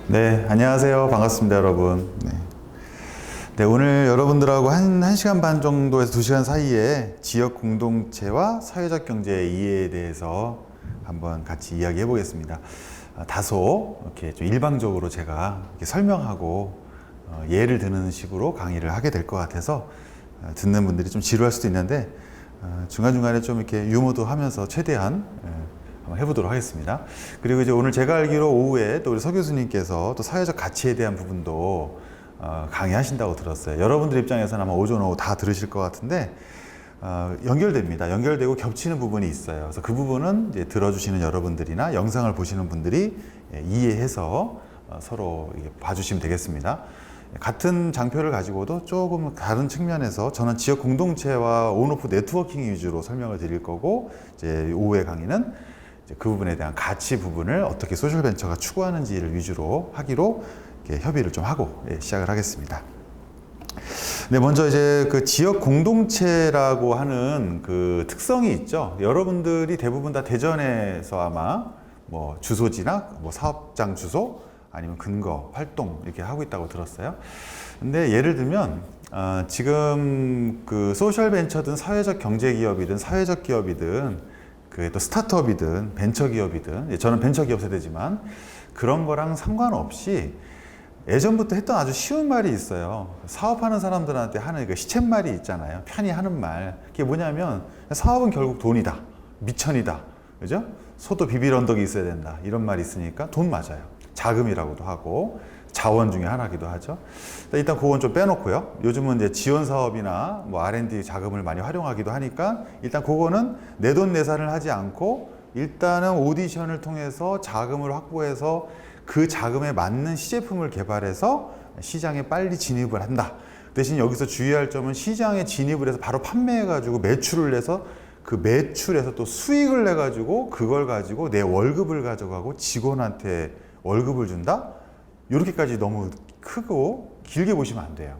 네, 안녕하세요. 반갑습니다, 여러분. 네, 오늘 여러분들하고 한 시간 반 정도에서 2시간 사이에 지역 공동체와 사회적 경제의 이해에 대해서 한번 같이 이야기해 보겠습니다. 다소 이렇게 좀 일방적으로 제가 이렇게 설명하고 예를 드는 식으로 강의를 하게 될 것 같아서 듣는 분들이 좀 지루할 수도 있는데 중간중간에 좀 이렇게 유머도 하면서 최대한 한번 해보도록 하겠습니다. 그리고 이제 오늘 제가 알기로 오후에 또 우리 서 교수님께서 또 사회적 가치에 대한 부분도 강의하신다고 들었어요. 여러분들 입장에서는 아마 오전 오후 다 들으실 것 같은데 연결됩니다. 연결되고 겹치는 부분이 있어요. 그래서 그 부분은 이제 들어주시는 여러분들이나 영상을 보시는 분들이 이해해서 서로 봐주시면 되겠습니다. 같은 장표를 가지고도 조금 다른 측면에서 저는 지역 공동체와 온오프 네트워킹 위주로 설명을 드릴 거고, 이제 오후의 강의는 이제 그 부분에 대한 가치 부분을 어떻게 소셜벤처가 추구하는지를 위주로 하기로 협의를 좀 하고 시작을 하겠습니다. 네, 먼저 이제 그 지역 공동체라고 하는 그 특성이 있죠. 여러분들이 대부분 다 대전에서 아마 뭐 주소지나 뭐 사업장 주소 아니면 근거, 활동 이렇게 하고 있다고 들었어요. 근데 예를 들면 지금 그 소셜 벤처든 사회적 경제 기업이든 사회적 기업이든 그 또 스타트업이든 벤처 기업이든, 저는 벤처 기업 세대지만 그런 거랑 상관없이 예전부터 했던 아주 쉬운 말이 있어요. 사업하는 사람들한테 하는 그 시쳇말이 있잖아요. 편히 하는 말. 그게 뭐냐면 사업은 결국 돈이다, 미천이다, 그죠? 소도 비빌 언덕이 있어야 된다, 이런 말이 있으니까 돈 맞아요. 자금이라고도 하고 자원 중에 하나기도 하죠. 일단 그건 좀 빼놓고요. 요즘은 이제 지원 사업이나 뭐 R&D 자금을 많이 활용하기도 하니까 일단 그거는 내돈내산을 하지 않고 일단은 오디션을 통해서 자금을 확보해서 그 자금에 맞는 시제품을 개발해서 시장에 빨리 진입을 한다. 대신 여기서 주의할 점은 시장에 진입을 해서 바로 판매해가지고 매출을 내서 그 매출에서 또 수익을 내가지고 그걸 가지고 내 월급을 가져가고 직원한테 월급을 준다? 이렇게까지 너무 크고 길게 보시면 안 돼요.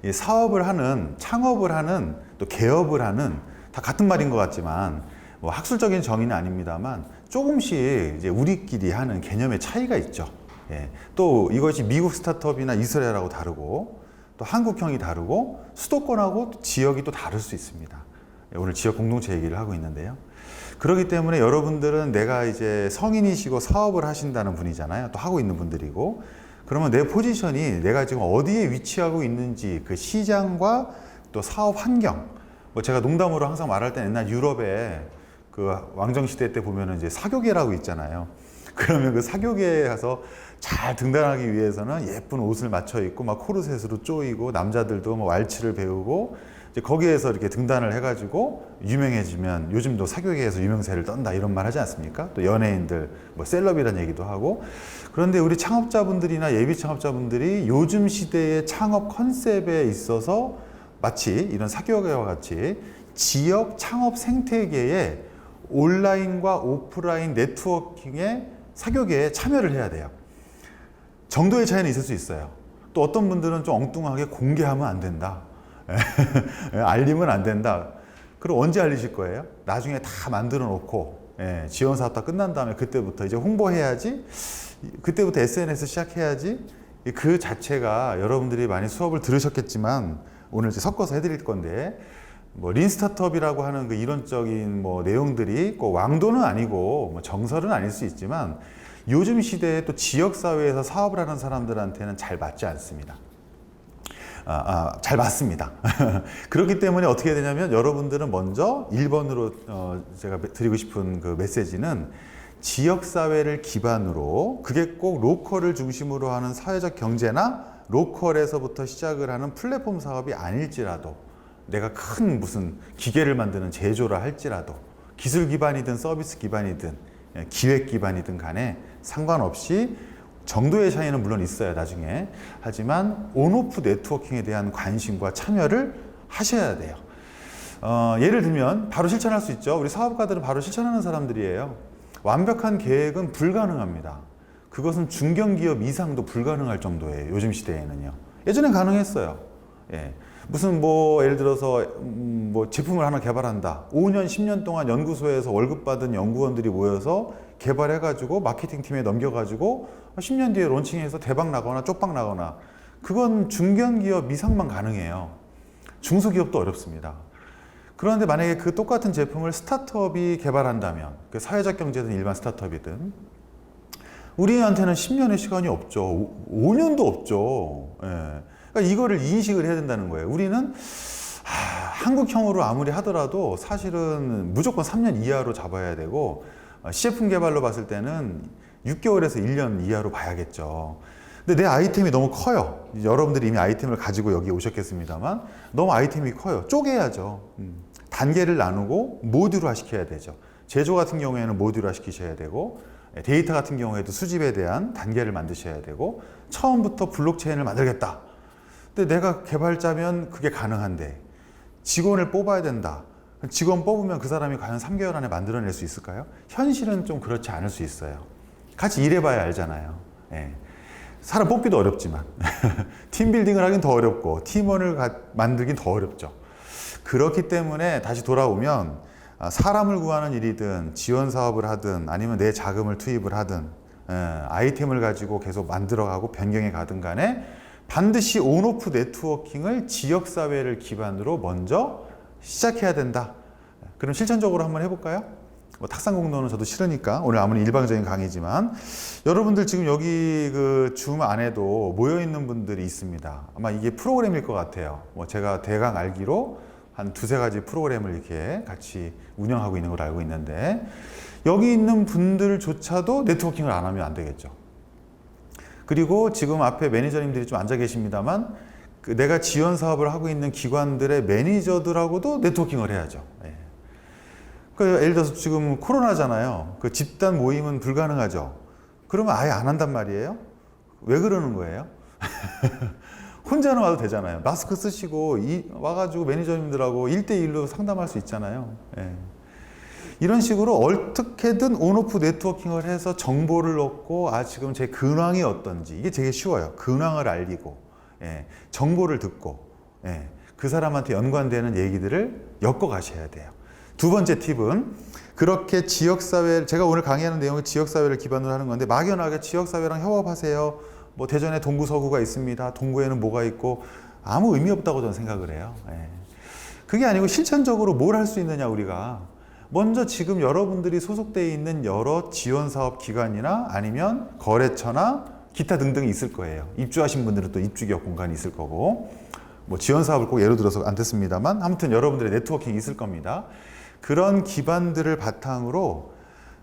이 사업을 하는, 창업을 하는, 또 개업을 하는 다 같은 말인 것 같지만 뭐 학술적인 정의는 아닙니다만 조금씩 이제 우리끼리 하는 개념의 차이가 있죠. 또 이것이 미국 스타트업이나 이스라엘하고 다르고 또 한국형이 다르고 수도권하고 지역이 또 다를 수 있습니다. 오늘 지역 공동체 얘기를 하고 있는데요. 그렇기 때문에 여러분들은 내가 이제 성인이시고 사업을 하신다는 분이잖아요. 또 하고 있는 분들이고, 그러면 내 포지션이 내가 지금 어디에 위치하고 있는지 그 시장과 또 사업 환경, 뭐 제가 농담으로 항상 말할 때 옛날 유럽에 그 왕정시대 때 보면은 이제 사교계라고 있잖아요. 그러면 그 사교계에 가서 잘 등단하기 위해서는 예쁜 옷을 맞춰 입고 막 코르셋으로 쪼이고 남자들도 뭐 왈츠를 배우고 이제 거기에서 이렇게 등단을 해가지고 유명해지면 요즘도 사교계에서 유명세를 떤다 이런 말 하지 않습니까? 또 연예인들 뭐 셀럽이라는 얘기도 하고. 그런데 우리 창업자분들이나 예비 창업자분들이 요즘 시대의 창업 컨셉에 있어서 마치 이런 사교계와 같이 지역 창업 생태계에 온라인과 오프라인 네트워킹의 사교계에 참여를 해야 돼요. 정도의 차이는 있을 수 있어요. 또 어떤 분들은 좀 엉뚱하게 공개하면 안 된다. 알리면 안 된다. 그럼 언제 알리실 거예요? 나중에 다 만들어 놓고 지원 사업 다 끝난 다음에 그때부터 이제 홍보해야지, 그때부터 SNS 시작해야지. 그 자체가 여러분들이 많이 수업을 들으셨겠지만 오늘 이제 섞어서 해드릴 건데, 뭐 린 스타트업이라고 하는 그 이론적인 뭐 내용들이 꼭 왕도는 아니고 뭐 정설은 아닐 수 있지만 요즘 시대에 또 지역 사회에서 사업을 하는 사람들한테는 잘 맞지 않습니다. 잘 맞습니다. 그렇기 때문에 어떻게 되냐면 여러분들은 먼저 1번으로 제가 드리고 싶은 그 메시지는 지역사회를 기반으로, 그게 꼭 로컬을 중심으로 하는 사회적 경제나 로컬에서부터 시작을 하는 플랫폼 사업이 아닐지라도, 내가 큰 무슨 기계를 만드는 제조라 할지라도, 기술 기반이든 서비스 기반이든 기획 기반이든 간에 상관없이 정도의 차이는 물론 있어야 나중에, 하지만 온오프 네트워킹에 대한 관심과 참여를 하셔야 돼요. 예를 들면 바로 실천할 수 있죠. 우리 사업가들은 바로 실천하는 사람들이에요. 완벽한 계획은 불가능합니다. 그것은 중견기업 이상도 불가능할 정도예요. 요즘 시대에는요. 예전엔 가능했어요. 무슨 뭐 예를 들어서 뭐 제품을 하나 개발한다. 5년, 10년 동안 연구소에서 월급 받은 연구원들이 모여서 개발해가지고 마케팅 팀에 넘겨가지고 10년 뒤에 론칭해서 대박 나거나 쪽박 나거나, 그건 중견기업 이상만 가능해요. 중소기업도 어렵습니다. 그런데 만약에 그 똑같은 제품을 스타트업이 개발한다면, 그 사회적 경제든 일반 스타트업이든, 우리한테는 10년의 시간이 없죠. 5년도 없죠. 예. 그러니까 이거를 인식을 해야 된다는 거예요. 우리는 한국형으로 아무리 하더라도 사실은 무조건 3년 이하로 잡아야 되고, 시제품 개발로 봤을 때는 6개월에서 1년 이하로 봐야겠죠. 근데 내 아이템이 너무 커요. 여러분들이 이미 아이템을 가지고 여기 오셨겠습니다만, 너무 아이템이 커요. 쪼개야죠. 단계를 나누고 모듈화 시켜야 되죠. 제조 같은 경우에는 모듈화 시키셔야 되고, 데이터 같은 경우에도 수집에 대한 단계를 만드셔야 되고, 처음부터 블록체인을 만들겠다. 근데 내가 개발자면 그게 가능한데, 직원을 뽑아야 된다. 직원 뽑으면 그 사람이 과연 3개월 안에 만들어낼 수 있을까요? 현실은 좀 그렇지 않을 수 있어요. 같이 일해봐야 알잖아요. 예. 사람 뽑기도 어렵지만 팀빌딩을 하긴 더 어렵고 팀원을 만들긴 더 어렵죠. 그렇기 때문에 다시 돌아오면, 사람을 구하는 일이든 지원 사업을 하든 아니면 내 자금을 투입을 하든 아이템을 가지고 계속 만들어가고 변경해 가든 간에 반드시 온오프 네트워킹을 지역사회를 기반으로 먼저 시작해야 된다. 그럼 실천적으로 한번 해볼까요? 뭐 탁상공론은 저도 싫으니까 오늘 아무리 일방적인 강의지만, 여러분들 지금 여기 그 줌 안에도 모여있는 분들이 있습니다. 아마 이게 프로그램일 것 같아요. 뭐 제가 대강 알기로 한 두세 가지 프로그램을 이렇게 같이 운영하고 있는 걸 알고 있는데, 여기 있는 분들조차도 네트워킹을 안 하면 안 되겠죠. 그리고 지금 앞에 매니저님들이 좀 앉아 계십니다만, 내가 지원 사업을 하고 있는 기관들의 매니저들하고도 네트워킹을 해야죠. 예. 그러니까 예를 들어서 지금 코로나잖아요. 그 집단 모임은 불가능하죠. 그러면 아예 안 한단 말이에요. 왜 그러는 거예요? 혼자는 와도 되잖아요. 마스크 쓰시고 와가지고 매니저님들하고 1대1로 상담할 수 있잖아요. 예. 이런 식으로 어떻게든 온오프 네트워킹을 해서 정보를 얻고, 지금 제 근황이 어떤지, 이게 되게 쉬워요. 근황을 알리고, 예. 정보를 듣고, 예. 그 사람한테 연관되는 얘기들을 엮어 가셔야 돼요. 두 번째 팁은, 그렇게 지역사회, 제가 오늘 강의하는 내용은 지역사회를 기반으로 하는 건데, 막연하게 지역사회랑 협업하세요. 뭐 대전에 동구 서구가 있습니다. 동구에는 뭐가 있고, 아무 의미 없다고 저는 생각을 해요. 예. 그게 아니고 실천적으로 뭘 할 수 있느냐, 우리가. 먼저 지금 여러분들이 소속되어 있는 여러 지원사업 기관이나 아니면 거래처나 기타 등등이 있을 거예요. 입주하신 분들은 또 입주기업 공간이 있을 거고, 뭐 지원사업을 꼭 예로 들어서 안 됐습니다만, 아무튼 여러분들의 네트워킹이 있을 겁니다. 그런 기반들을 바탕으로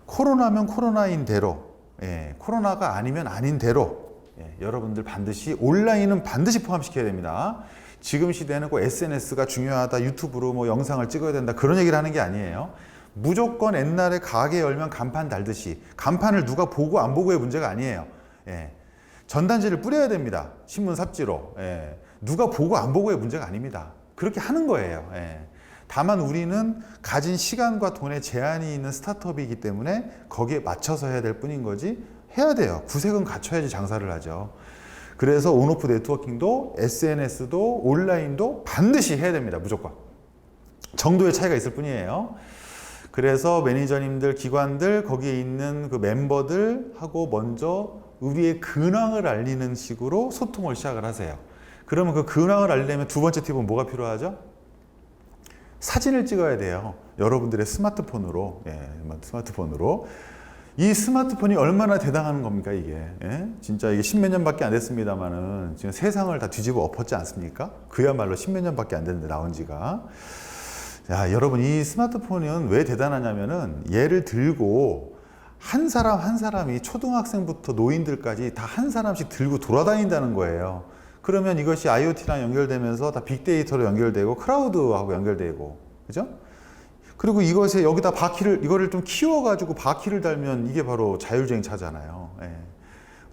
코로나면 코로나인 대로, 예, 코로나가 아니면 아닌 대로, 예, 여러분들 반드시 온라인은 반드시 포함시켜야 됩니다. 지금 시대는 꼭 SNS가 중요하다, 유튜브로 뭐 영상을 찍어야 된다, 그런 얘기를 하는 게 아니에요. 무조건 옛날에 가게 열면 간판 달듯이, 간판을 누가 보고 안 보고의 문제가 아니에요. 예. 전단지를 뿌려야 됩니다. 신문 삽지로. 예. 누가 보고 안 보고의 문제가 아닙니다. 그렇게 하는 거예요. 예. 다만 우리는 가진 시간과 돈에 제한이 있는 스타트업이기 때문에 거기에 맞춰서 해야 될 뿐인 거지, 해야 돼요. 구색은 갖춰야지 장사를 하죠. 그래서 온오프 네트워킹도 SNS도 온라인도 반드시 해야 됩니다. 무조건. 정도의 차이가 있을 뿐이에요. 그래서 매니저님들, 기관들, 거기에 있는 그 멤버들하고 먼저 우리의 근황을 알리는 식으로 소통을 시작을 하세요. 그러면 그 근황을 알리려면 두 번째 팁은 뭐가 필요하죠? 사진을 찍어야 돼요. 여러분들의 스마트폰으로. 예, 스마트폰으로. 이 스마트폰이 얼마나 대단한 겁니까, 이게. 예? 진짜 이게 십몇 년밖에 안 됐습니다만은 지금 세상을 다 뒤집어 엎었지 않습니까? 그야말로 십몇 년밖에 안 됐는데 나온 지가. 자, 여러분, 이 스마트폰은 왜 대단하냐면은, 얘를 들고 한 사람 한 사람이 초등학생부터 노인들까지 다 한 사람씩 들고 돌아다닌다는 거예요. 그러면 이것이 IoT랑 연결되면서 다 빅데이터로 연결되고 크라우드하고 연결되고, 그죠? 그리고 이것에 여기다 이거를 좀 키워가지고 바퀴를 달면 이게 바로 자율주행차잖아요. 예.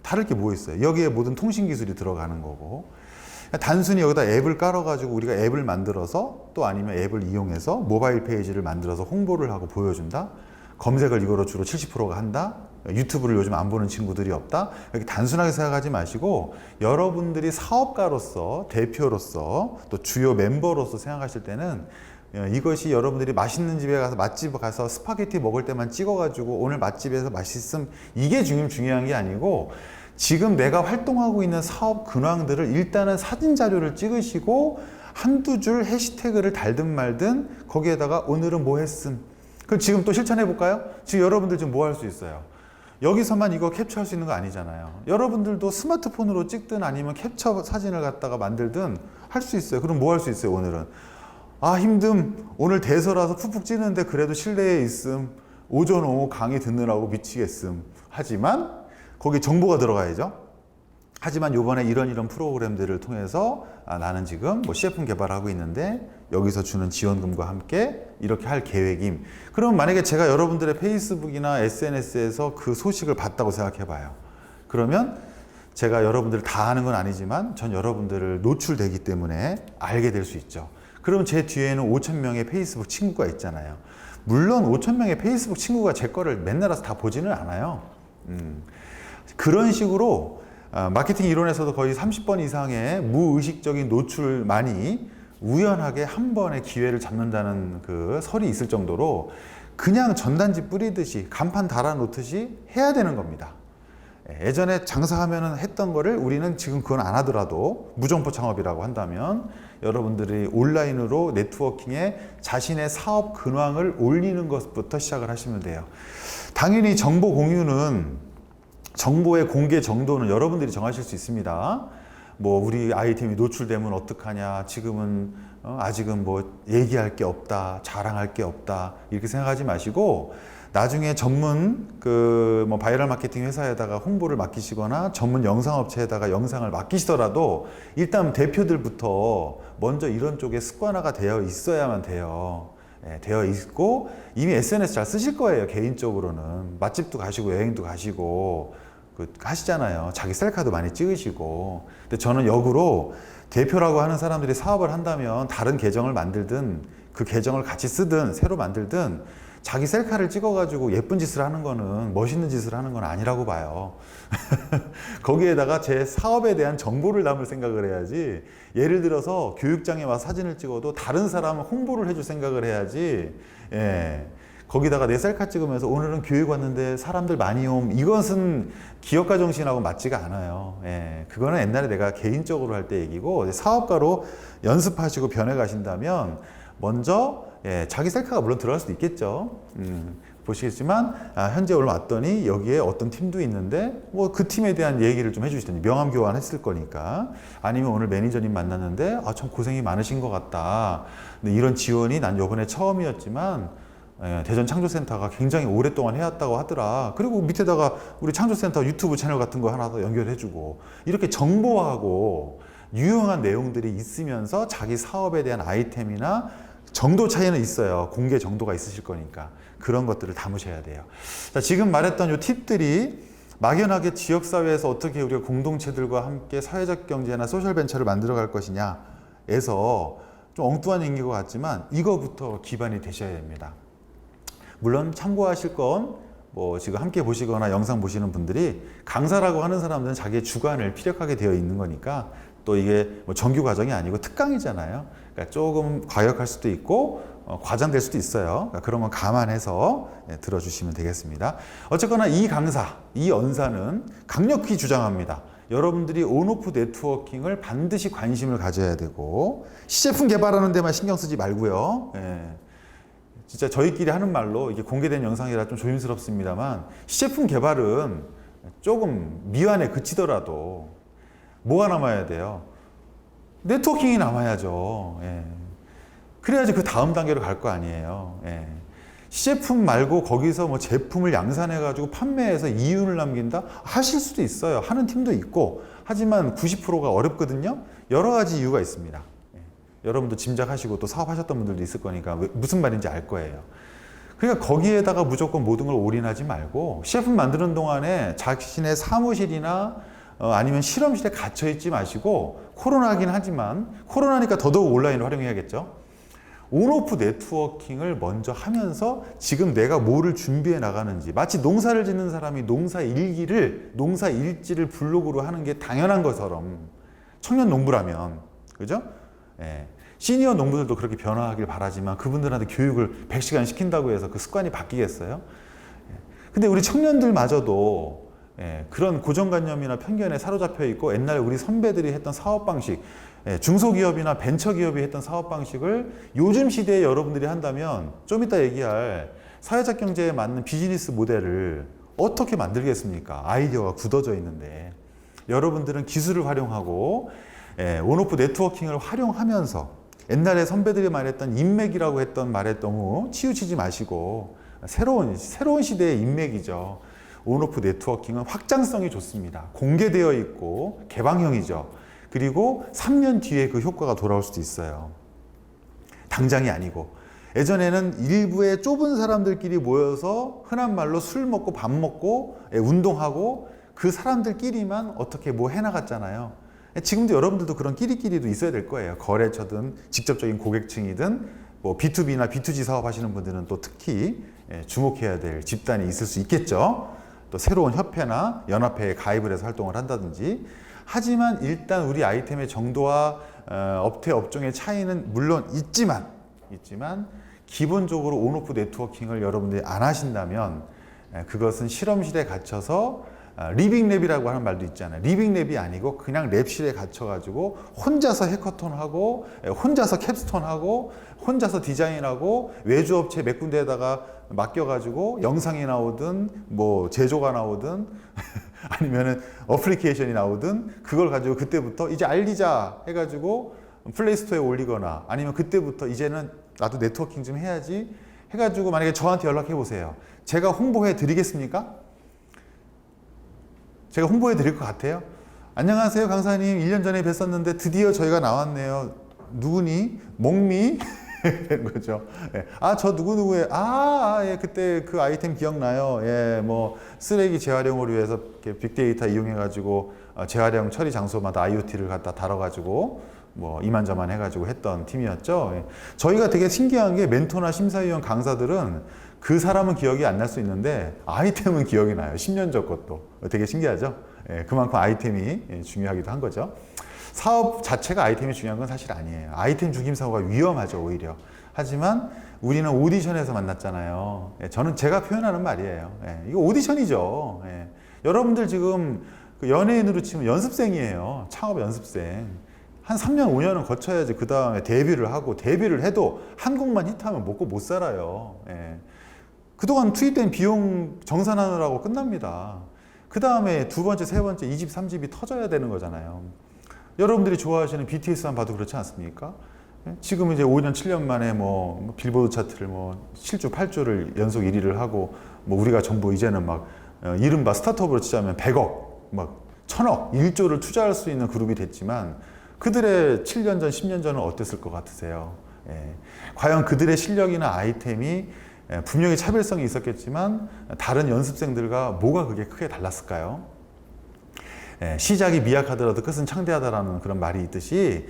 다를 게 뭐 있어요? 여기에 모든 통신 기술이 들어가는 거고, 단순히 여기다 앱을 깔아가지고 우리가 앱을 만들어서, 또 아니면 앱을 이용해서 모바일 페이지를 만들어서 홍보를 하고 보여준다? 검색을 이거로 주로 70%가 한다? 유튜브를 요즘 안 보는 친구들이 없다. 이렇게 단순하게 생각하지 마시고 여러분들이 사업가로서, 대표로서, 또 주요 멤버로서 생각하실 때는 이것이 여러분들이 맛있는 집에 가서 맛집 가서 스파게티 먹을 때만 찍어가지고 오늘 맛집에서 맛있음, 이게 중요한 게 아니고 지금 내가 활동하고 있는 사업 근황들을 일단은 사진 자료를 찍으시고 한두 줄 해시태그를 달든 말든 거기에다가 오늘은 뭐 했음. 그럼 지금 또 실천해 볼까요? 지금 여러분들 지금 뭐 할 수 있어요? 여기서만 이거 캡처할 수 있는 거 아니잖아요. 여러분들도 스마트폰으로 찍든 아니면 캡처 사진을 갖다가 만들든 할 수 있어요. 그럼 뭐 할 수 있어요, 오늘은? 아, 힘듦. 오늘 대서라서 푹푹 찌는데 그래도 실내에 있음. 오전 오후 강의 듣느라고 미치겠음. 하지만 거기 정보가 들어가야죠. 하지만 요번에 이런 프로그램들을 통해서 나는 지금 뭐 CF 개발하고 있는데 여기서 주는 지원금과 함께 이렇게 할 계획임. 그럼 만약에 제가 여러분들의 페이스북이나 SNS에서 그 소식을 봤다고 생각해 봐요. 그러면 제가 여러분들을 다 아는 건 아니지만 전 여러분들을 노출되기 때문에 알게 될 수 있죠. 그럼 제 뒤에는 5,000명의 페이스북 친구가 있잖아요. 물론 5,000명의 페이스북 친구가 제 거를 맨날 와서 다 보지는 않아요. 그런 식으로 마케팅 이론에서도 거의 30번 이상의 무의식적인 노출만이 우연하게 한 번의 기회를 잡는다는 그 설이 있을 정도로 그냥 전단지 뿌리듯이 간판 달아놓듯이 해야 되는 겁니다. 예전에 장사하면 했던 거를 우리는 지금 그건 안 하더라도 무정포 창업이라고 한다면 여러분들이 온라인으로 네트워킹에 자신의 사업 근황을 올리는 것부터 시작을 하시면 돼요. 당연히 정보 공유는 정보의 공개 정도는 여러분들이 정하실 수 있습니다. 뭐 우리 아이템이 노출되면 어떡하냐, 지금은 아직은 뭐 얘기할 게 없다, 자랑할 게 없다 이렇게 생각하지 마시고 나중에 전문 뭐 바이럴 마케팅 회사에다가 홍보를 맡기시거나 전문 영상 업체에다가 영상을 맡기시더라도 일단 대표들부터 먼저 이런 쪽에 습관화가 되어 있어야만 돼요. 되어 있고 이미 SNS 잘 쓰실 거예요. 개인적으로는 맛집도 가시고 여행도 가시고 하시잖아요. 자기 셀카도 많이 찍으시고. 근데 저는 역으로 대표라고 하는 사람들이 사업을 한다면 다른 계정을 만들든 그 계정을 같이 쓰든 새로 만들든 자기 셀카를 찍어가지고 예쁜 짓을 하는 거는 멋있는 짓을 하는 건 아니라고 봐요. 거기에다가 제 사업에 대한 정보를 담을 생각을 해야지. 예를 들어서 교육장에 와서 사진을 찍어도 다른 사람은 홍보를 해줄 생각을 해야지. 거기다가 내 셀카 찍으면서 오늘은 교육 왔는데 사람들 많이 옴. 이것은 기업가 정신하고 맞지가 않아요. 그거는 옛날에 내가 개인적으로 할 때 얘기고 사업가로 연습하시고 변해 가신다면 먼저 자기 셀카가 물론 들어갈 수도 있겠죠. 보시겠지만 현재 오늘 왔더니 여기에 어떤 팀도 있는데 뭐 그 팀에 대한 얘기를 좀 해주시더니 명함 교환했을 거니까 아니면 오늘 매니저님 만났는데 참 고생이 많으신 것 같다. 근데 이런 지원이 난 이번에 처음이었지만 대전 창조센터가 굉장히 오랫동안 해왔다고 하더라. 그리고 밑에다가 우리 창조센터 유튜브 채널 같은 거 하나 더 연결해주고 이렇게 정보하고 유용한 내용들이 있으면서 자기 사업에 대한 아이템이나 정도 차이는 있어요. 공개 정도가 있으실 거니까 그런 것들을 담으셔야 돼요. 자, 지금 말했던 요 팁들이 막연하게 지역사회에서 어떻게 우리가 공동체들과 함께 사회적 경제나 소셜벤처를 만들어 갈 것이냐에서 좀 엉뚱한 얘기인 것 같지만 이거부터 기반이 되셔야 됩니다. 물론 참고하실 건 뭐 지금 함께 보시거나 영상 보시는 분들이 강사라고 하는 사람들은 자기의 주관을 피력하게 되어 있는 거니까 또 이게 뭐 정규 과정이 아니고 특강이잖아요. 그러니까 조금 과격할 수도 있고 과장될 수도 있어요. 그러니까 그런 건 감안해서 들어주시면 되겠습니다. 어쨌거나 이 강사, 이 언사는 강력히 주장합니다. 여러분들이 온오프 네트워킹을 반드시 관심을 가져야 되고 시제품 개발하는 데만 신경 쓰지 말고요. 진짜 저희끼리 하는 말로 이게 공개된 영상이라 좀 조심스럽습니다만 시제품 개발은 조금 미완에 그치더라도 뭐가 남아야 돼요? 네트워킹이 남아야죠. 그래야지 그 다음 단계로 갈 거 아니에요. 시제품 말고 거기서 뭐 제품을 양산해 가지고 판매해서 이윤을 남긴다? 하실 수도 있어요. 하는 팀도 있고. 하지만 90%가 어렵거든요. 여러 가지 이유가 있습니다. 여러분도 짐작하시고 또 사업하셨던 분들도 있을 거니까 무슨 말인지 알 거예요. 그러니까 거기에다가 무조건 모든 걸 올인하지 말고 시제품 만드는 동안에 자신의 사무실이나 아니면 실험실에 갇혀 있지 마시고 코로나긴 하지만 코로나니까 더더욱 온라인을 활용해야겠죠. 온오프 네트워킹을 먼저 하면서 지금 내가 뭐를 준비해 나가는지, 마치 농사를 짓는 사람이 농사일지를 블로그로 하는 게 당연한 것처럼, 청년 농부라면, 그죠? 예. 시니어 농부들도 그렇게 변화하길 바라지만 그분들한테 교육을 100시간 시킨다고 해서 그 습관이 바뀌겠어요? 근데 우리 청년들마저도 그런 고정관념이나 편견에 사로잡혀 있고, 옛날에 우리 선배들이 했던 사업 방식, 중소기업이나 벤처기업이 했던 사업 방식을 요즘 시대에 여러분들이 한다면 좀 이따 얘기할 사회적 경제에 맞는 비즈니스 모델을 어떻게 만들겠습니까? 아이디어가 굳어져 있는데, 여러분들은 기술을 활용하고 온오프 네트워킹을 활용하면서 옛날에 선배들이 말했던 인맥이라고 했던 말에 너무 치우치지 마시고, 새로운 시대의 인맥이죠. 온오프 네트워킹은 확장성이 좋습니다. 공개되어 있고 개방형이죠. 그리고 3년 뒤에 그 효과가 돌아올 수도 있어요. 당장이 아니고. 예전에는 일부의 좁은 사람들끼리 모여서 흔한 말로 술 먹고 밥 먹고 운동하고 그 사람들끼리만 어떻게 뭐 해나갔잖아요. 지금도 여러분들도 그런 끼리끼리도 있어야 될 거예요. 거래처든 직접적인 고객층이든 뭐 B2B나 B2G 사업 하시는 분들은 또 특히 주목해야 될 집단이 있을 수 있겠죠. 또 새로운 협회나 연합회에 가입을 해서 활동을 한다든지. 하지만 일단 우리 아이템의 정도와 업태 업종의 차이는 물론 있지만 기본적으로 온오프 네트워킹을 여러분들이 안 하신다면 그것은 실험실에 갇혀서 리빙랩이라고 하는 말도 있잖아요. 리빙랩이 아니고 그냥 랩실에 갇혀가지고 혼자서 해커톤하고 혼자서 캡스톤하고 혼자서 디자인하고 외주업체 몇 군데에다가 맡겨가지고 영상이 나오든 뭐 제조가 나오든 아니면은 어플리케이션이 나오든 그걸 가지고 그때부터 이제 알리자 해가지고 플레이스토어에 올리거나, 아니면 그때부터 이제는 나도 네트워킹 좀 해야지 해가지고 만약에 저한테 연락해 보세요. 제가 홍보해 드리겠습니까? 제가 홍보해 드릴 것 같아요? 안녕하세요 강사님, 1년 전에 뵀었는데 드디어 저희가 나왔네요. 누구니? 몽미? 되는 거죠. 저 누구누구의, 예, 그때 그 아이템 기억나요? 예, 뭐, 쓰레기 재활용을 위해서 빅데이터 이용해가지고, 재활용 처리 장소마다 IoT를 갖다 달아가지고, 뭐, 이만저만 해가지고 했던 팀이었죠. 예. 저희가 되게 신기한 게 멘토나 심사위원 강사들은 그 사람은 기억이 안 날 수 있는데, 아이템은 기억이 나요. 10년 전 것도. 되게 신기하죠? 예, 그만큼 아이템이 중요하기도 한 거죠. 사업 자체가 아이템이 중요한 건 사실 아니에요. 아이템 죽임 사고가 위험하죠, 오히려. 하지만 우리는 오디션에서 만났잖아요. 저는 제가 표현하는 말이에요. 이거 오디션이죠. 여러분들 지금 그 연예인으로 치면 연습생이에요. 창업 연습생. 한 3년, 5년은 거쳐야지 그 다음에 데뷔를 하고, 데뷔를 해도 한국만 히트하면 먹고 못 살아요. 그동안 투입된 비용 정산하느라고 끝납니다. 그 다음에 두 번째, 세 번째, 2집, 3집이 터져야 되는 거잖아요. 여러분들이 좋아하시는 BTS만 봐도 그렇지 않습니까? 지금 이제 5년, 7년 만에 뭐 빌보드 차트를 뭐 7주, 8주를 연속 1위를 하고, 뭐 우리가 전부 이제는 막 이른바 스타트업으로 치자면 100억, 막 1000억, 1조를 투자할 수 있는 그룹이 됐지만, 그들의 7년 전, 10년 전은 어땠을 것 같으세요? 과연 그들의 실력이나 아이템이 분명히 차별성이 있었겠지만 다른 연습생들과 뭐가 그게 크게 달랐을까요? 시작이 미약하더라도 끝은 창대하다라는 그런 말이 있듯이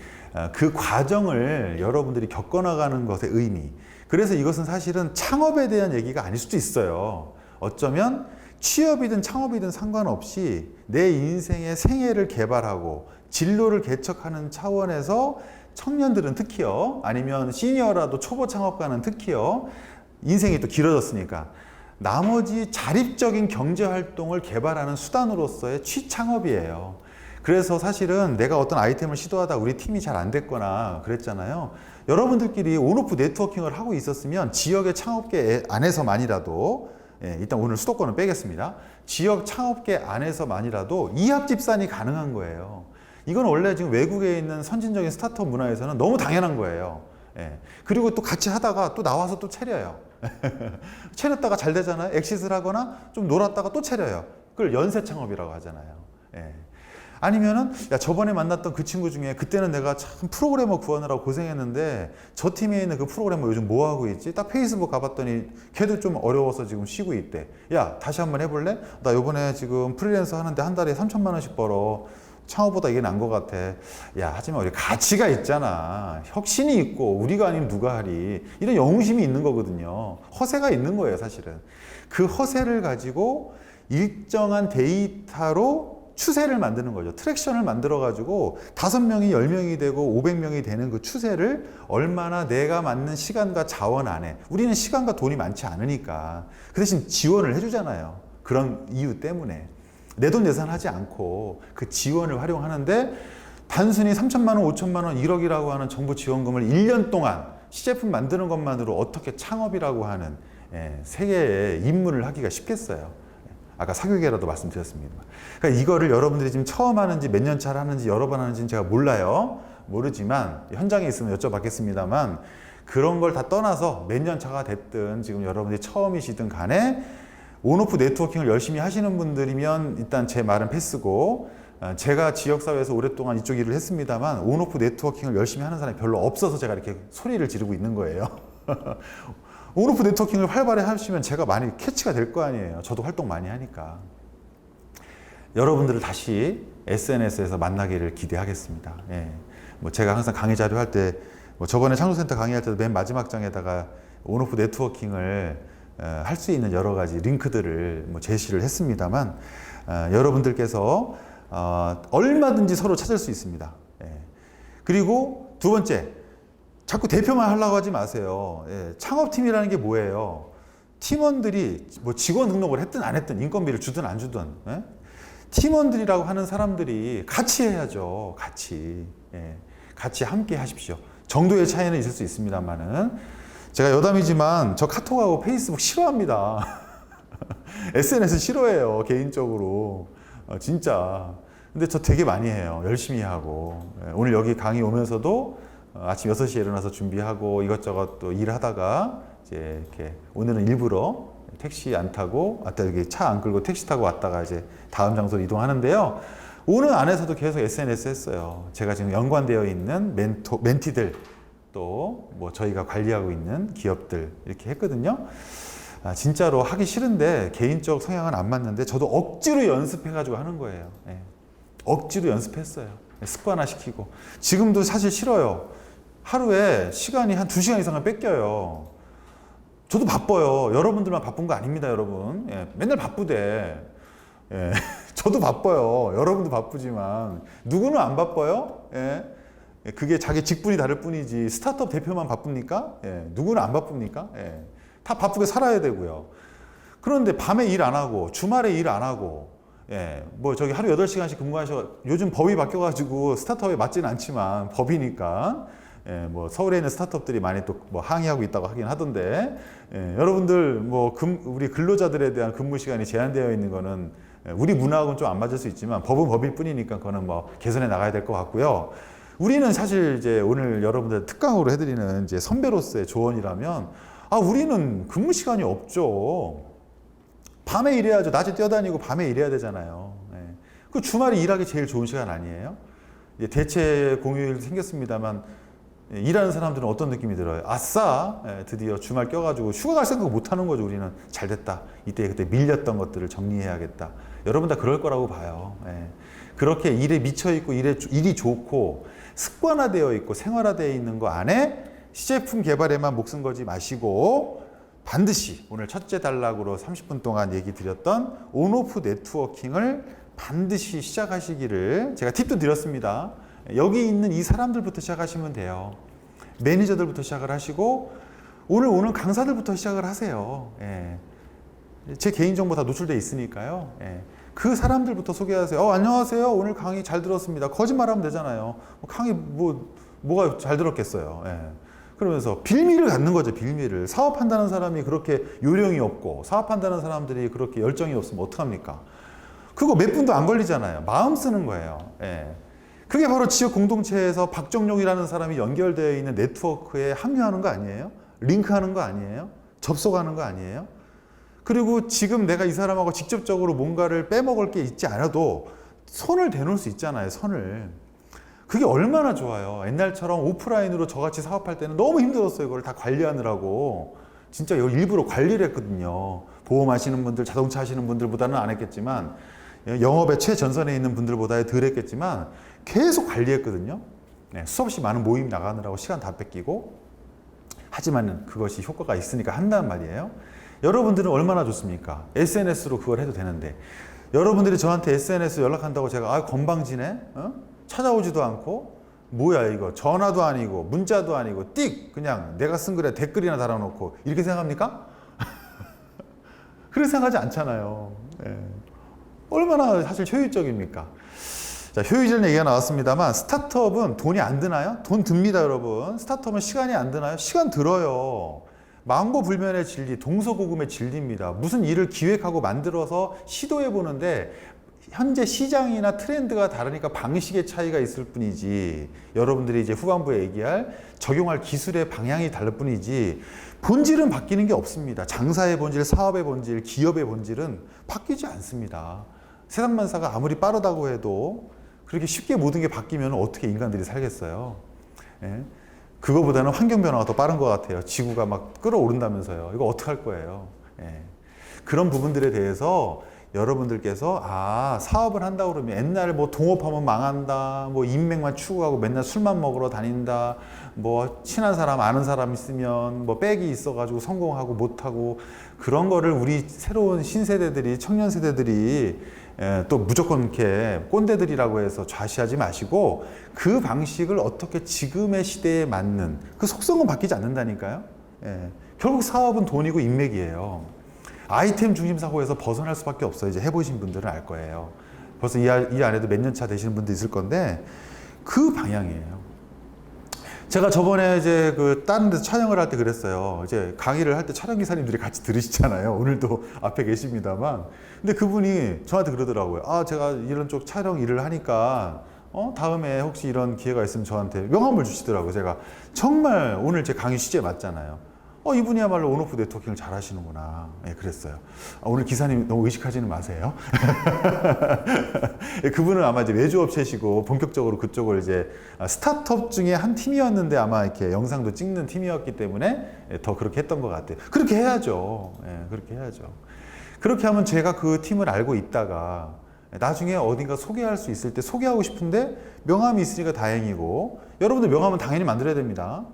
그 과정을 여러분들이 겪어나가는 것의 의미, 그래서 이것은 사실은 창업에 대한 얘기가 아닐 수도 있어요. 어쩌면 취업이든 창업이든 상관없이 내 인생의 생애를 개발하고 진로를 개척하는 차원에서 청년들은 특히요, 아니면 시니어라도 초보 창업가는 특히요, 인생이 또 길어졌으니까 나머지 자립적인 경제활동을 개발하는 수단으로서의 취창업이에요. 그래서 사실은 내가 어떤 아이템을 시도하다 우리 팀이 잘 안 됐거나 그랬잖아요. 여러분들끼리 온오프 네트워킹을 하고 있었으면 지역의 창업계 안에서만이라도, 일단 오늘 수도권은 빼겠습니다. 지역 창업계 안에서만이라도 이합 집산이 가능한 거예요. 이건 원래 지금 외국에 있는 선진적인 스타트업 문화에서는 너무 당연한 거예요. 그리고 또 같이 하다가 또 나와서 또 차려요. 차렸다가 잘 되잖아요. 엑시트를 하거나 좀 놀았다가 또 차려요. 그걸 연쇄 창업이라고 하잖아요. 아니면은, 야, 저번에 만났던 그 친구 중에 그때는 내가 참 프로그래머 구하느라고 고생했는데 저 팀에 있는 그 프로그래머 요즘 뭐 하고 있지? 딱 페이스북 가봤더니 걔도 좀 어려워서 지금 쉬고 있대. 야, 다시 한번 해볼래? 나 요번에 지금 프리랜서 하는데 한 달에 3천만 원씩 벌어. 창업보다 이게 나은 것 같아. 야, 하지만 우리 가치가 있잖아. 혁신이 있고 우리가 아니면 누가 하리. 이런 영웅심이 있는 거거든요. 허세가 있는 거예요, 사실은. 그 허세를 가지고 일정한 데이터로 추세를 만드는 거죠. 트랙션을 만들어 가지고 5명이 10명이 되고 500명이 되는 그 추세를 얼마나 내가 맞는 시간과 자원 안에, 우리는 시간과 돈이 많지 않으니까 그 대신 지원을 해주잖아요. 그런 이유 때문에 내돈 예산하지 않고 그 지원을 활용하는데, 단순히 3천만 원, 5천만 원, 1억이라고 하는 정부 지원금을 1년 동안 시제품 만드는 것만으로 어떻게 창업이라고 하는 세계에 입문을 하기가 쉽겠어요. 아까 사교계라도 말씀드렸습니다. 그러니까 이거를 여러분들이 지금 처음 하는지 몇 년 차를 하는지 여러 번 하는지는 제가 몰라요. 모르지만 현장에 있으면 여쭤봤겠습니다만, 그런 걸 다 떠나서 몇 년 차가 됐든 지금 여러분들이 처음이시든 간에 온오프 네트워킹을 열심히 하시는 분들이면 일단 제 말은 패스고, 제가 지역사회에서 오랫동안 이쪽 일을 했습니다만 온오프 네트워킹을 열심히 하는 사람이 별로 없어서 제가 이렇게 소리를 지르고 있는 거예요. 온오프 네트워킹을 활발히 하시면 제가 많이 캐치가 될 거 아니에요. 저도 활동 많이 하니까. 여러분들을 다시 SNS에서 만나기를 기대하겠습니다. 예. 뭐 제가 항상 강의 자료 할 때, 뭐 저번에 창조센터 강의할 때도 맨 마지막 장에다가 온오프 네트워킹을 할 수 있는 여러 가지 링크들을 뭐 제시를 했습니다만, 여러분들께서 얼마든지 서로 찾을 수 있습니다. 예. 그리고 두 번째, 자꾸 대표만 하려고 하지 마세요. 예. 창업팀이라는 게 뭐예요? 팀원들이 뭐 직원 등록을 했든 안 했든, 인건비를 주든 안 주든, 예? 팀원들이라고 하는 사람들이 같이 해야죠. 같이. 예. 같이 함께 하십시오. 정도의 차이는 있을 수 있습니다만은, 제가 여담이지만 저 카톡하고 페이스북 싫어합니다. SNS 싫어해요, 개인적으로. 진짜. 근데 저 되게 많이 해요. 열심히 하고. 오늘 여기 강의 오면서도 아침 6시에 일어나서 준비하고 이것저것 또 일하다가 이제 이렇게 오늘은 일부러 택시 안 타고, 여기 차 안 끌고 택시 타고 왔다가 이제 다음 장소로 이동하는데요. 오늘 안에서도 계속 SNS 했어요. 제가 지금 연관되어 있는 멘티들, 또 뭐 저희가 관리하고 있는 기업들 이렇게 했거든요. 진짜로 하기 싫은데 개인적 성향은 안 맞는데 저도 억지로 연습해가지고 하는 거예요. 예. 억지로 연습했어요. 습관화 시키고. 지금도 사실 싫어요. 하루에 시간이 한 2시간 이상을 뺏겨요. 저도 바빠요. 여러분들만 바쁜 거 아닙니다, 여러분. 예. 맨날 바쁘대. 예. 저도 바빠요. 여러분도 바쁘지만 누구는 안 바빠요? 예. 그게 자기 직분이 다를 뿐이지 스타트업 대표만 바쁩니까? 예. 누구는 안 바쁩니까? 예. 다 바쁘게 살아야 되고요. 그런데 밤에 일 안 하고 주말에 일 안 하고, 예. 뭐 저기 하루 8시간씩 근무하셔. 요즘 법이 바뀌어가지고 스타트업에 맞지는 않지만 법이니까, 예. 뭐 서울에 있는 스타트업들이 많이 또 뭐 항의하고 있다고 하긴 하던데, 예. 여러분들 뭐 우리 근로자들에 대한 근무 시간이 제한되어 있는 거는 우리 문화하고는 좀 안 맞을 수 있지만 법은 법일 뿐이니까 그거는 뭐 개선해 나가야 될 것 같고요. 우리는 사실 이제 오늘 여러분들 특강으로 해드리는 이제 선배로서의 조언이라면, 우리는 근무 시간이 없죠. 밤에 일해야죠. 낮에 뛰어다니고 밤에 일해야 되잖아요. 예. 그 주말이 일하기 제일 좋은 시간 아니에요? 이제 대체 공휴일 생겼습니다만, 일하는 사람들은 어떤 느낌이 들어요? 아싸! 예, 드디어 주말 껴가지고 휴가 갈 생각 못 하는 거죠. 우리는 잘 됐다. 그때 밀렸던 것들을 정리해야겠다. 여러분 다 그럴 거라고 봐요. 예. 그렇게 일에 미쳐있고 일이 좋고 습관화되어 있고 생활화되어 있는 거 안에 시제품 개발에만 목숨 걸지 마시고, 반드시 오늘 첫째 단락으로 30분 동안 얘기 드렸던 온오프 네트워킹을 반드시 시작하시기를 제가 팁도 드렸습니다. 여기 있는 이 사람들부터 시작하시면 돼요. 매니저들부터 시작을 하시고 오늘 강사들부터 시작을 하세요. 예. 제 개인정보 다 노출되어 있으니까요. 예. 그 사람들부터 소개하세요. 안녕하세요. 오늘 강의 잘 들었습니다. 거짓말하면 되잖아요. 강의 뭐가 잘 들었겠어요. 예. 그러면서 빌미를 갖는 거죠. 빌미를. 사업한다는 사람이 그렇게 요령이 없고 사업한다는 사람들이 그렇게 열정이 없으면 어떡합니까? 그거 몇 분도 안 걸리잖아요. 마음 쓰는 거예요. 예. 그게 바로 지역 공동체에서 박정용이라는 사람이 연결되어 있는 네트워크에 합류하는 거 아니에요? 링크하는 거 아니에요? 접속하는 거 아니에요? 그리고 지금 내가 이 사람하고 직접적으로 뭔가를 빼먹을 게 있지 않아도 손을 대놓을 수 있잖아요. 선을. 그게 얼마나 좋아요. 옛날처럼 오프라인으로 저같이 사업할 때는 너무 힘들었어요. 그걸 다 관리하느라고. 진짜 일부러 관리를 했거든요. 보험 하시는 분들, 자동차 하시는 분들보다는 안 했겠지만 영업의 최전선에 있는 분들보다 덜 했겠지만 계속 관리했거든요. 수없이 많은 모임 나가느라고 시간 다 뺏기고, 하지만 그것이 효과가 있으니까 한다는 말이에요. 여러분들은 얼마나 좋습니까? SNS로 그걸 해도 되는데, 여러분들이 저한테 SNS 연락한다고 제가 건방지네? 찾아오지도 않고, 뭐야 이거, 전화도 아니고 문자도 아니고 띡 그냥 내가 쓴 글에 댓글이나 달아놓고 이렇게 생각합니까? 그렇게 생각하지 않잖아요. 얼마나 사실 효율적입니까? 자, 효율적인 얘기가 나왔습니다만, 스타트업은 돈이 안 드나요? 돈 듭니다, 여러분. 스타트업은 시간이 안 드나요? 시간 들어요. 망고불면의 진리, 동서고금의 진리입니다. 무슨 일을 기획하고 만들어서 시도해 보는데 현재 시장이나 트렌드가 다르니까 방식의 차이가 있을 뿐이지, 여러분들이 이제 후반부에 얘기할 적용할 기술의 방향이 다를 뿐이지 본질은 바뀌는 게 없습니다. 장사의 본질, 사업의 본질, 기업의 본질은 바뀌지 않습니다. 세상만사가 아무리 빠르다고 해도 그렇게 쉽게 모든 게 바뀌면 어떻게 인간들이 살겠어요? 그거보다는 환경 변화가 더 빠른 것 같아요. 지구가 막 끓어오른다면서요. 이거 어떡할 거예요? 그런 부분들에 대해서 여러분들께서 사업을 한다 그러면 옛날에 뭐 동업하면 망한다, 뭐 인맥만 추구하고 맨날 술만 먹으러 다닌다, 뭐 친한 사람 아는 사람 있으면 뭐 백이 있어가지고 성공하고 못하고, 그런 거를 우리 새로운 신세대들이, 청년 세대들이 또 무조건 이렇게 꼰대들이라고 해서 좌시하지 마시고, 그 방식을 어떻게 지금의 시대에 맞는, 그 속성은 바뀌지 않는다니까요. 결국 사업은 돈이고 인맥이에요. 아이템 중심 사고에서 벗어날 수밖에 없어요. 이제 해보신 분들은 알 거예요. 벌써 이 안에도 몇 년 차 되시는 분도 있을 건데, 그 방향이에요. 제가 저번에 이제 다른 데서 촬영을 할 때 그랬어요. 이제 강의를 할 때 촬영 기사님들이 같이 들으시잖아요. 오늘도 앞에 계십니다만. 근데 그분이 저한테 그러더라고요. 제가 이런 쪽 촬영 일을 하니까 다음에 혹시 이런 기회가 있으면 저한테 명함을 주시더라고요. 제가 정말 오늘 제 강의 취지에 맞잖아요. 이분이야말로 온오프 네트워킹을 잘 하시는구나. 그랬어요. 오늘 기사님 너무 의식하지는 마세요. 그분은 아마 이제 외주업체시고 본격적으로 그쪽을 이제 스타트업 중에 한 팀이었는데 아마 이렇게 영상도 찍는 팀이었기 때문에 더 그렇게 했던 것 같아요. 그렇게 해야죠. 그렇게 해야죠. 그렇게 하면 제가 그 팀을 알고 있다가 나중에 어딘가 소개할 수 있을 때 소개하고 싶은데 명함이 있으니까 다행이고, 여러분들 명함은 당연히 만들어야 됩니다.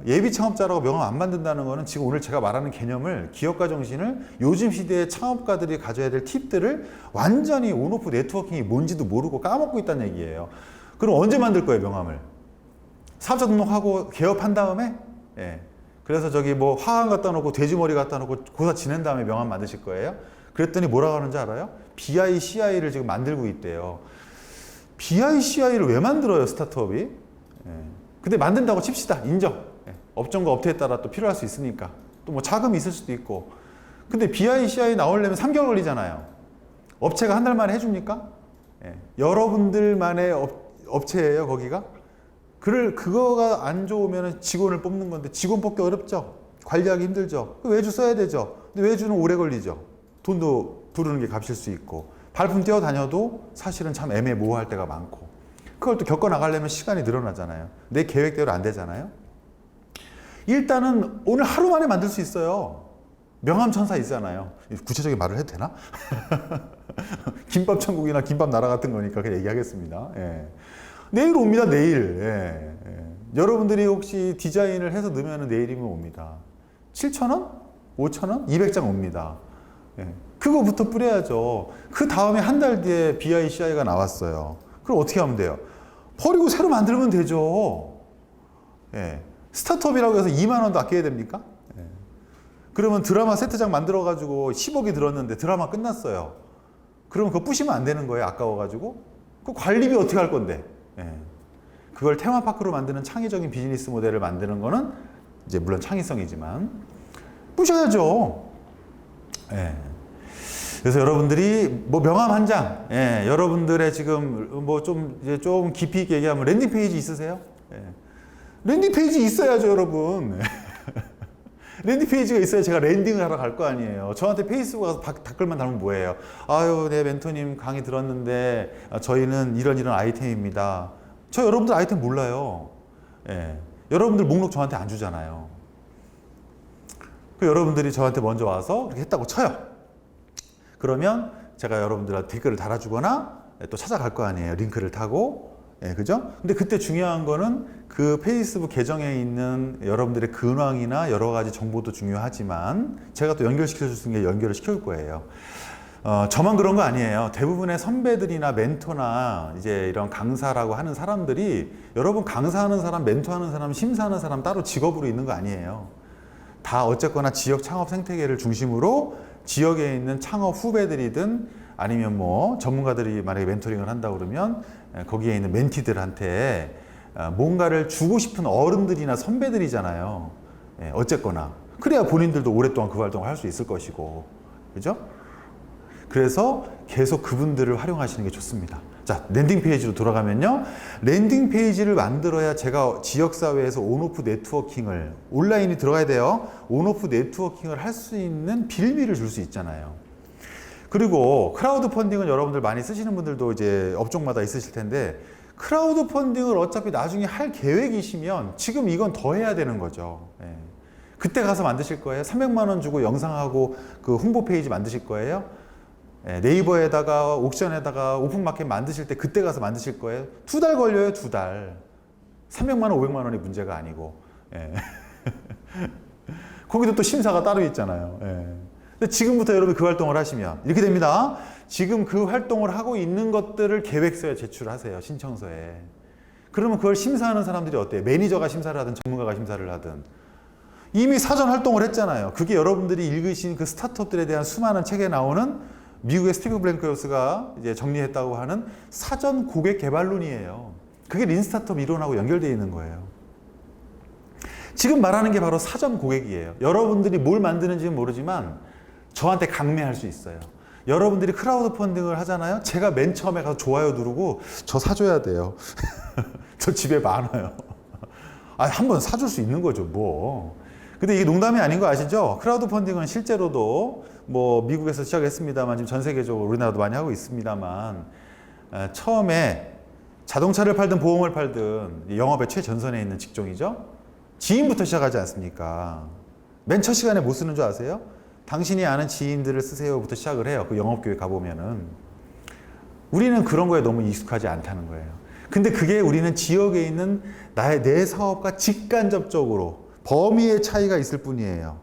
예비 창업자라고 명함 안 만든다는 거는 지금 오늘 제가 말하는 개념을, 기업가 정신을, 요즘 시대의 창업가들이 가져야 될 팁들을 완전히 온오프 네트워킹이 뭔지도 모르고 까먹고 있다는 얘기예요. 그럼 언제 만들 거예요, 명함을? 사업자 등록하고 개업한 다음에? 그래서 저기 뭐 화환 갖다 놓고 돼지머리 갖다 놓고 고사 지낸 다음에 명함 만드실 거예요? 그랬더니 뭐라고 하는지 알아요? BICI를 지금 만들고 있대요. BICI를 왜 만들어요, 스타트업이? 근데 만든다고 칩시다. 인정. 업종과 업태에 따라 또 필요할 수 있으니까. 또 뭐 자금이 있을 수도 있고. 근데 BICI 나오려면 3개월 걸리잖아요. 업체가 한 달 만에 해줍니까? 여러분들만의 업체예요, 거기가? 그거가 안 좋으면 직원을 뽑는 건데, 직원 뽑기 어렵죠? 관리하기 힘들죠? 외주 써야 되죠? 근데 외주는 오래 걸리죠? 돈도 부르는 게 값일 수 있고, 발품 뛰어다녀도 사실은 참 애매모호할 때가 많고, 그걸 또 겪어나가려면 시간이 늘어나잖아요. 내 계획대로 안 되잖아요. 일단은 오늘 하루 만에 만들 수 있어요. 명함천사 있잖아요. 구체적인 말을 해도 되나? 김밥 천국이나 김밥 나라 같은 거니까 그냥 얘기하겠습니다. 내일 옵니다, 내일. 여러분들이 혹시 디자인을 해서 넣으면 내일이면 옵니다. 7,000원? 5,000원? 200장 옵니다. 그거부터 뿌려야죠. 그 다음에 한 달 뒤에 BICI가 나왔어요. 그럼 어떻게 하면 돼요? 버리고 새로 만들면 되죠. 스타트업이라고 해서 2만 원도 아껴야 됩니까? 그러면 드라마 세트장 만들어가지고 10억이 들었는데 드라마 끝났어요. 그러면 그거 부시면 안 되는 거예요, 아까워가지고? 그 관리비 어떻게 할 건데? 그걸 테마파크로 만드는 창의적인 비즈니스 모델을 만드는 거는 이제 물론 창의성이지만 부셔야죠. 그래서 여러분들이 뭐 명함 한 장, 여러분들의 지금 뭐 좀 깊이 있게 얘기하면 랜딩 페이지 있으세요? 랜딩 페이지 있어야죠, 여러분. 랜딩 페이지가 있어야 제가 랜딩을 하러 갈 거 아니에요. 저한테 페이스북 가서 댓글만 달면 뭐예요? 아유, 네, 멘토님 강의 들었는데 저희는 이런 아이템입니다. 저 여러분들 아이템 몰라요. 여러분들 목록 저한테 안 주잖아요. 그 여러분들이 저한테 먼저 와서 그렇게 했다고 쳐요. 그러면 제가 여러분들한테 댓글을 달아주거나 또 찾아갈 거 아니에요. 링크를 타고. 예, 그죠? 근데 그때 중요한 거는 그 페이스북 계정에 있는 여러분들의 근황이나 여러 가지 정보도 중요하지만 제가 또 연결시켜 줄 수 있는 게 연결을 시켜줄 거예요. 저만 그런 거 아니에요. 대부분의 선배들이나 멘토나 이제 이런 강사라고 하는 사람들이 여러분 강사하는 사람, 멘토하는 사람, 심사하는 사람 따로 직업으로 있는 거 아니에요. 다 어쨌거나 지역 창업 생태계를 중심으로 지역에 있는 창업 후배들이든 아니면 뭐 전문가들이 만약에 멘토링을 한다 그러면 거기에 있는 멘티들한테 뭔가를 주고 싶은 어른들이나 선배들이잖아요. 어쨌거나. 그래야 본인들도 오랫동안 그 활동을 할 수 있을 것이고. 그죠? 그래서 계속 그분들을 활용하시는 게 좋습니다. 자, 랜딩 페이지로 돌아가면요. 랜딩 페이지를 만들어야 제가 지역사회에서 온오프 네트워킹을, 온라인이 들어가야 돼요. 온오프 네트워킹을 할 수 있는 빌미를 줄 수 있잖아요. 그리고 크라우드 펀딩은 여러분들 많이 쓰시는 분들도 이제 업종마다 있으실 텐데, 크라우드 펀딩을 어차피 나중에 할 계획이시면 지금 이건 더 해야 되는 거죠. 예. 그때 가서 만드실 거예요? 300만 원 주고 영상하고 그 홍보 페이지 만드실 거예요? 네이버에다가 옥션에다가 오픈마켓 만드실 때 그때 가서 만드실 거예요? 2달 걸려요, 2달. 300만 원, 500만 원이 문제가 아니고. 예. 거기도 또 심사가 따로 있잖아요. 예. 근데 지금부터 여러분이 그 활동을 하시면 이렇게 됩니다. 지금 그 활동을 하고 있는 것들을 계획서에 제출하세요, 신청서에. 그러면 그걸 심사하는 사람들이 어때요? 매니저가 심사를 하든 전문가가 심사를 하든. 이미 사전 활동을 했잖아요. 그게 여러분들이 읽으신 그 스타트업들에 대한 수많은 책에 나오는 미국의 스티브 블랭크요스가 이제 정리했다고 하는 사전 고객 개발론이에요. 그게 린 스타트업 이론하고 연결되어 있는 거예요. 지금 말하는 게 바로 사전 고객이에요. 여러분들이 뭘 만드는지는 모르지만 저한테 강매할 수 있어요. 여러분들이 크라우드 펀딩을 하잖아요. 제가 맨 처음에 가서 좋아요 누르고 저 사줘야 돼요. 저 집에 많아요. 한번 사줄 수 있는 거죠, 뭐. 근데 이게 농담이 아닌 거 아시죠? 크라우드 펀딩은 실제로도 뭐 미국에서 시작했습니다만 지금 전 세계적으로 우리나라도 많이 하고 있습니다만 처음에 자동차를 팔든 보험을 팔든 영업의 최전선에 있는 직종이죠. 지인부터 시작하지 않습니까? 맨 첫 시간에 뭐 쓰는 줄 아세요? 당신이 아는 지인들을 쓰세요부터 시작을 해요. 그 영업교회 가보면은. 우리는 그런 거에 너무 익숙하지 않다는 거예요. 근데 그게 우리는 지역에 있는 내 사업과 직간접적으로 범위의 차이가 있을 뿐이에요.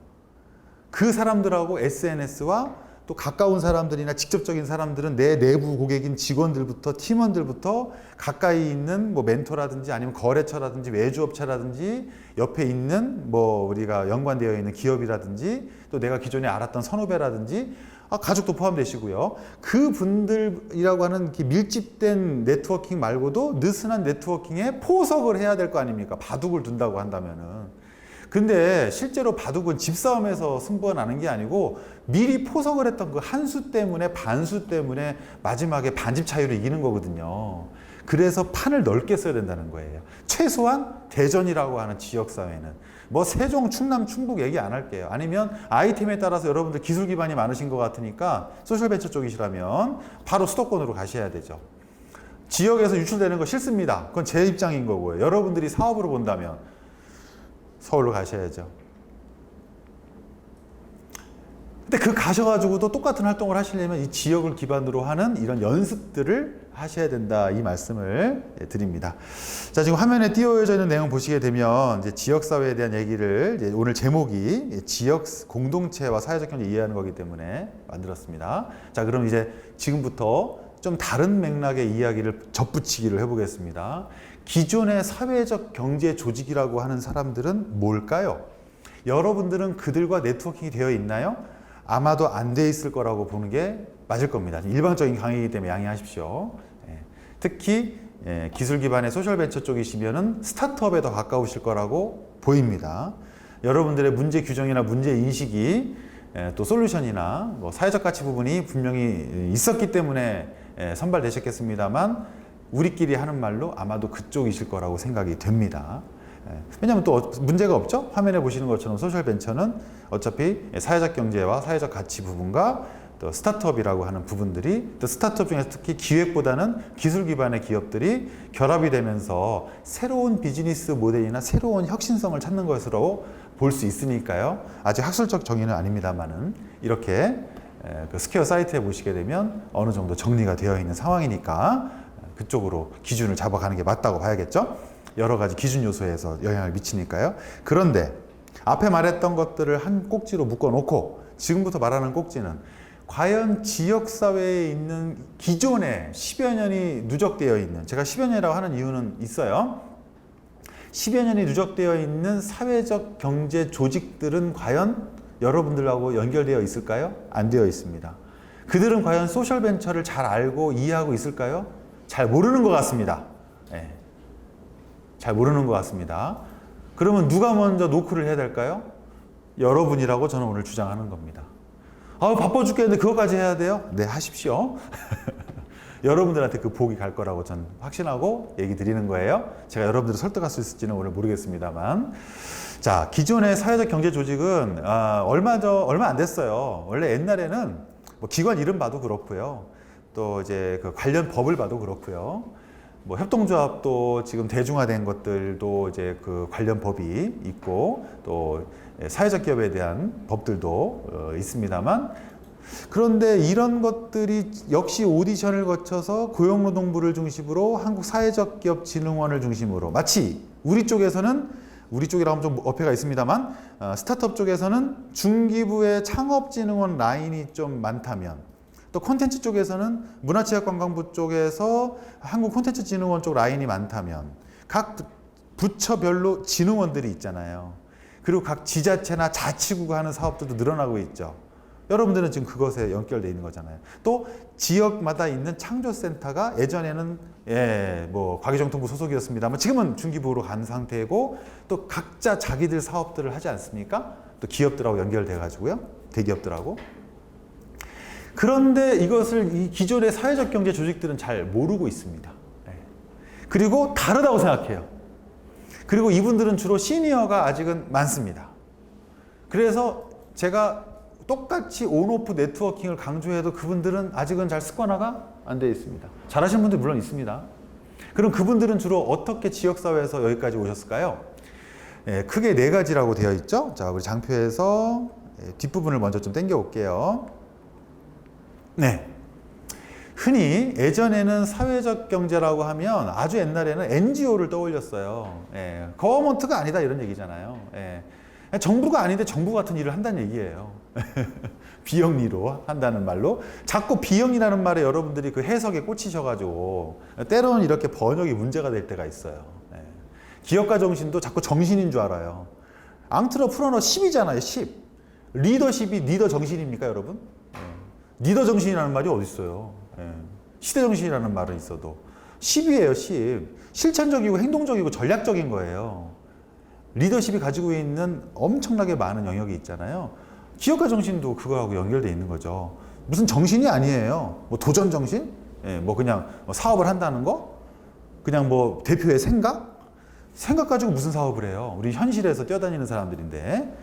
그 사람들하고 SNS와 또 가까운 사람들이나 직접적인 사람들은 내 내부 고객인 직원들부터 팀원들부터 가까이 있는 뭐 멘토라든지 아니면 거래처라든지 외주업체라든지 옆에 있는 뭐 우리가 연관되어 있는 기업이라든지 또 내가 기존에 알았던 선후배라든지 가족도 포함되시고요. 그 분들이라고 하는 밀집된 네트워킹 말고도 느슨한 네트워킹에 포석을 해야 될 거 아닙니까? 바둑을 둔다고 한다면은. 근데 실제로 바둑은 집싸움에서 승부가 나는 게 아니고 미리 포석을 했던 그 한 수 때문에 반수 때문에 마지막에 반집 차이로 이기는 거거든요. 그래서 판을 넓게 써야 된다는 거예요. 최소한 대전이라고 하는 지역사회는 뭐 세종, 충남, 충북 얘기 안 할게요. 아니면 아이템에 따라서 여러분들 기술 기반이 많으신 것 같으니까 소셜벤처 쪽이시라면 바로 수도권으로 가셔야 되죠. 지역에서 유출되는 거 싫습니다. 그건 제 입장인 거고요. 여러분들이 사업으로 본다면 서울로 가셔야죠. 근데 그 가셔가지고도 똑같은 활동을 하시려면 이 지역을 기반으로 하는 이런 연습들을 하셔야 된다, 이 말씀을 드립니다. 자, 지금 화면에 띄워져 있는 내용 보시게 되면 이제 지역사회에 대한 얘기를 이제 오늘 제목이 지역 공동체와 사회적 경제 이해하는 거기 때문에 만들었습니다. 자, 그럼 이제 지금부터 좀 다른 맥락의 이야기를 접붙이기를 해보겠습니다. 기존의 사회적 경제 조직이라고 하는 사람들은 뭘까요? 여러분들은 그들과 네트워킹이 되어 있나요? 아마도 안 돼 있을 거라고 보는 게 맞을 겁니다. 일방적인 강의이기 때문에 양해하십시오. 특히 기술 기반의 소셜벤처 쪽이시면은 스타트업에 더 가까우실 거라고 보입니다. 여러분들의 문제 규정이나 문제 인식이 또 솔루션이나 뭐 사회적 가치 부분이 분명히 있었기 때문에 선발되셨겠습니다만 우리끼리 하는 말로 아마도 그쪽이실 거라고 생각이 됩니다. 왜냐하면 또 문제가 없죠? 화면에 보시는 것처럼 소셜벤처는 어차피 사회적 경제와 사회적 가치 부분과 또 스타트업이라고 하는 부분들이 또 스타트업 중에서 특히 기획보다는 기술 기반의 기업들이 결합이 되면서 새로운 비즈니스 모델이나 새로운 혁신성을 찾는 것으로 볼 수 있으니까요. 아직 학술적 정의는 아닙니다만은 이렇게 그 스퀘어 사이트에 보시게 되면 어느 정도 정리가 되어 있는 상황이니까 그쪽으로 기준을 잡아가는 게 맞다고 봐야겠죠. 여러 가지 기준 요소에서 영향을 미치니까요. 그런데 앞에 말했던 것들을 한 꼭지로 묶어놓고 지금부터 말하는 꼭지는 과연 지역사회에 있는 기존에 10여 년이 누적되어 있는, 제가 10여 년이라고 하는 이유는 있어요. 10여 년이 누적되어 있는 사회적 경제 조직들은 과연 여러분들하고 연결되어 있을까요? 안 되어 있습니다. 그들은 과연 소셜벤처를 잘 알고 이해하고 있을까요? 잘 모르는 것 같습니다. 네. 잘 모르는 것 같습니다. 그러면 누가 먼저 노크를 해야 될까요? 여러분이라고 저는 오늘 주장하는 겁니다. 바빠 죽겠는데 그것까지 해야 돼요? 네, 하십시오. 여러분들한테 그 복이 갈 거라고 저는 확신하고 얘기 드리는 거예요. 제가 여러분들을 설득할 수 있을지는 오늘 모르겠습니다만. 자, 기존의 사회적 경제 조직은 얼마 안 됐어요. 원래 옛날에는 뭐 기관 이름 봐도 그렇고요. 또 이제 그 관련 법을 봐도 그렇고요. 뭐 협동조합도 지금 대중화된 것들도 이제 그 관련 법이 있고 또 사회적 기업에 대한 법들도 있습니다만, 그런데 이런 것들이 역시 오디션을 거쳐서 고용노동부를 중심으로 한국사회적기업진흥원을 중심으로, 마치 우리 쪽에서는, 우리 쪽이라고 하면 좀 어폐가 있습니다만 스타트업 쪽에서는 중기부의 창업진흥원 라인이 좀 많다면, 또 콘텐츠 쪽에서는 문화체육관광부 쪽에서 한국콘텐츠진흥원 쪽 라인이 많다면, 각 부처별로 진흥원들이 있잖아요. 그리고 각 지자체나 자치구가 하는 사업들도 늘어나고 있죠. 여러분들은 지금 그것에 연결되어 있는 거잖아요. 또 지역마다 있는 창조센터가 예전에는 뭐 과기정통부 소속이었습니다만 지금은 중기부로 간 상태고, 또 각자 자기들 사업들을 하지 않습니까? 또 기업들하고 연결돼 가지고요, 대기업들하고. 그런데 이것을 이 기존의 사회적 경제 조직들은 잘 모르고 있습니다. 그리고 다르다고 생각해요. 그리고 이분들은 주로 시니어가 아직은 많습니다. 그래서 제가 똑같이 온오프 네트워킹을 강조해도 그분들은 아직은 잘 습관화가 안 되어 있습니다. 잘하시는 분들 물론 있습니다. 그럼 그분들은 주로 어떻게 지역사회에서 여기까지 오셨을까요? 크게 4가지라고 되어 있죠. 자, 우리 장표에서 뒷부분을 먼저 좀 당겨 올게요. 네. 흔히 예전에는 사회적 경제라고 하면 아주 옛날에는 NGO를 떠올렸어요. 거버먼트가 아니다 이런 얘기잖아요. 정부가 아닌데 정부 같은 일을 한다는 얘기예요. 비영리로 한다는 말로. 자꾸 비영리라는 말에 여러분들이 그 해석에 꽂히셔가지고 때로는 이렇게 번역이 문제가 될 때가 있어요. 기업가 정신도 자꾸 정신인 줄 알아요. 앙트러프너너 10이잖아요. 10. 리더십이 리더 정신입니까 여러분? 리더 정신이라는 말이 어디 있어요? 시대 정신이라는 말은 있어도 10이에요. 10. 실천적이고 행동적이고 전략적인 거예요. 리더십이 가지고 있는 엄청나게 많은 영역이 있잖아요. 기업가 정신도 그거하고 연결되어 있는 거죠. 무슨 정신이 아니에요. 뭐 도전 정신? 뭐 그냥 사업을 한다는 거? 그냥 뭐 대표의 생각? 생각 가지고 무슨 사업을 해요? 우리 현실에서 뛰어다니는 사람들인데,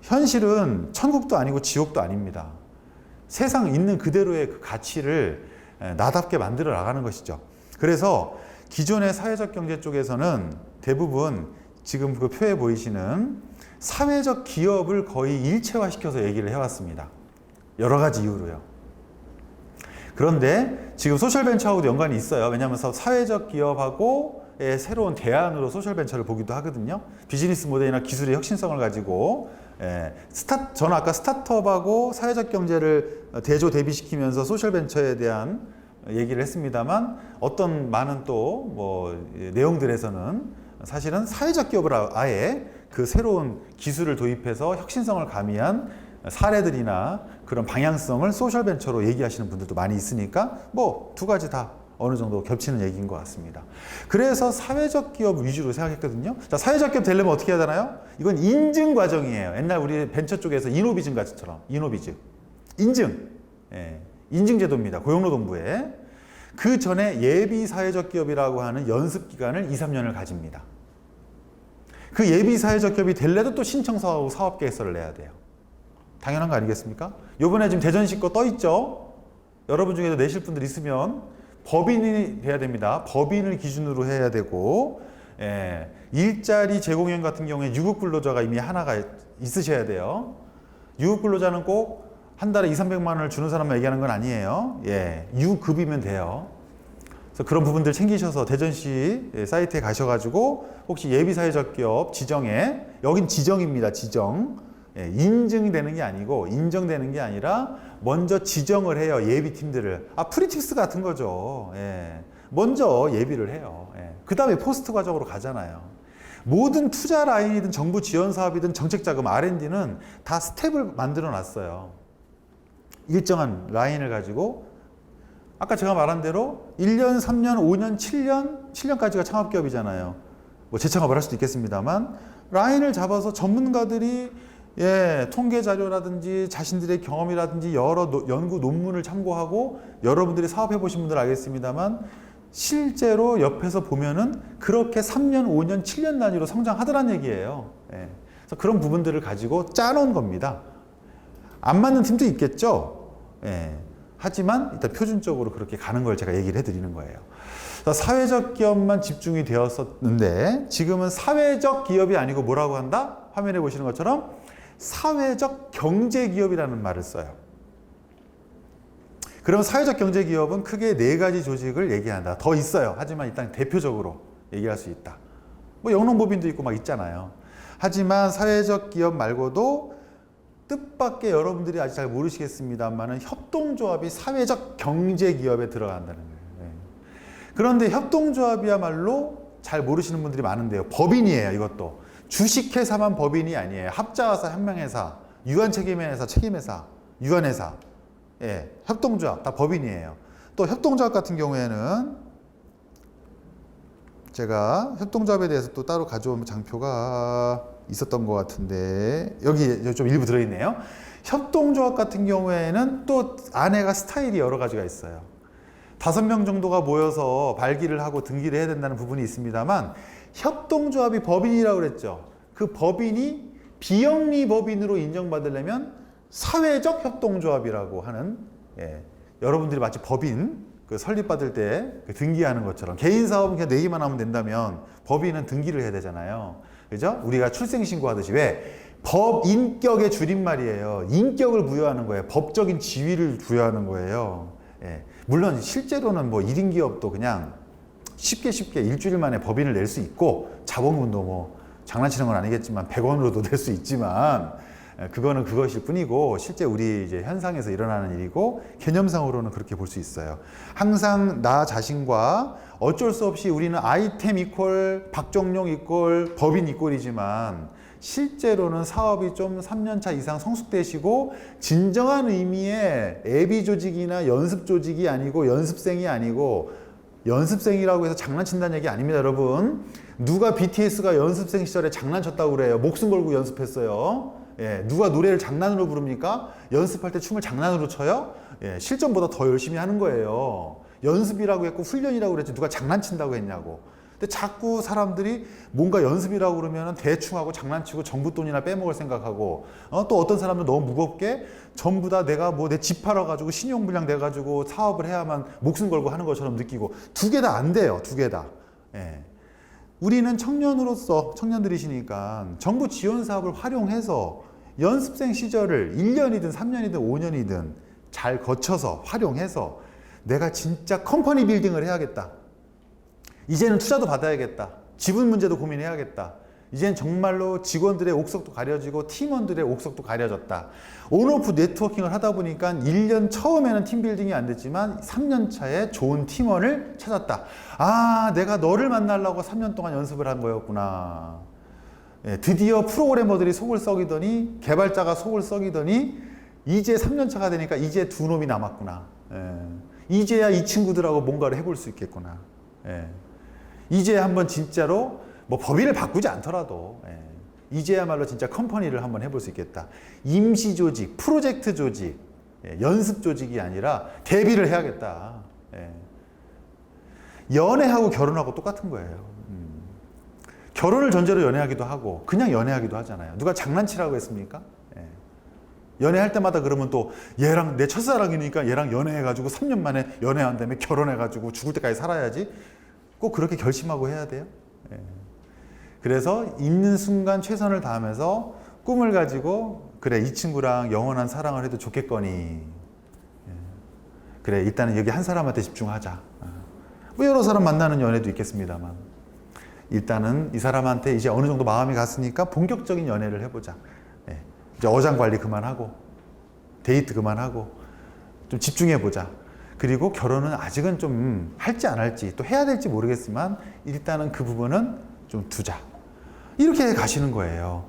현실은 천국도 아니고 지옥도 아닙니다. 세상 있는 그대로의 그 가치를 나답게 만들어 나가는 것이죠. 그래서 기존의 사회적 경제 쪽에서는 대부분 지금 그 표에 보이시는 사회적 기업을 거의 일체화시켜서 얘기를 해왔습니다. 여러 가지 이유로요. 그런데 지금 소셜벤처하고도 연관이 있어요. 왜냐하면 사회적 기업하고의 새로운 대안으로 소셜벤처를 보기도 하거든요. 비즈니스 모델이나 기술의 혁신성을 가지고 저는 아까 스타트업하고 사회적 경제를 대조 대비시키면서 소셜벤처에 대한 얘기를 했습니다만, 어떤 많은 또 뭐 내용들에서는 사실은 사회적 기업을 아예 그 새로운 기술을 도입해서 혁신성을 가미한 사례들이나 그런 방향성을 소셜벤처로 얘기하시는 분들도 많이 있으니까 뭐 2가지 다 어느 정도 겹치는 얘기인 것 같습니다. 그래서 사회적 기업 위주로 생각했거든요. 자, 사회적 기업 되려면 어떻게 해야 되나요? 이건 인증 과정이에요. 옛날 우리 벤처 쪽에서 이노비즘 같이처럼 이노비즘 인증, 인증 제도입니다. 고용노동부에. 그 전에 예비 사회적 기업이라고 하는 연습 기간을 2, 3년을 가집니다. 그 예비 사회적 기업이 되려도 또 신청서하고 사업 계획서를 내야 돼요. 당연한 거 아니겠습니까? 요번에 지금 대전시 거 떠 있죠? 여러분 중에도 내실 분들 있으면 법인이 돼야 됩니다. 법인을 기준으로 해야 되고, 일자리 제공형 같은 경우에 유급 근로자가 이미 하나가 있으셔야 돼요. 유급 근로자는 꼭 한 달에 2, 300만 원을 주는 사람만 얘기하는 건 아니에요. 예, 유급이면 돼요. 그래서 그런 부분들 챙기셔서 대전시 사이트에 가셔가지고 혹시 예비사회적 기업 지정에, 여긴 지정입니다. 지정. 예, 인증되는 게 아니고 인정되는 게 아니라 먼저 지정을 해요. 예비팀들을. 프리tip스 같은 거죠. 예, 먼저 예비를 해요. 예, 그 다음에 포스트 과정으로 가잖아요. 모든 투자 라인이든 정부 지원 사업이든 정책자금 R&D는 다 스텝을 만들어 놨어요. 일정한 라인을 가지고 아까 제가 말한 대로 1년, 3년, 5년, 7년까지가 창업기업이잖아요. 뭐 재창업을 할 수도 있겠습니다만 라인을 잡아서 전문가들이 통계 자료라든지 자신들의 경험이라든지 여러 연구 논문을 참고하고 여러분들이 사업해 보신 분들 알겠습니다만 실제로 옆에서 보면은 그렇게 3년, 5년, 7년 단위로 성장하더란 얘기예요. 그래서 그런 부분들을 가지고 짜놓은 겁니다. 안 맞는 팀도 있겠죠. 하지만 일단 표준적으로 그렇게 가는 걸 제가 얘기를 해드리는 거예요. 사회적 기업만 집중이 되었었는데 지금은 사회적 기업이 아니고 뭐라고 한다? 화면에 보시는 것처럼 사회적 경제기업이라는 말을 써요. 그럼 사회적 경제기업은 크게 4가지 조직을 얘기한다. 더 있어요. 하지만 일단 대표적으로 얘기할 수 있다. 뭐 영농법인도 있고 막 있잖아요. 하지만 사회적 기업 말고도 뜻밖의 여러분들이 아직 잘 모르시겠습니다만은 협동조합이 사회적 경제기업에 들어간다는 거예요. 그런데 협동조합이야말로 잘 모르시는 분들이 많은데요. 법인이에요. 이것도. 주식회사만 법인이 아니에요. 합자회사, 현명회사, 유한책임회사, 책임회사, 유한회사, 협동조합 다 법인이에요. 또 협동조합 같은 경우에는 제가 협동조합에 대해서 또 따로 가져온 장표가 있었던 것 같은데 여기 좀 일부 들어있네요. 협동조합 같은 경우에는 또 안에가 스타일이 여러 가지가 있어요. 5명 정도가 모여서 발기를 하고 등기를 해야 된다는 부분이 있습니다만 협동조합이 법인이라고 그랬죠. 그 법인이 비영리 법인으로 인정받으려면 사회적 협동조합이라고 하는, 여러분들이 마치 법인 설립받을 때 등기하는 것처럼 개인 사업은 그냥 내기만 하면 된다면 법인은 등기를 해야 되잖아요. 그죠? 우리가 출생신고 하듯이 왜? 법인격의 줄임말이에요. 인격을 부여하는 거예요. 법적인 지위를 부여하는 거예요. 물론 실제로는 뭐 1인 기업도 그냥 쉽게 일주일 만에 법인을 낼 수 있고 자본금도 뭐 장난치는 건 아니겠지만 100원으로도 낼 수 있지만 그거는 그것일 뿐이고 실제 우리 이제 현상에서 일어나는 일이고 개념상으로는 그렇게 볼 수 있어요. 항상 나 자신과 어쩔 수 없이 우리는 아이템 이퀄 박정용 이퀄 법인 이퀄이지만 실제로는 사업이 좀 3년차 이상 성숙되시고 진정한 의미의 예비 조직이나 연습 조직이 아니고 연습생이 아니고 연습생이라고 해서 장난친다는 얘기 아닙니다, 여러분. 누가 BTS가 연습생 시절에 장난쳤다고 그래요? 목숨 걸고 연습했어요. 누가 노래를 장난으로 부릅니까? 연습할 때 춤을 장난으로 춰요? 실전보다 더 열심히 하는 거예요. 연습이라고 했고 훈련이라고 그랬지 누가 장난친다고 했냐고. 근데 자꾸 사람들이 뭔가 연습이라고 그러면 대충 하고 장난치고 정부 돈이나 빼먹을 생각하고 또 어떤 사람은 너무 무겁게 전부 다 내가 뭐 내 집 팔아가지고 신용불량 돼가지고 사업을 해야만 목숨 걸고 하는 것처럼 느끼고 두 개 다 안 돼요. 두 개 다. 우리는 청년으로서 청년들이시니까 정부 지원 사업을 활용해서 연습생 시절을 1년이든 3년이든 5년이든 잘 거쳐서 활용해서 내가 진짜 컴퍼니 빌딩을 해야겠다. 이제는 투자도 받아야겠다. 지분 문제도 고민해야겠다. 이제는 정말로 직원들의 옥석도 가려지고 팀원들의 옥석도 가려졌다. 온오프 네트워킹을 하다 보니까 1년 처음에는 팀빌딩이 안 됐지만 3년 차에 좋은 팀원을 찾았다. 아, 내가 너를 만나려고 3년 동안 연습을 한 거였구나. 드디어 프로그래머들이 속을 썩이더니 개발자가 속을 썩이더니 이제 3년 차가 되니까 이제 두 놈이 남았구나. 이제야 이 친구들하고 뭔가를 해볼 수 있겠구나. 이제 한번 진짜로 뭐 법인을 바꾸지 않더라도 이제야말로 진짜 컴퍼니를 한번 해볼 수 있겠다. 임시 조직, 프로젝트 조직, 연습 조직이 아니라 대비를 해야겠다. 연애하고 결혼하고 똑같은 거예요. 결혼을 전제로 연애하기도 하고 그냥 연애하기도 하잖아요. 누가 장난치라고 했습니까? 연애할 때마다 그러면 또 얘랑 내 첫사랑이니까 얘랑 연애해가지고 3년 만에 연애한 다음에 결혼해가지고 죽을 때까지 살아야지. 꼭 그렇게 결심하고 해야 돼요. 그래서 있는 순간 최선을 다하면서 꿈을 가지고 그래 이 친구랑 영원한 사랑을 해도 좋겠거니. 그래 일단은 여기 한 사람한테 집중하자. 뭐 여러 사람 만나는 연애도 있겠습니다만 일단은 이 사람한테 이제 어느 정도 마음이 갔으니까 본격적인 연애를 해보자. 이제 어장 관리 그만하고 데이트 그만하고 좀 집중해보자. 그리고 결혼은 아직은 좀 할지 안 할지 또 해야 될지 모르겠지만 일단은 그 부분은 좀 두자. 이렇게 가시는 거예요.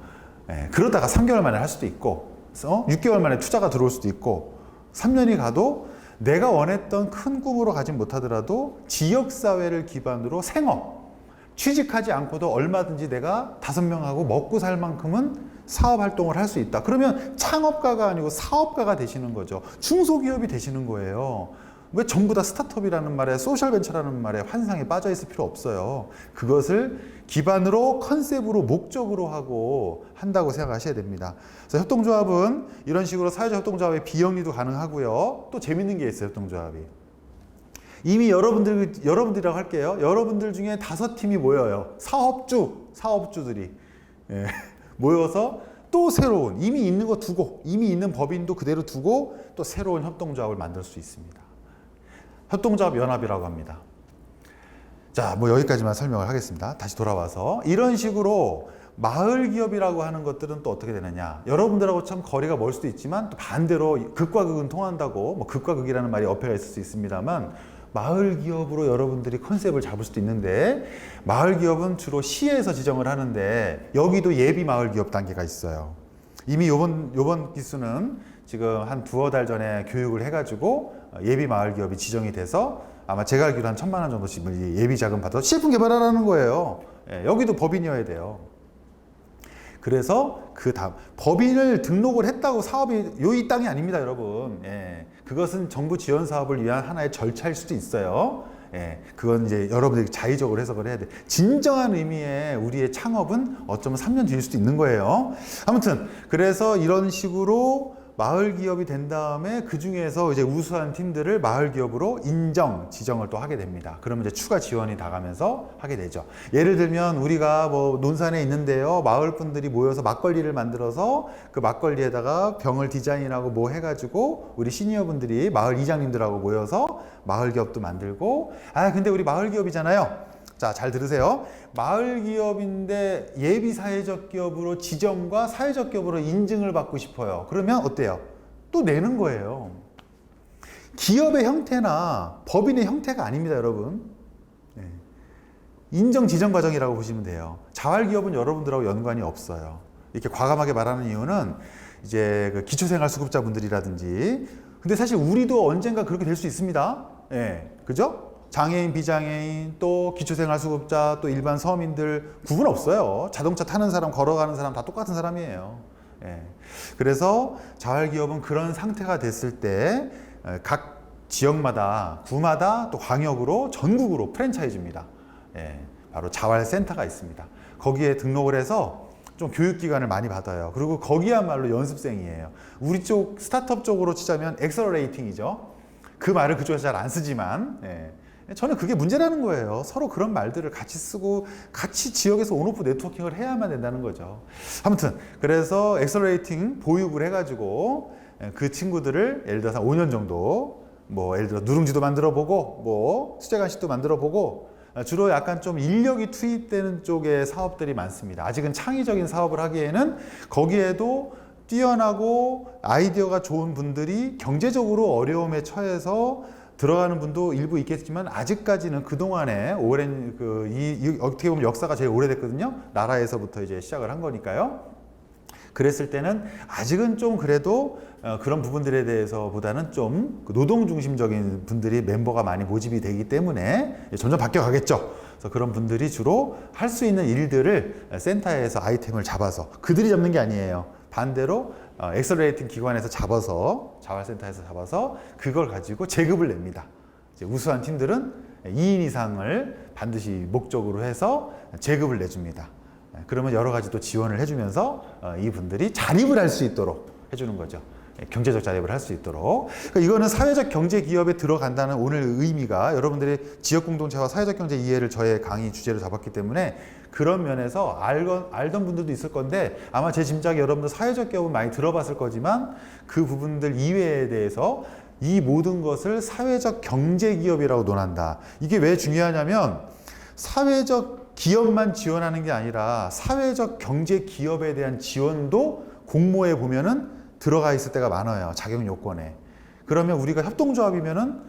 그러다가 3개월 만에 할 수도 있고 6개월 만에 투자가 들어올 수도 있고 3년이 가도 내가 원했던 큰 꿈으로 가진 못하더라도 지역사회를 기반으로 생업, 취직하지 않고도 얼마든지 내가 5명하고 먹고 살 만큼은 사업 활동을 할 수 있다. 그러면 창업가가 아니고 사업가가 되시는 거죠. 중소기업이 되시는 거예요. 왜 전부 다 스타트업이라는 말에 소셜벤처라는 말에 환상에 빠져 있을 필요 없어요. 그것을 기반으로 컨셉으로 목적으로 하고 한다고 생각하셔야 됩니다. 그래서 협동조합은 이런 식으로 사회적 협동조합의 비영리도 가능하고요. 또 재밌는 게 있어요. 협동조합이. 이미 여러분들이라고 할게요. 여러분들 중에 5팀이 모여요. 사업주들이 모여서 또 새로운 이미 있는 거 두고 이미 있는 법인도 그대로 두고 또 새로운 협동조합을 만들 수 있습니다. 협동조합 연합이라고 합니다. 자, 뭐 여기까지만 설명을 하겠습니다. 다시 돌아와서 이런 식으로 마을 기업이라고 하는 것들은 또 어떻게 되느냐. 여러분들하고 참 거리가 멀 수도 있지만 또 반대로 극과 극은 통한다고 뭐 극과 극이라는 말이 어폐가 있을 수 있습니다만 마을 기업으로 여러분들이 컨셉을 잡을 수도 있는데 마을 기업은 주로 시에서 지정을 하는데 여기도 예비 마을 기업 단계가 있어요. 이미 요번 기수는 지금 한 2-달 전에 교육을 해가지고 예비 마을 기업이 지정이 돼서 아마 제가 알기로 한 1,000만 원 정도씩 예비 자금 받아서 시제품 개발하라는 거예요. 여기도 법인이어야 돼요. 그래서 그 다음 법인을 등록을 했다고 사업이 이 땅이 아닙니다, 여러분. 그것은 정부 지원 사업을 위한 하나의 절차일 수도 있어요. 그건 이제 여러분들이 자의적으로 해석을 해야 돼. 진정한 의미의 우리의 창업은 어쩌면 3년 뒤일 수도 있는 거예요. 아무튼 그래서 이런 식으로 마을 기업이 된 다음에 그 중에서 이제 우수한 팀들을 마을 기업으로 지정을 또 하게 됩니다. 그러면 이제 추가 지원이 나가면서 하게 되죠. 예를 들면 우리가 뭐 논산에 있는데요. 마을 분들이 모여서 막걸리를 만들어서 그 막걸리에다가 병을 디자인하고 뭐 해가지고 우리 시니어 분들이 마을 이장님들하고 모여서 마을 기업도 만들고 근데 우리 마을 기업이잖아요. 자, 잘 들으세요. 마을 기업인데 예비 사회적 기업으로 지정과 사회적 기업으로 인증을 받고 싶어요. 그러면 어때요? 또 내는 거예요. 기업의 형태나 법인의 형태가 아닙니다, 여러분. 인정 지정 과정이라고 보시면 돼요. 자활기업은 여러분들하고 연관이 없어요. 이렇게 과감하게 말하는 이유는 이제 그 기초생활수급자분들이라든지 근데 사실 우리도 언젠가 그렇게 될 수 있습니다. 그죠? 장애인, 비장애인, 또 기초생활수급자, 또 일반 서민들 구분 없어요. 자동차 타는 사람, 걸어가는 사람 다 똑같은 사람이에요. 그래서 자활기업은 그런 상태가 됐을 때 각 지역마다, 구마다 또 광역으로 전국으로 프랜차이즈입니다. 바로 자활센터가 있습니다. 거기에 등록을 해서 좀 교육기간을 많이 받아요. 그리고 거기야말로 연습생이에요. 우리 쪽 스타트업 쪽으로 치자면 엑셀러레이팅이죠. 그 말을 그쪽에서 잘 안 쓰지만 저는 그게 문제라는 거예요. 서로 그런 말들을 같이 쓰고 같이 지역에서 온오프 네트워킹을 해야만 된다는 거죠. 아무튼 그래서 엑셀러레이팅 보육을 해가지고 그 친구들을 예를 들어서 5년 정도 뭐 예를 들어 누룽지도 만들어 보고 뭐 수제간식도 만들어 보고 주로 약간 좀 인력이 투입되는 쪽의 사업들이 많습니다. 아직은 창의적인 사업을 하기에는 거기에도 뛰어나고 아이디어가 좋은 분들이 경제적으로 어려움에 처해서 들어가는 분도 일부 있겠지만 아직까지는 그동안에 오랜 어떻게 보면 역사가 제일 오래됐거든요. 나라에서부터 이제 시작을 한 거니까요. 그랬을 때는 아직은 좀 그래도 그런 부분들에 대해서보다는 좀 노동 중심적인 분들이 멤버가 많이 모집이 되기 때문에 점점 바뀌어 가겠죠. 그래서 그런 분들이 주로 할 수 있는 일들을 센터에서 아이템을 잡아서 그들이 잡는 게 아니에요. 반대로 엑셀러레이팅 기관에서 잡아서 자활센터에서 잡아서 그걸 가지고 제급을 냅니다. 이제 우수한 팀들은 2인 이상을 반드시 목적으로 해서 제급을 내줍니다. 그러면 여러 가지 또 지원을 해주면서 이분들이 자립을 할 수 있도록 해주는 거죠. 경제적 자립을 할 수 있도록. 그러니까 이거는 사회적 경제 기업에 들어간다는 오늘 의미가 여러분들이 지역 공동체와 사회적 경제 이해를 저의 강의 주제로 잡았기 때문에 그런 면에서 알던 분들도 있을 건데 아마 제 짐작에 여러분들 사회적 기업은 많이 들어봤을 거지만 그 부분들 이외에 대해서 이 모든 것을 사회적 경제 기업이라고 논한다. 이게 왜 중요하냐면 사회적 기업만 지원하는 게 아니라 사회적 경제 기업에 대한 지원도 공모에 보면은 들어가 있을 때가 많아요. 자격 요건에. 그러면 우리가 협동조합이면은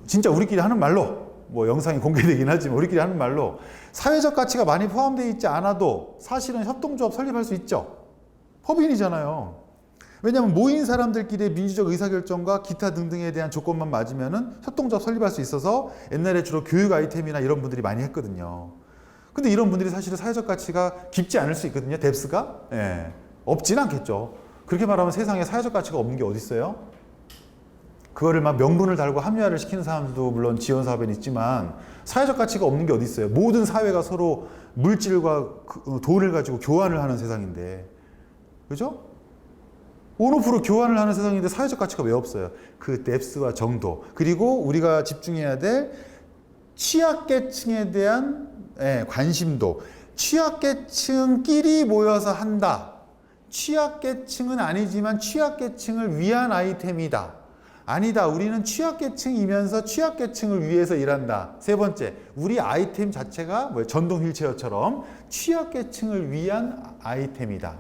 진짜 우리끼리 하는 말로 뭐 영상이 공개되긴 하지만 우리끼리 하는 말로 사회적 가치가 많이 포함되어 있지 않아도 사실은 협동조합 설립할 수 있죠. 법인이잖아요. 왜냐하면 모인 사람들끼리의 민주적 의사결정과 기타 등등에 대한 조건만 맞으면은 협동조합 설립할 수 있어서 옛날에 주로 교육 아이템이나 이런 분들이 많이 했거든요. 근데 이런 분들이 사실은 사회적 가치가 깊지 않을 수 있거든요. 뎁스가. 예. 없진 않겠죠. 그렇게 말하면 세상에 사회적 가치가 없는 게 어디 있어요? 그거를 막 명분을 달고 합리화를 시키는 사람들도 물론 지원 사업에는 있지만 사회적 가치가 없는 게 어디 있어요? 모든 사회가 서로 물질과 돈을 가지고 교환을 하는 세상인데, 그죠? 온오프로 교환을 하는 세상인데 사회적 가치가 왜 없어요? 그 뎁스와 정도, 그리고 우리가 집중해야 될 취약계층에 대한 관심도, 취약계층끼리 모여서 한다. 취약계층은 아니지만 취약계층을 위한 아이템이다. 아니다. 우리는 취약계층이면서 취약계층을 위해서 일한다. 세 번째, 우리 아이템 자체가 전동 휠체어처럼 취약계층을 위한 아이템이다.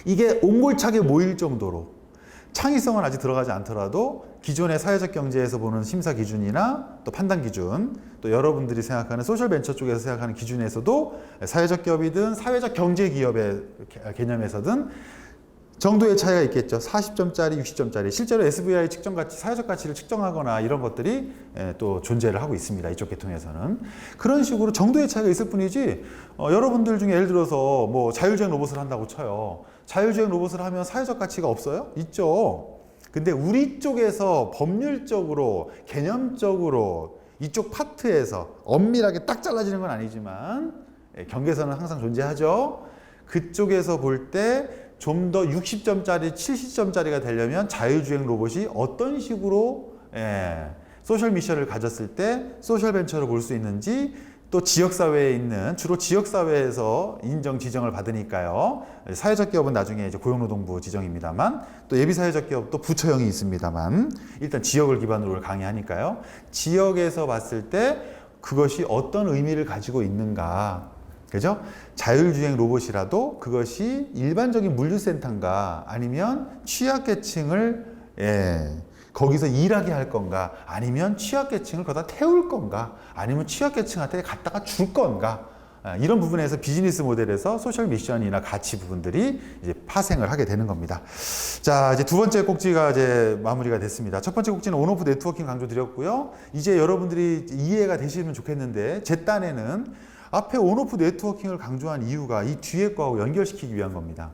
이게 옹골차게 모일 정도로 창의성은 아직 들어가지 않더라도 기존의 사회적 경제에서 보는 심사 기준이나 또 판단 기준, 또 여러분들이 생각하는 소셜 벤처 쪽에서 생각하는 기준에서도 사회적 기업이든 사회적 경제 기업의 개념에서든 정도의 차이가 있겠죠. 40점짜리, 60점짜리. 실제로 SVI 측정 가치, 사회적 가치를 측정하거나 이런 것들이 또 존재를 하고 있습니다. 이쪽 계통에서는. 그런 식으로 정도의 차이가 있을 뿐이지, 여러분들 중에 예를 들어서 뭐 자율주행 로봇을 한다고 쳐요. 자율주행 로봇을 하면 사회적 가치가 없어요? 있죠. 근데 우리 쪽에서 법률적으로, 개념적으로 이쪽 파트에서 엄밀하게 딱 잘라지는 건 아니지만 경계선은 항상 존재하죠. 그쪽에서 볼 때 좀 더 60점짜리, 70점짜리가 되려면 자율주행 로봇이 어떤 식으로 소셜 미션을 가졌을 때 소셜 벤처를 볼 수 있는지, 또 지역사회에 있는, 주로 지역사회에서 인정, 지정을 받으니까요. 사회적 기업은 나중에 이제 고용노동부 지정입니다만, 또 예비사회적 기업도 부처형이 있습니다만, 일단 지역을 기반으로 강의하니까요. 지역에서 봤을 때 그것이 어떤 의미를 가지고 있는가. 그죠? 자율주행 로봇이라도 그것이 일반적인 물류센터인가 아니면 취약계층을 거기서 일하게 할 건가 아니면 취약계층을 거기다 태울 건가 아니면 취약계층한테 갖다가 줄 건가, 이런 부분에서 비즈니스 모델에서 소셜 미션이나 가치 부분들이 이제 파생을 하게 되는 겁니다. 자, 이제 두 번째 꼭지가 이제 마무리가 됐습니다. 첫 번째 꼭지는 온오프 네트워킹 강조 드렸고요. 이제 여러분들이 이해가 되시면 좋겠는데, 제 딴에는 앞에 온오프 네트워킹을 강조한 이유가 이 뒤에 거하고 연결시키기 위한 겁니다.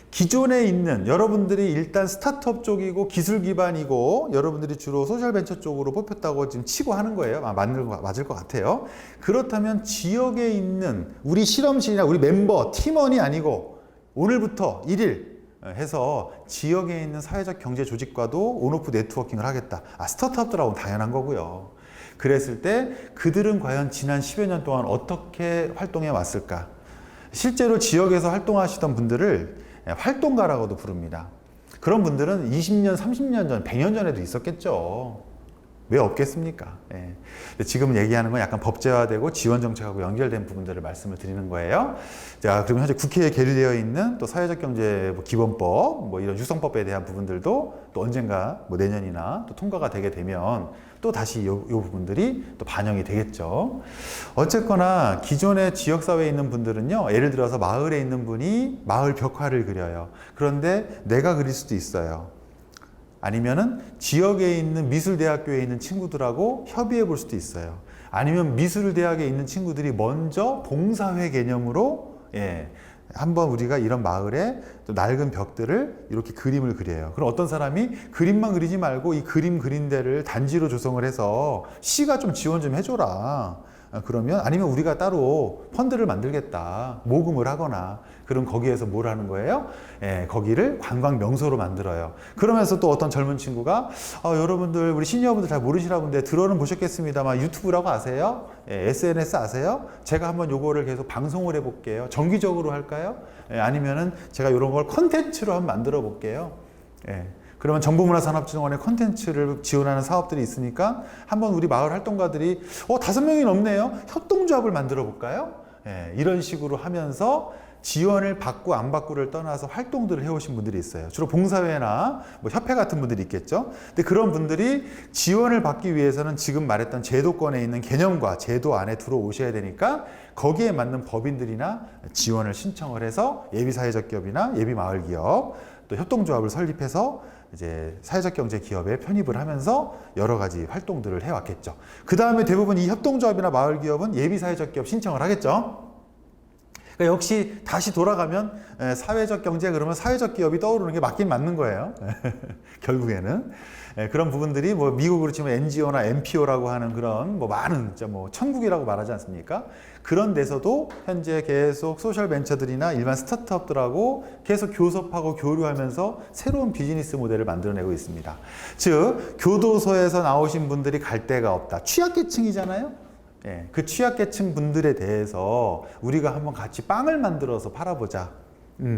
기존에 있는 여러분들이 일단 스타트업 쪽이고 기술 기반이고 여러분들이 주로 소셜벤처 쪽으로 뽑혔다고 지금 치고 하는 거예요. 맞을 것 같아요. 그렇다면 지역에 있는 우리 실험실이나 우리 멤버, 팀원이 아니고 오늘부터 1일 해서 지역에 있는 사회적 경제 조직과도 온오프 네트워킹을 하겠다. 스타트업들하고는 당연한 거고요. 그랬을 때 그들은 과연 지난 10여 년 동안 어떻게 활동해 왔을까? 실제로 지역에서 활동하시던 분들을 활동가라고도 부릅니다. 그런 분들은 20년, 30년 전, 100년 전에도 있었겠죠. 왜 없겠습니까? 지금 얘기하는 건 약간 법제화되고 지원정책하고 연결된 부분들을 말씀을 드리는 거예요. 자, 그러면 현재 국회에 계류되어 있는 또 사회적 경제 기본법, 이런 육성법에 대한 부분들도 또 언젠가 내년이나 또 통과가 되게 되면 또 다시 이 부분들이 또 반영이 되겠죠. 어쨌거나 기존의 지역사회에 있는 분들은요, 예를 들어서 마을에 있는 분이 마을 벽화를 그려요. 그런데 내가 그릴 수도 있어요. 아니면은 지역에 있는 미술대학교에 있는 친구들하고 협의해 볼 수도 있어요. 아니면 미술대학에 있는 친구들이 먼저 봉사회 개념으로 한번 우리가 이런 마을에 또 낡은 벽들을 이렇게 그림을 그려요. 그럼 어떤 사람이 그림만 그리지 말고 이 그림 그린 데를 단지로 조성을 해서 시가 좀 지원 좀 해줘라. 그러면 아니면 우리가 따로 펀드를 만들겠다. 모금을 하거나 그럼 거기에서 뭘 하는 거예요? 거기를 관광 명소로 만들어요. 그러면서 또 어떤 젊은 친구가 여러분들 우리 시니어분들 잘 모르시나 본데 들어는 보셨겠습니다만 유튜브라고 아세요? SNS 아세요? 제가 한번 요거를 계속 방송을 해볼게요. 정기적으로 할까요? 아니면은 제가 이런 걸 컨텐츠로 한번 만들어 볼게요. 그러면 정보문화산업진흥원의 콘텐츠를 지원하는 사업들이 있으니까 한번 우리 마을 활동가들이 5명이 넘네요. 협동조합을 만들어 볼까요? 이런 식으로 하면서 지원을 받고 안 받고를 떠나서 활동들을 해오신 분들이 있어요. 주로 봉사회나 뭐 협회 같은 분들이 있겠죠. 근데 그런 분들이 지원을 받기 위해서는 지금 말했던 제도권에 있는 개념과 제도 안에 들어오셔야 되니까 거기에 맞는 법인들이나 지원을 신청을 해서 예비사회적 기업이나 예비마을기업 또 협동조합을 설립해서 이제 사회적 경제 기업에 편입을 하면서 여러 가지 활동들을 해왔겠죠. 그 다음에 대부분 이 협동조합이나 마을 기업은 예비 사회적 기업 신청을 하겠죠. 그러니까 역시 다시 돌아가면 사회적 경제 그러면 사회적 기업이 떠오르는 게 맞긴 맞는 거예요. 결국에는 그런 부분들이 뭐 미국으로 치면 NGO나 NPO라고 하는 그런 뭐 많은 진짜 뭐 천국이라고 말하지 않습니까? 그런 데서도 현재 계속 소셜 벤처들이나 일반 스타트업들하고 계속 교섭하고 교류하면서 새로운 비즈니스 모델을 만들어내고 있습니다. 즉 교도소에서 나오신 분들이 갈 데가 없다. 취약계층이잖아요. 그 취약계층 분들에 대해서 우리가 한번 같이 빵을 만들어서 팔아보자.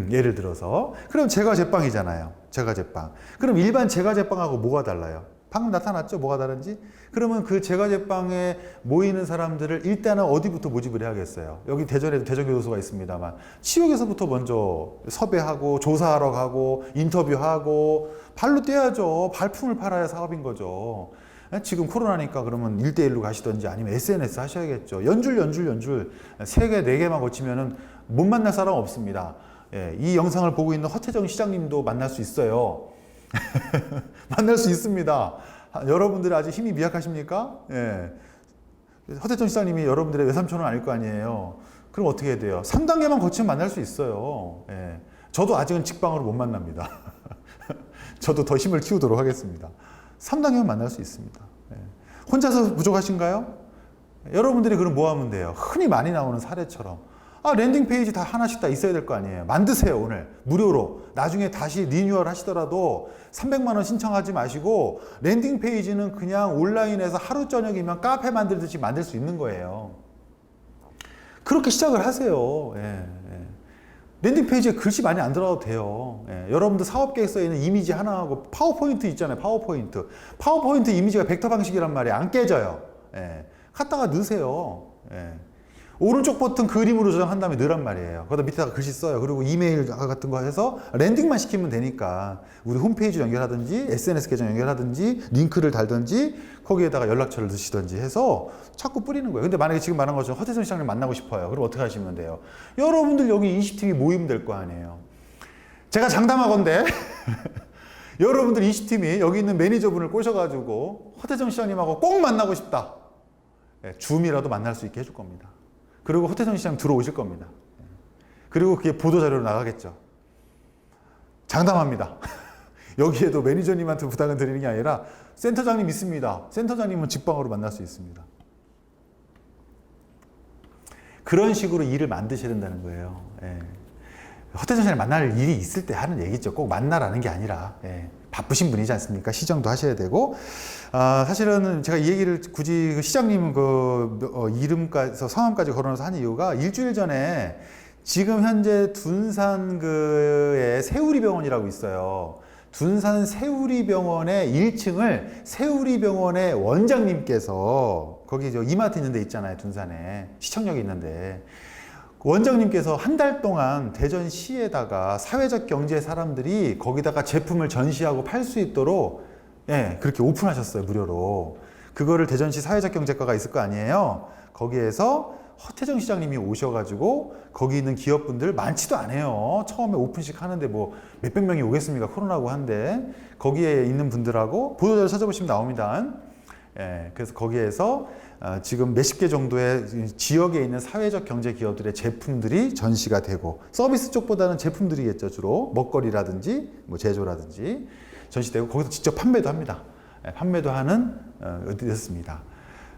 예를 들어서 그럼 제과제빵이잖아요. 제과제빵. 그럼 일반 제과제빵하고 뭐가 달라요? 방금 나타났죠? 뭐가 다른지? 그러면 그 제과제빵에 모이는 사람들을 일단은 어디부터 모집을 해야겠어요? 여기 대전에도 대전교도소가 있습니다만 지역에서부터 먼저 섭외하고 조사하러 가고 인터뷰하고 발로 뛰어야죠. 발품을 팔아야 사업인 거죠. 지금 코로나니까 그러면 1대1로 가시던지 아니면 SNS 하셔야겠죠. 연줄 3개, 4개만 거치면은 못 만날 사람 없습니다. 이 영상을 보고 있는 허태정 시장님도 만날 수 있어요. 만날 수 있습니다. 여러분들이 아직 힘이 미약하십니까? 허태정 시장님이 여러분들의 외삼촌은 아닐 거 아니에요. 그럼 어떻게 해야 돼요? 3단계만 거치면 만날 수 있어요. 저도 아직은 직방으로 못 만납니다. 저도 더 힘을 키우도록 하겠습니다. 3단계만 만날 수 있습니다. 혼자서 부족하신가요? 여러분들이 그럼 뭐 하면 돼요? 흔히 많이 나오는 사례처럼 랜딩 페이지 다 하나씩 다 있어야 될 거 아니에요. 만드세요. 오늘 무료로. 나중에 다시 리뉴얼 하시더라도 300만 원 신청하지 마시고 랜딩 페이지는 그냥 온라인에서 하루 저녁이면 카페 만들듯이 만들 수 있는 거예요. 그렇게 시작을 하세요. 랜딩 페이지에 글씨 많이 안 들어가도 돼요. 여러분들 사업 계획서에 있는 이미지 하나하고 파워포인트 있잖아요. 파워포인트 이미지가 벡터 방식이란 말이에요. 안 깨져요. 갖다가 넣으세요. 오른쪽 버튼 그림으로 저장한 다음에 넣으란 말이에요. 거기다 밑에다가 글씨 써요. 그리고 이메일 같은 거 해서 랜딩만 시키면 되니까 우리 홈페이지 연결하든지 SNS 계정 연결하든지 링크를 달든지 거기에다가 연락처를 넣으시든지 해서 자꾸 뿌리는 거예요. 근데 만약에 지금 말한 것처럼 허태정 시장님 만나고 싶어요. 그럼 어떻게 하시면 돼요? 여러분들 여기 인식팀이 모이면 될 거 아니에요. 제가 장담하건대 여러분들 인식팀이 여기 있는 매니저분을 꼬셔가지고 허태정 시장님하고 꼭 만나고 싶다. 줌이라도 만날 수 있게 해줄 겁니다. 그리고 허태정 시장 들어오실 겁니다. 그리고 그게 보도자료로 나가겠죠. 장담합니다. 여기에도 매니저님한테 부탁을 드리는 게 아니라 센터장님 있습니다. 센터장님은 직방으로 만날 수 있습니다. 그런 식으로 일을 만드셔야 된다는 거예요. 허태정 시장을 만날 일이 있을 때 하는 얘기죠. 꼭 만나라는 게 아니라 바쁘신 분이지 않습니까? 시정도 하셔야 되고 사실은 제가 이 얘기를 굳이 그 시장님 이름까지 성함까지 거론해서 한 이유가 일주일 전에 지금 현재 둔산 세우리병원이라고 있어요. 둔산 세우리병원의 1층을 세우리병원의 원장님께서 거기 이마트 있는 데 있잖아요. 둔산에 시청역이 있는데 원장님께서 한 달 동안 대전시에다가 사회적 경제 사람들이 거기다가 제품을 전시하고 팔 수 있도록 그렇게 오픈하셨어요. 무료로. 그거를 대전시 사회적 경제과가 있을 거 아니에요. 거기에서 허태정 시장님이 오셔가지고 거기 있는 기업분들 많지도 않아요. 처음에 오픈식 하는데 뭐 몇백 명이 오겠습니까? 코로나고 한데 거기에 있는 분들하고 보도자료 찾아보시면 나옵니다. 그래서 거기에서 지금 몇십 개 정도의 지역에 있는 사회적 경제 기업들의 제품들이 전시가 되고 서비스 쪽보다는 제품들이겠죠. 주로 먹거리라든지 뭐 제조라든지 전시되고 거기서 직접 판매도 합니다. 판매도 하는 어디였습니다.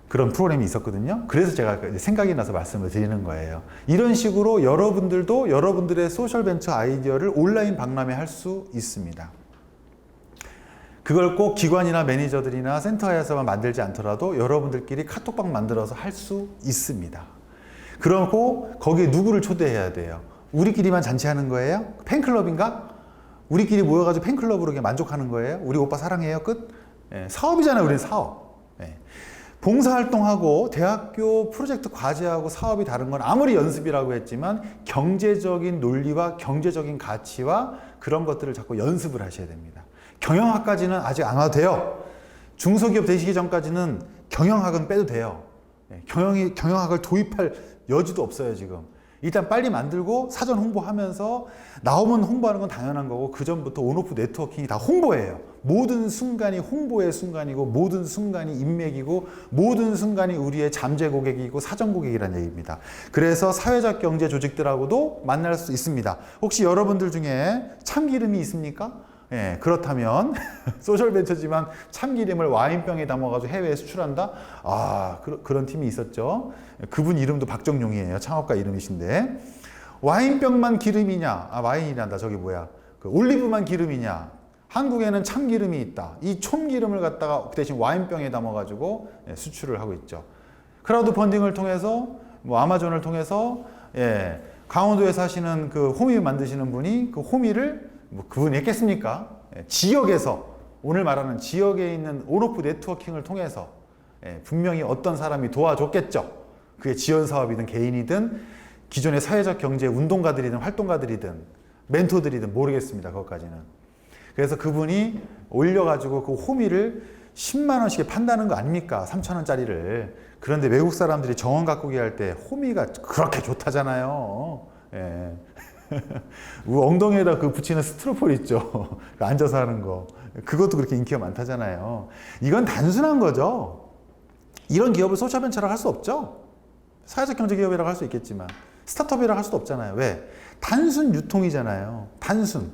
그런 프로그램이 있었거든요. 그래서 제가 생각이 나서 말씀을 드리는 거예요. 이런 식으로 여러분들도 여러분들의 소셜벤처 아이디어를 온라인 박람회 할 수 있습니다. 그걸 꼭 기관이나 매니저들이나 센터에서만 만들지 않더라도 여러분들끼리 카톡방 만들어서 할 수 있습니다. 그러고 거기에 누구를 초대해야 돼요? 우리끼리만 잔치하는 거예요? 팬클럽인가? 우리끼리 모여가지고 팬클럽으로 그냥 만족하는 거예요? 우리 오빠 사랑해요? 끝? 예, 사업이잖아요. 우리는 사업. 예. 봉사활동하고 대학교 프로젝트 과제하고 사업이 다른 건 아무리 연습이라고 했지만 경제적인 논리와 경제적인 가치와 그런 것들을 자꾸 연습을 하셔야 됩니다. 경영학까지는 아직 안 와도 돼요. 중소기업 되시기 전까지는 경영학은 빼도 돼요. 경영학을 도입할 여지도 없어요, 지금. 일단 빨리 만들고 사전 홍보하면서 나오면 홍보하는 건 당연한 거고 그 전부터 온오프 네트워킹이 다 홍보예요. 모든 순간이 홍보의 순간이고 모든 순간이 인맥이고 모든 순간이 우리의 잠재 고객이고 사전 고객이라는 얘기입니다. 그래서 사회적 경제 조직들하고도 만날 수 있습니다. 혹시 여러분들 중에 참기름이 있습니까? 예, 그렇다면 소셜벤처지만 참기름을 와인병에 담아가지고 해외에 수출한다? 아, 그런 팀이 있었죠. 그분 이름도 박정용이에요. 창업가 이름이신데 와인병만 기름이냐? 아, 와인이란다. 저기 뭐야? 그 올리브만 기름이냐? 한국에는 참기름이 있다. 이 촌기름을 갖다가 그 대신 와인병에 담아가지고 수출을 하고 있죠. 크라우드 펀딩을 통해서 뭐 아마존을 통해서 강원도에 사시는 그 호미 만드시는 분이 그 호미를 뭐 그분이 했겠습니까? 지역에서 오늘 말하는 지역에 있는 온오프 네트워킹을 통해서 분명히 어떤 사람이 도와줬겠죠. 그게 지원 사업이든 개인이든 기존의 사회적 경제 운동가들이든 활동가들이든 멘토들이든 모르겠습니다. 그것까지는. 그래서 그분이 올려가지고 그 호미를 10만 원씩에 판다는 거 아닙니까? 3천 원짜리를. 그런데 외국 사람들이 정원 가꾸기 할 때 호미가 그렇게 좋다잖아요. 예. 엉덩이에다 그 붙이는 스티로폴 있죠. 앉아서 하는 거. 그것도 그렇게 인기가 많다잖아요. 이건 단순한 거죠. 이런 기업을 소셜벤처라고 할 수 없죠. 사회적 경제 기업이라고 할 수 있겠지만 스타트업이라고 할 수도 없잖아요. 왜? 단순 유통이잖아요. 단순.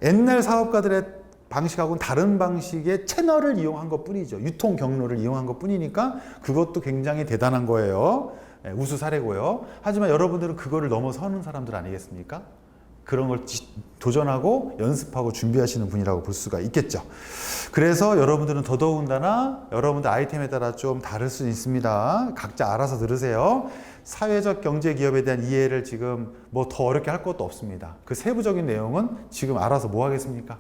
옛날 사업가들의 방식하고는 다른 방식의 채널을 이용한 것 뿐이죠. 유통 경로를 이용한 것 뿐이니까 그것도 굉장히 대단한 거예요. 우수 사례고요. 하지만 여러분들은 그거를 넘어서는 사람들 아니겠습니까? 그런 걸 도전하고 연습하고 준비하시는 분이라고 볼 수가 있겠죠. 그래서 여러분들은 더더군다나 여러분들 아이템에 따라 좀 다를 수 있습니다. 각자 알아서 들으세요. 사회적 경제 기업에 대한 이해를 지금 뭐 더 어렵게 할 것도 없습니다. 그 세부적인 내용은 지금 알아서 뭐 하겠습니까?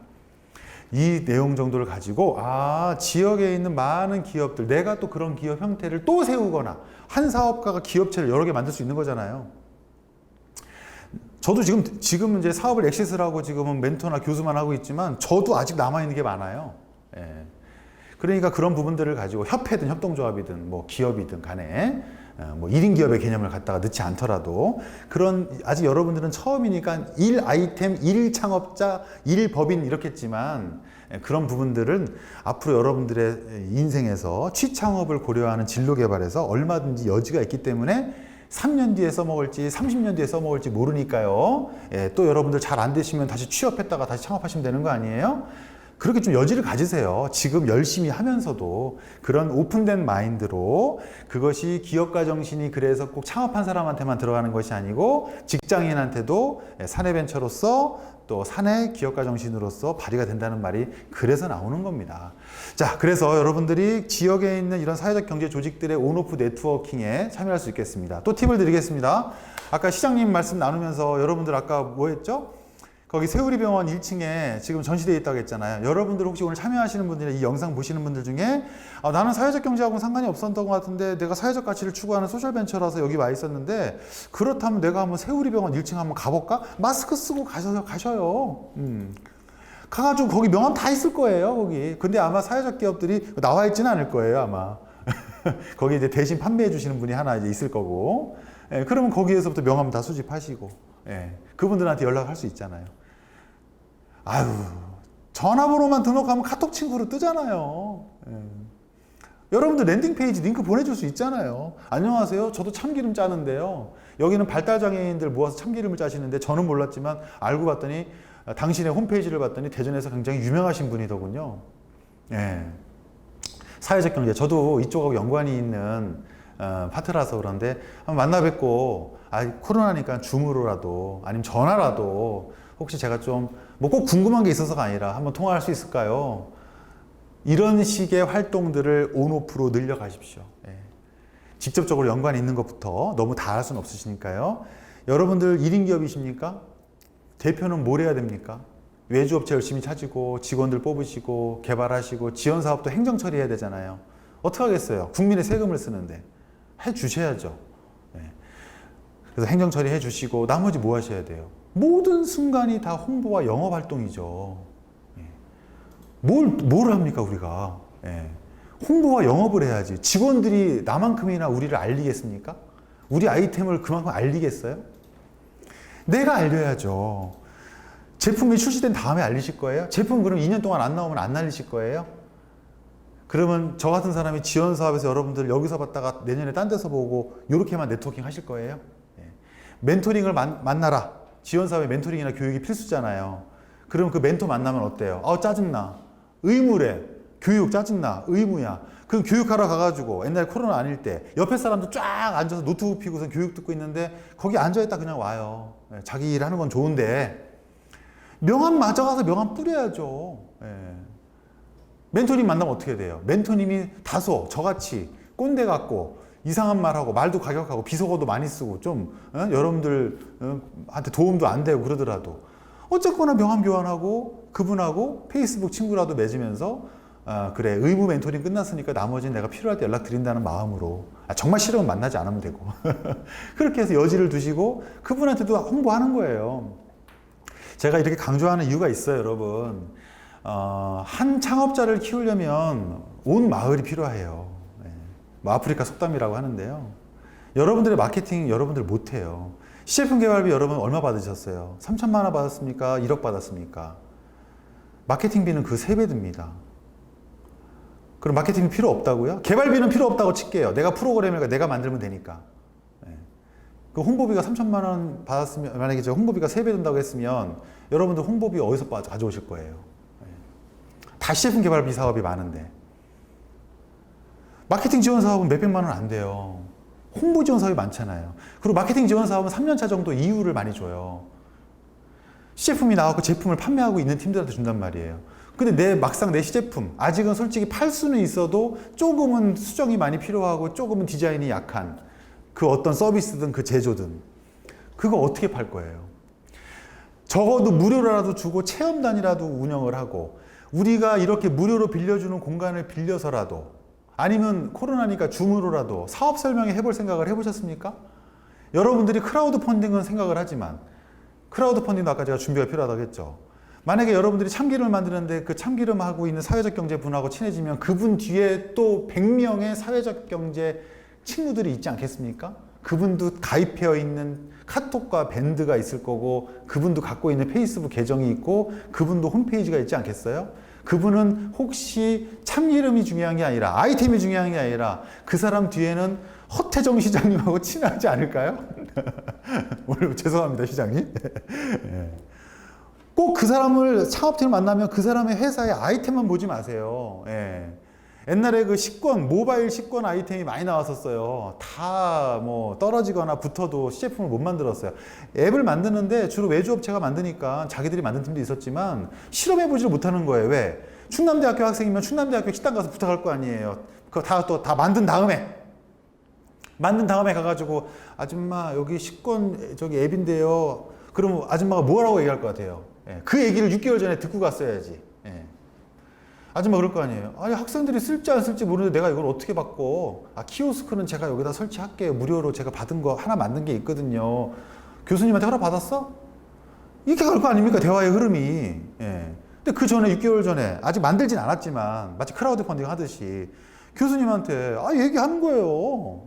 이 내용 정도를 가지고 지역에 있는 많은 기업들, 내가 또 그런 기업 형태를 또 세우거나 한 사업가가 기업체를 여러 개 만들 수 있는 거잖아요. 저도 지금 이제 사업을 엑시스를 하고 지금은 멘토나 교수만 하고 있지만 저도 아직 남아있는 게 많아요. 예. 그러니까 그런 부분들을 가지고 협회든 협동조합이든 뭐 기업이든 간에 뭐 1인 기업의 개념을 갖다가 넣지 않더라도 아직 여러분들은 처음이니까 1 아이템, 1 창업자, 1 법인 이렇겠지만 그런 부분들은 앞으로 여러분들의 인생에서 취창업을 고려하는 진로 개발에서 얼마든지 여지가 있기 때문에 3년 뒤에 써먹을지 30년 뒤에 써먹을지 모르니까요. 또 여러분들 잘 안 되시면 다시 취업했다가 다시 창업하시면 되는 거 아니에요? 그렇게 좀 여지를 가지세요. 지금 열심히 하면서도 그런 오픈된 마인드로 그것이 기업가 정신이 그래서 꼭 창업한 사람한테만 들어가는 것이 아니고 직장인한테도 사내 벤처로서 또 사내 기업가 정신으로서 발휘가 된다는 말이 그래서 나오는 겁니다. 자, 그래서 여러분들이 지역에 있는 이런 사회적 경제 조직들의 온오프 네트워킹에 참여할 수 있겠습니다. 또 팁을 드리겠습니다. 아까 시장님 말씀 나누면서 여러분들 아까 뭐 했죠? 거기 세우리병원 1층에 지금 전시되어 있다고 했잖아요. 여러분들 혹시 오늘 참여하시는 분들이나 이 영상 보시는 분들 중에 나는 사회적 경제하고는 상관이 없었던 것 같은데 내가 사회적 가치를 추구하는 소셜벤처라서 여기 와 있었는데 그렇다면 내가 한번 세우리병원 1층 한번 가볼까? 마스크 쓰고 가셔요. 가가지고 거기 명함 다 있을 거예요. 거기. 근데 아마 사회적 기업들이 나와 있지는 않을 거예요. 아마. 거기 이제 대신 판매해 주시는 분이 하나 이제 있을 거고. 그러면 거기에서부터 명함 다 수집하시고. 그분들한테 연락할 수 있잖아요. 아유, 전화번호만 등록하면 카톡 친구로 뜨잖아요. 여러분들 랜딩 페이지 링크 보내줄 수 있잖아요. 안녕하세요. 저도 참기름 짜는데요. 여기는 발달장애인들 모아서 참기름을 짜시는데 저는 몰랐지만 알고 봤더니 당신의 홈페이지를 봤더니 대전에서 굉장히 유명하신 분이더군요. 사회적 경제. 저도 이쪽하고 연관이 있는 파트라서 그런데 한번 만나 뵙고 코로나니까 줌으로라도 아니면 전화라도 혹시 제가 좀 뭐 꼭 궁금한 게 있어서가 아니라 한번 통화할 수 있을까요? 이런 식의 활동들을 온오프로 늘려가십시오. 예. 직접적으로 연관이 있는 것부터 너무 다 할 수는 없으시니까요. 여러분들 1인 기업이십니까? 대표는 뭘 해야 됩니까? 외주업체 열심히 찾고 직원들 뽑으시고 개발하시고 지원 사업도 행정 처리해야 되잖아요. 어떻게 하겠어요? 국민의 세금을 쓰는데 해 주셔야죠. 예. 그래서 행정 처리 해 주시고 나머지 뭐 하셔야 돼요? 모든 순간이 다 홍보와 영업 활동이죠. 예. 뭘 합니까 우리가? 예. 홍보와 영업을 해야지. 직원들이 나만큼이나 우리를 알리겠습니까? 우리 아이템을 그만큼 알리겠어요? 내가 알려야죠. 제품이 출시된 다음에 알리실 거예요? 제품 그럼 2년 동안 안 나오면 안 알리실 거예요? 그러면 저 같은 사람이 지원 사업에서 여러분들 여기서 봤다가 내년에 딴 데서 보고 이렇게만 네트워킹 하실 거예요? 예. 멘토링을 만나라. 지원 사업에 멘토링이나 교육이 필수잖아요. 그럼 그 멘토 만나면 어때요? 짜증나. 의무래. 교육 짜증나. 의무야. 그럼 교육하러 가가지고 옛날에 코로나 아닐 때 옆에 사람도 쫙 앉아서 노트북 피고서 교육 듣고 있는데 거기 앉아있다 그냥 와요. 예. 자기 일 하는 건 좋은데 명함 맞아가서 명함 뿌려야죠. 예. 멘토님 만나면 어떻게 돼요? 멘토님이 다소 저같이 꼰대 같고 이상한 말하고 말도 가격하고 비속어도 많이 쓰고 좀 여러분들한테 도움도 안 되고 그러더라도 어쨌거나 명함 교환하고 그분하고 페이스북 친구라도 맺으면서 그래 의무 멘토링 끝났으니까 나머지는 내가 필요할 때 연락드린다는 마음으로 정말 싫으면 만나지 않으면 되고 그렇게 해서 여지를 두시고 그분한테도 홍보하는 거예요. 제가 이렇게 강조하는 이유가 있어요, 여러분. 한 창업자를 키우려면 온 마을이 필요해요. 뭐 아프리카 속담이라고 하는데요. 여러분들의 마케팅 여러분들 못해요. 시제품 개발비 여러분 얼마 받으셨어요? 3천만 원 받았습니까? 1억 받았습니까? 마케팅비는 그 3배 듭니다. 그럼 마케팅이 필요 없다고요? 개발비는 필요 없다고 칠게요. 내가 프로그램을 내가 만들면 되니까. 그 홍보비가 3천만 원 받았으면, 만약에 저 홍보비가 3배 든다고 했으면 여러분들 홍보비 어디서 가져오실 거예요? 다 시제품 개발비 사업이 많은데. 마케팅 지원 사업은 몇백만 원 안 돼요. 홍보 지원 사업이 많잖아요. 그리고 마케팅 지원 사업은 3년차 정도 이유를 많이 줘요. 시제품이 나왔고 제품을 판매하고 있는 팀들한테 준단 말이에요. 근데 막상 내 시제품, 아직은 솔직히 팔 수는 있어도 조금은 수정이 많이 필요하고 조금은 디자인이 약한 그 어떤 서비스든 그 제조든 그거 어떻게 팔 거예요? 적어도 무료라도 주고 체험단이라도 운영을 하고 우리가 이렇게 무료로 빌려주는 공간을 빌려서라도 아니면 코로나니까 줌으로라도 사업 설명회 해볼 생각을 해보셨습니까? 여러분들이 크라우드 펀딩은 생각을 하지만 크라우드 펀딩도 아까 제가 준비가 필요하다고 했죠. 만약에 여러분들이 참기름을 만드는데 그 참기름하고 있는 사회적 경제 분하고 친해지면 그분 뒤에 또 100명의 사회적 경제 친구들이 있지 않겠습니까? 그분도 가입되어 있는 카톡과 밴드가 있을 거고 그분도 갖고 있는 페이스북 계정이 있고 그분도 홈페이지가 있지 않겠어요? 그분은 혹시 참기름이 중요한 게 아니라 아이템이 중요한 게 아니라 그 사람 뒤에는 허태정 시장님하고 친하지 않을까요? 오늘 죄송합니다 시장님. 꼭 그 사람을 창업팀을 만나면 그 사람의 회사의 아이템만 보지 마세요. 옛날에 그 식권, 모바일 식권 아이템이 많이 나왔었어요. 다 뭐 떨어지거나 붙어도 시제품을 못 만들었어요. 앱을 만드는데 주로 외주업체가 만드니까 자기들이 만든 팀도 있었지만 실험해보지를 못하는 거예요. 왜? 충남대학교 학생이면 충남대학교 식당 가서 부탁할 거 아니에요. 그거 다 만든 다음에 가가지고 아줌마 여기 식권 저기 앱인데요. 그럼 아줌마가 뭐라고 얘기할 것 같아요? 그 얘기를 6개월 전에 듣고 갔어야지. 아줌마 그럴 거 아니에요. 아니 학생들이 쓸지 안 쓸지 모르는데 내가 이걸 어떻게 바꿔? 키오스크는 제가 여기다 설치할게요. 무료로 제가 받은 거 하나 만든 게 있거든요. 교수님한테 허락 받았어? 이렇게 갈 거 아닙니까? 대화의 흐름이. 근데 그 전에 6개월 전에 아직 만들진 않았지만 마치 크라우드 펀딩 하듯이 교수님한테 얘기하는 거예요.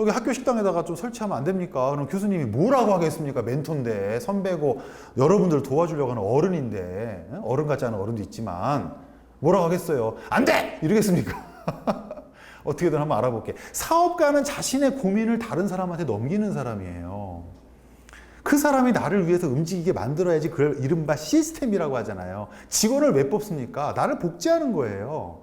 여기 학교 식당에다가 좀 설치하면 안 됩니까? 그럼 교수님이 뭐라고 하겠습니까? 멘토인데 선배고 여러분들 도와주려고 하는 어른인데 어른 같지 않은 어른도 있지만 뭐라고 하겠어요? 안 돼! 이러겠습니까? 어떻게든 한번 알아볼게. 사업가는 자신의 고민을 다른 사람한테 넘기는 사람이에요. 그 사람이 나를 위해서 움직이게 만들어야지 그걸 이른바 시스템이라고 하잖아요. 직원을 왜 뽑습니까? 나를 복제하는 거예요.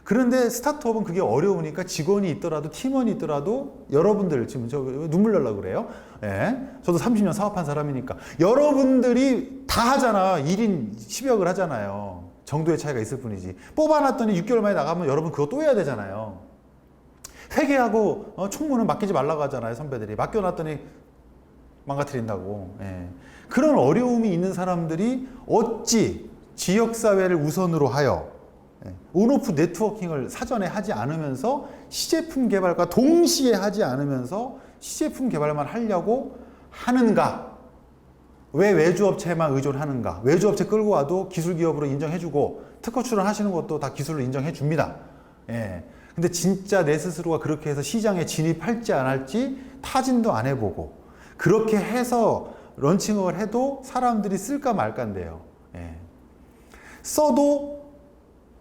그런데 스타트업은 그게 어려우니까 직원이 있더라도 팀원이 있더라도 여러분들 지금 저 눈물 날라 그래요. 예. 저도 30년 사업한 사람이니까 여러분들이 다 하잖아. 1인 10역을 하잖아요. 정도의 차이가 있을 뿐이지. 뽑아놨더니 6개월 만에 나가면 여러분 그거 또 해야 되잖아요. 회계하고 총무는 맡기지 말라고 하잖아요. 선배들이. 맡겨놨더니 망가뜨린다고. 예. 그런 어려움이 있는 사람들이 어찌 지역사회를 우선으로 하여 온오프 네트워킹을 사전에 하지 않으면서 시제품 개발과 동시에 하지 않으면서 시제품 개발만 하려고 하는가? 왜 외주업체만 의존하는가? 외주업체 끌고 와도 기술기업으로 인정해주고 특허 출원하시는 것도 다 기술로 인정해줍니다. 예. 근데 진짜 내 스스로가 그렇게 해서 시장에 진입할지 안 할지 타진도 안 해보고 그렇게 해서 런칭을 해도 사람들이 쓸까 말까인데요. 예. 써도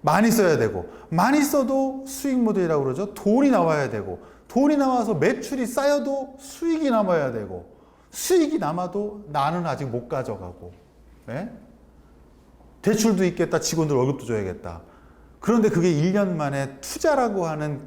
많이 써야 되고 많이 써도 수익 모델이라고 그러죠. 돈이 나와야 되고 돈이 나와서 매출이 쌓여도 수익이 남아야 되고 수익이 남아도 나는 아직 못 가져가고 예? 대출도 있겠다. 직원들 월급도 줘야겠다. 그런데 그게 1년 만에 투자라고 하는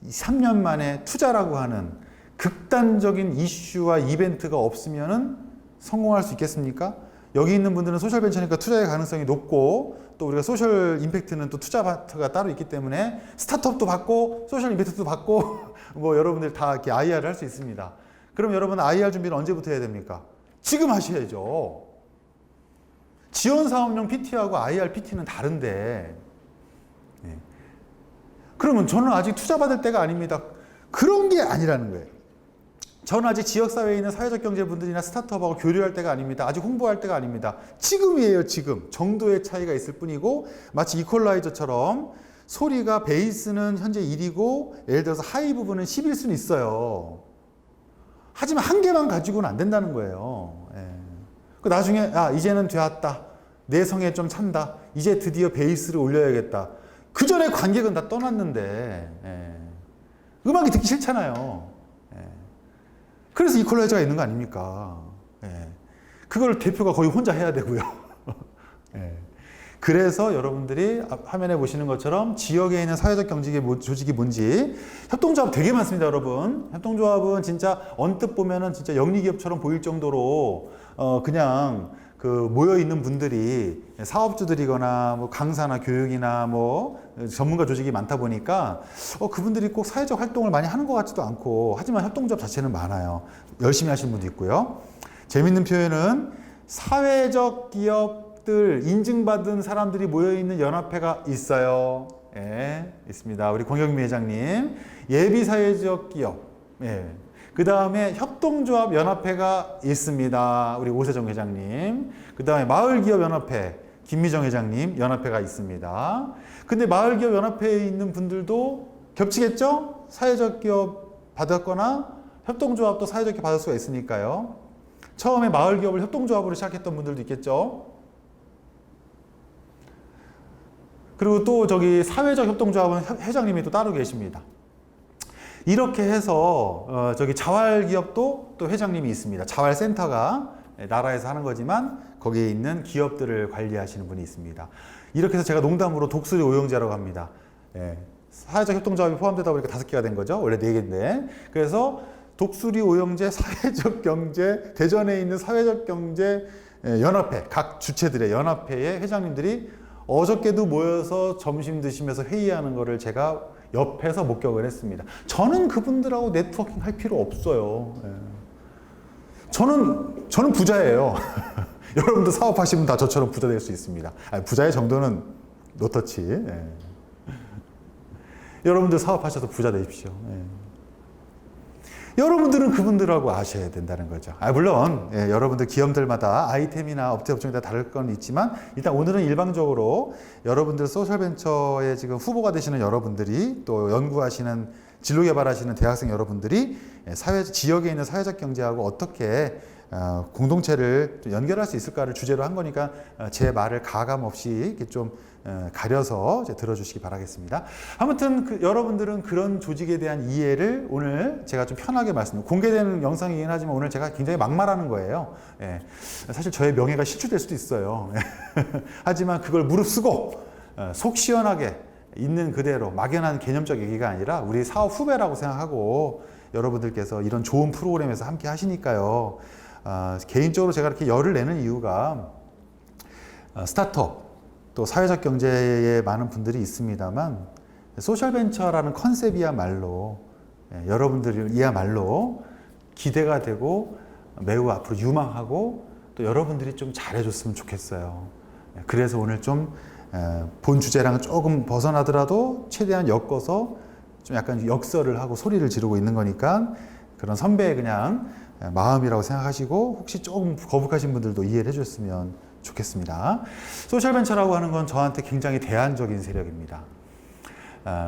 3년 만에 투자라고 하는 극단적인 이슈와 이벤트가 없으면은 성공할 수 있겠습니까? 여기 있는 분들은 소셜 벤처니까 투자의 가능성이 높고 또 우리가 소셜 임팩트는 또 투자 파트가 따로 있기 때문에 스타트업도 받고 소셜 임팩트도 받고 뭐 여러분들 다 이렇게 IR을 할 수 있습니다. 그럼 여러분 IR 준비는 언제부터 해야 됩니까? 지금 하셔야죠. 지원 사업용 PT하고 IR PT는 다른데 네. 그러면 저는 아직 투자 받을 때가 아닙니다. 그런 게 아니라는 거예요. 저는 아직 지역사회에 있는 사회적 경제분들이나 스타트업하고 교류할 때가 아닙니다. 아직 홍보할 때가 아닙니다. 지금이에요, 지금. 정도의 차이가 있을 뿐이고, 마치 이퀄라이저처럼 소리가 베이스는 현재 1이고, 예를 들어서 하이 부분은 10일 수는 있어요. 하지만 한 개만 가지고는 안 된다는 거예요. 예. 그 나중에, 이제는 되었다. 내 성에 좀 찬다. 이제 드디어 베이스를 올려야겠다. 그 전에 관객은 다 떠났는데, 예. 음악이 듣기 싫잖아요. 그래서 이퀄라이저가 있는 거 아닙니까? 예. 그걸 대표가 거의 혼자 해야 되고요. 예. 그래서 여러분들이 화면에 보시는 것처럼 지역에 있는 사회적 경제 조직이 뭔지 협동조합 되게 많습니다, 여러분. 협동조합은 진짜 언뜻 보면은 진짜 영리기업처럼 보일 정도로 그냥 그 모여 있는 분들이 사업주들이거나 뭐 강사나 교육이나 뭐 전문가 조직이 많다 보니까 그분들이 꼭 사회적 활동을 많이 하는 것 같지도 않고 하지만 협동조합 자체는 많아요. 열심히 하시는 분도 있고요. 재밌는 표현은 사회적 기업들 인증받은 사람들이 모여 있는 연합회가 있어요. 예, 있습니다. 우리 공영미 회장님 예비 사회적 기업. 예. 그 다음에 협동조합 연합회가 있습니다. 우리 오세정 회장님. 그 다음에 마을기업연합회 김미정 회장님 연합회가 있습니다. 근데 마을기업 연합회에 있는 분들도 겹치겠죠? 사회적 기업 받았거나 협동조합도 사회적 기업 받을 수가 있으니까요. 처음에 마을기업을 협동조합으로 시작했던 분들도 있겠죠? 그리고 또 저기 사회적 협동조합은 회장님이 또 따로 계십니다. 이렇게 해서 저기 자활기업도 또 회장님이 있습니다. 자활센터가 나라에서 하는 거지만 거기에 있는 기업들을 관리하시는 분이 있습니다. 이렇게 해서 제가 농담으로 독수리 오영제라고 합니다. 예, 사회적 협동조합이 포함되다 보니까 5개가 된 거죠. 원래 4개인데. 그래서 독수리 오영제 사회적 경제 대전에 있는 사회적 경제 연합회 각 주체들의 연합회의 회장님들이 어저께도 모여서 점심 드시면서 회의하는 거를 제가 옆에서 목격을 했습니다. 저는 그분들하고 네트워킹 할 필요 없어요. 예. 저는 부자예요. 여러분도 사업하시면 다 저처럼 부자 될 수 있습니다. 부자의 정도는 노터치. 예. 여러분들 사업하셔서 부자 되십시오. 예. 여러분들은 그분들하고 아셔야 된다는 거죠. 물론 여러분들 기업들마다 아이템이나 업체 업종이 다 다를 건 있지만 일단 오늘은 일방적으로 여러분들 소셜벤처에 지금 후보가 되시는 여러분들이 또 연구하시는 진로 개발하시는 대학생 여러분들이 지역에 있는 사회적 경제하고 어떻게 공동체를 연결할 수 있을까를 주제로 한 거니까 제 말을 가감 없이 이렇게 좀 가려서 들어주시기 바라겠습니다. 아무튼 여러분들은 그런 조직에 대한 이해를 오늘 제가 좀 편하게 공개되는 영상이긴 하지만 오늘 제가 굉장히 막말하는 거예요. 예. 사실 저의 명예가 실추될 수도 있어요. 하지만 그걸 무릅쓰고 속 시원하게 있는 그대로 막연한 개념적 얘기가 아니라 우리 사업 후배라고 생각하고 여러분들께서 이런 좋은 프로그램에서 함께 하시니까요. 개인적으로 제가 이렇게 열을 내는 이유가 스타트업 또 사회적 경제에 많은 분들이 있습니다만 소셜벤처라는 컨셉이야말로 여러분들이야말로 기대가 되고 매우 앞으로 유망하고 또 여러분들이 좀 잘해줬으면 좋겠어요. 그래서 오늘 좀 본 주제랑 조금 벗어나더라도 최대한 엮어서 좀 약간 역설을 하고 소리를 지르고 있는 거니까 그런 선배의 그냥 마음이라고 생각하시고 혹시 조금 거북하신 분들도 이해를 해줬으면 좋겠습니다. 소셜벤처라고 하는 건 저한테 굉장히 대안적인 세력입니다.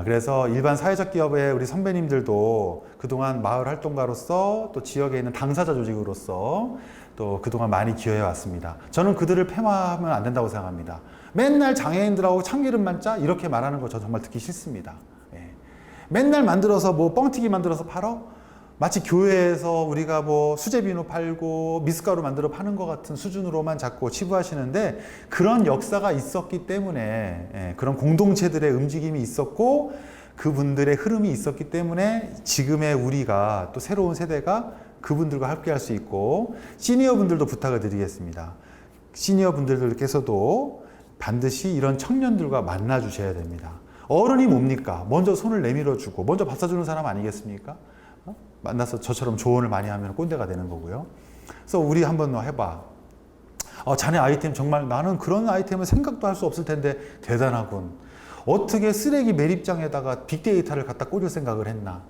그래서 일반 사회적 기업의 우리 선배님들도 그동안 마을 활동가로서 또 지역에 있는 당사자 조직으로서 또 그동안 많이 기여해 왔습니다. 저는 그들을 폐마하면 안 된다고 생각합니다. 맨날 장애인들하고 참기름 짜 이렇게 말하는 거 저 정말 듣기 싫습니다. 맨날 만들어서 뭐 뻥튀기 만들어서 팔어? 마치 교회에서 우리가 뭐 수제 비누 팔고 미숫가루 만들어 파는 것 같은 수준으로만 자꾸 치부하시는데 그런 역사가 있었기 때문에 그런 공동체들의 움직임이 있었고 그분들의 흐름이 있었기 때문에 지금의 우리가 또 새로운 세대가 그분들과 함께 할 수 있고 시니어 분들도 부탁을 드리겠습니다. 시니어 분들께서도 반드시 이런 청년들과 만나 주셔야 됩니다. 어른이 뭡니까? 먼저 손을 내밀어 주고 먼저 밥 사주는 사람 아니겠습니까? 만나서 저처럼 조언을 많이 하면 꼰대가 되는 거고요. 그래서 우리 한번 해봐. 자네 아이템 정말 나는 그런 아이템은 생각도 할 수 없을 텐데 대단하군. 어떻게 쓰레기 매립장에다가 빅데이터를 갖다 꽂을 생각을 했나.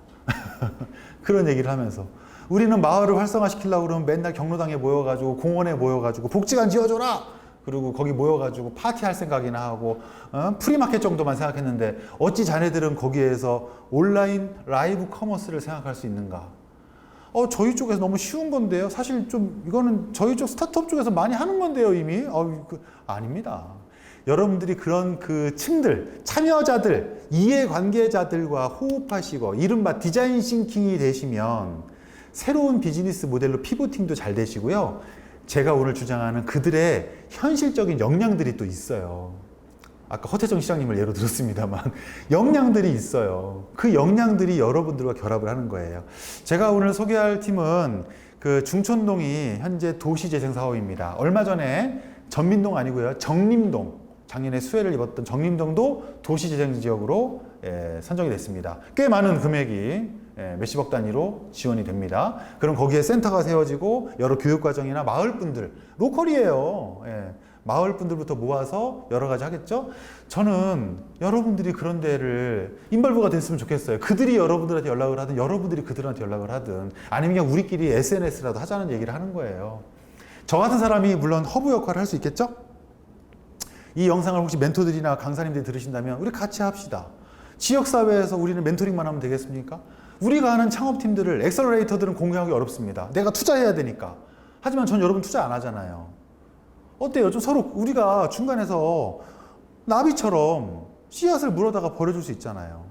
그런 얘기를 하면서 우리는 마을을 활성화시키려고 그러면 맨날 경로당에 모여가지고 공원에 모여가지고 복지관 지어줘라. 그리고 거기 모여가지고 파티할 생각이나 하고 프리마켓 정도만 생각했는데 어찌 자네들은 거기에서 온라인 라이브 커머스를 생각할 수 있는가? 저희 쪽에서 너무 쉬운 건데요. 사실 좀 이거는 저희 쪽 스타트업 쪽에서 많이 하는 건데요, 이미. 아닙니다. 여러분들이 그런 그 층들, 참여자들, 이해관계자들과 호흡하시고 이른바 디자인 싱킹이 되시면 새로운 비즈니스 모델로 피보팅도 잘 되시고요. 제가 오늘 주장하는 그들의 현실적인 역량들이 또 있어요. 아까 허태정 시장님을 예로 들었습니다만 역량들이 있어요. 그 역량들이 여러분들과 결합을 하는 거예요. 제가 오늘 소개할 팀은 그 중촌동이 현재 도시재생 사업입니다. 얼마 전에 전민동 아니고요. 정림동, 작년에 수해를 입었던 정림동도 도시재생 지역으로 선정이 됐습니다. 꽤 많은 금액이 몇십억 단위로 지원이 됩니다. 그럼 거기에 센터가 세워지고 여러 교육과정이나 마을분들, 로컬이에요. 마을분들부터 모아서 여러 가지 하겠죠? 저는 여러분들이 그런 데를 인벌브가 됐으면 좋겠어요. 그들이 여러분들한테 연락을 하든 여러분들이 그들한테 연락을 하든 아니면 그냥 우리끼리 SNS라도 하자는 얘기를 하는 거예요. 저 같은 사람이 물론 허브 역할을 할 수 있겠죠? 이 영상을 혹시 멘토들이나 강사님들이 들으신다면 우리 같이 합시다. 지역사회에서 우리는 멘토링만 하면 되겠습니까? 우리가 하는 창업팀들을 엑셀러레이터들은 공유하기 어렵습니다. 내가 투자해야 되니까. 하지만 전 여러분 투자 안 하잖아요. 어때요? 좀 서로 우리가 중간에서 나비처럼 씨앗을 물어다가 버려줄 수 있잖아요.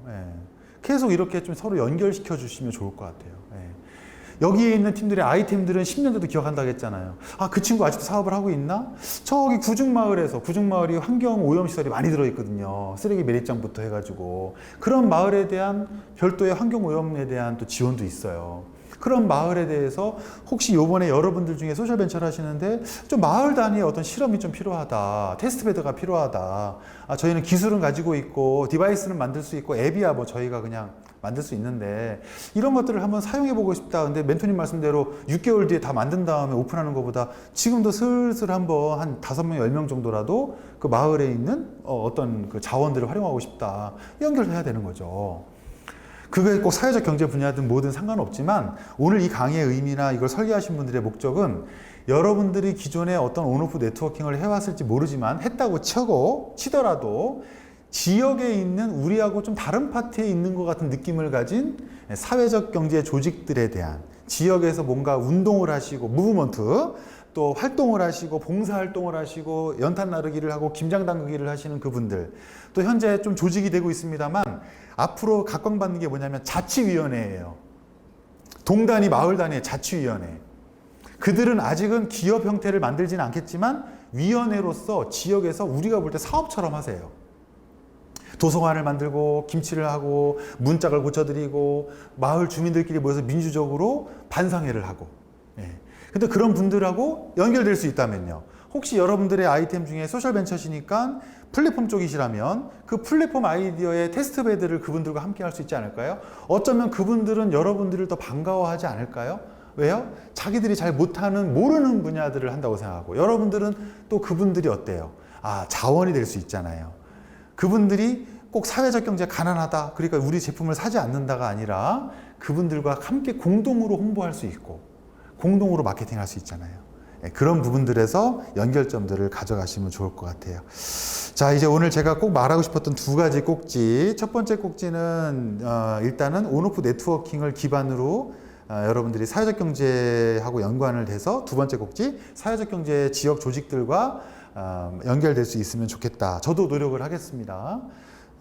계속 이렇게 좀 서로 연결시켜 주시면 좋을 것 같아요. 여기에 있는 팀들의 아이템들은 10년 돼도 기억한다고 했잖아요. 그 친구 아직도 사업을 하고 있나? 저기 구중마을이 환경 오염시설이 많이 들어있거든요. 쓰레기 매립장부터 해가지고. 그런 마을에 대한 별도의 환경 오염에 대한 또 지원도 있어요. 그런 마을에 대해서 혹시 요번에 여러분들 중에 소셜벤처를 하시는데 좀 마을 단위의 어떤 실험이 좀 필요하다. 테스트베드가 필요하다. 저희는 기술은 가지고 있고 디바이스는 만들 수 있고 앱이야 뭐 저희가 그냥 만들 수 있는데 이런 것들을 한번 사용해 보고 싶다. 근데 멘토님 말씀대로 6개월 뒤에 다 만든 다음에 오픈하는 것보다 지금도 슬슬 한번 한 5명, 10명 정도라도 그 마을에 있는 어떤 그 자원들을 활용하고 싶다. 연결해야 되는 거죠. 그게 꼭 사회적 경제 분야든 뭐든 상관없지만 오늘 이 강의의 의미나 이걸 설계하신 분들의 목적은 여러분들이 기존에 어떤 온오프 네트워킹을 해왔을지 모르지만 했다고 치더라도 지역에 있는 우리하고 좀 다른 파트에 있는 것 같은 느낌을 가진 사회적 경제 조직들에 대한 지역에서 뭔가 운동을 하시고 무브먼트 또 활동을 하시고 봉사활동을 하시고 연탄 나르기를 하고 김장 담그기를 하시는 그분들 또 현재 좀 조직이 되고 있습니다만 앞으로 각광받는 게 뭐냐면 자치위원회예요. 동단위 마을 단위의 자치위원회. 그들은 아직은 기업 형태를 만들지는 않겠지만 위원회로서 지역에서 우리가 볼 때 사업처럼 하세요. 도서관을 만들고 김치를 하고 문짝을 고쳐드리고 마을 주민들끼리 모여서 민주적으로 반상회를 하고. 근데 그런 분들하고 연결될 수 있다면요. 혹시 여러분들의 아이템 중에 소셜벤처시니까 플랫폼 쪽이시라면 그 플랫폼 아이디어의 테스트베드를 그분들과 함께 할 수 있지 않을까요? 어쩌면 그분들은 여러분들을 더 반가워하지 않을까요? 왜요? 자기들이 잘 못하는 모르는 분야들을 한다고 생각하고 여러분들은 또 그분들이 어때요? 자원이 될 수 있잖아요. 그분들이 꼭 사회적 경제 가난하다 그러니까 우리 제품을 사지 않는다가 아니라 그분들과 함께 공동으로 홍보할 수 있고 공동으로 마케팅할 수 있잖아요. 그런 부분들에서 연결점들을 가져가시면 좋을 것 같아요. 자, 이제 오늘 제가 꼭 말하고 싶었던 두 가지 꼭지. 첫 번째 꼭지는 일단은 온오프 네트워킹을 기반으로 여러분들이 사회적 경제하고 연관을 돼서 두 번째 꼭지, 사회적 경제 지역 조직들과 연결될 수 있으면 좋겠다. 저도 노력을 하겠습니다.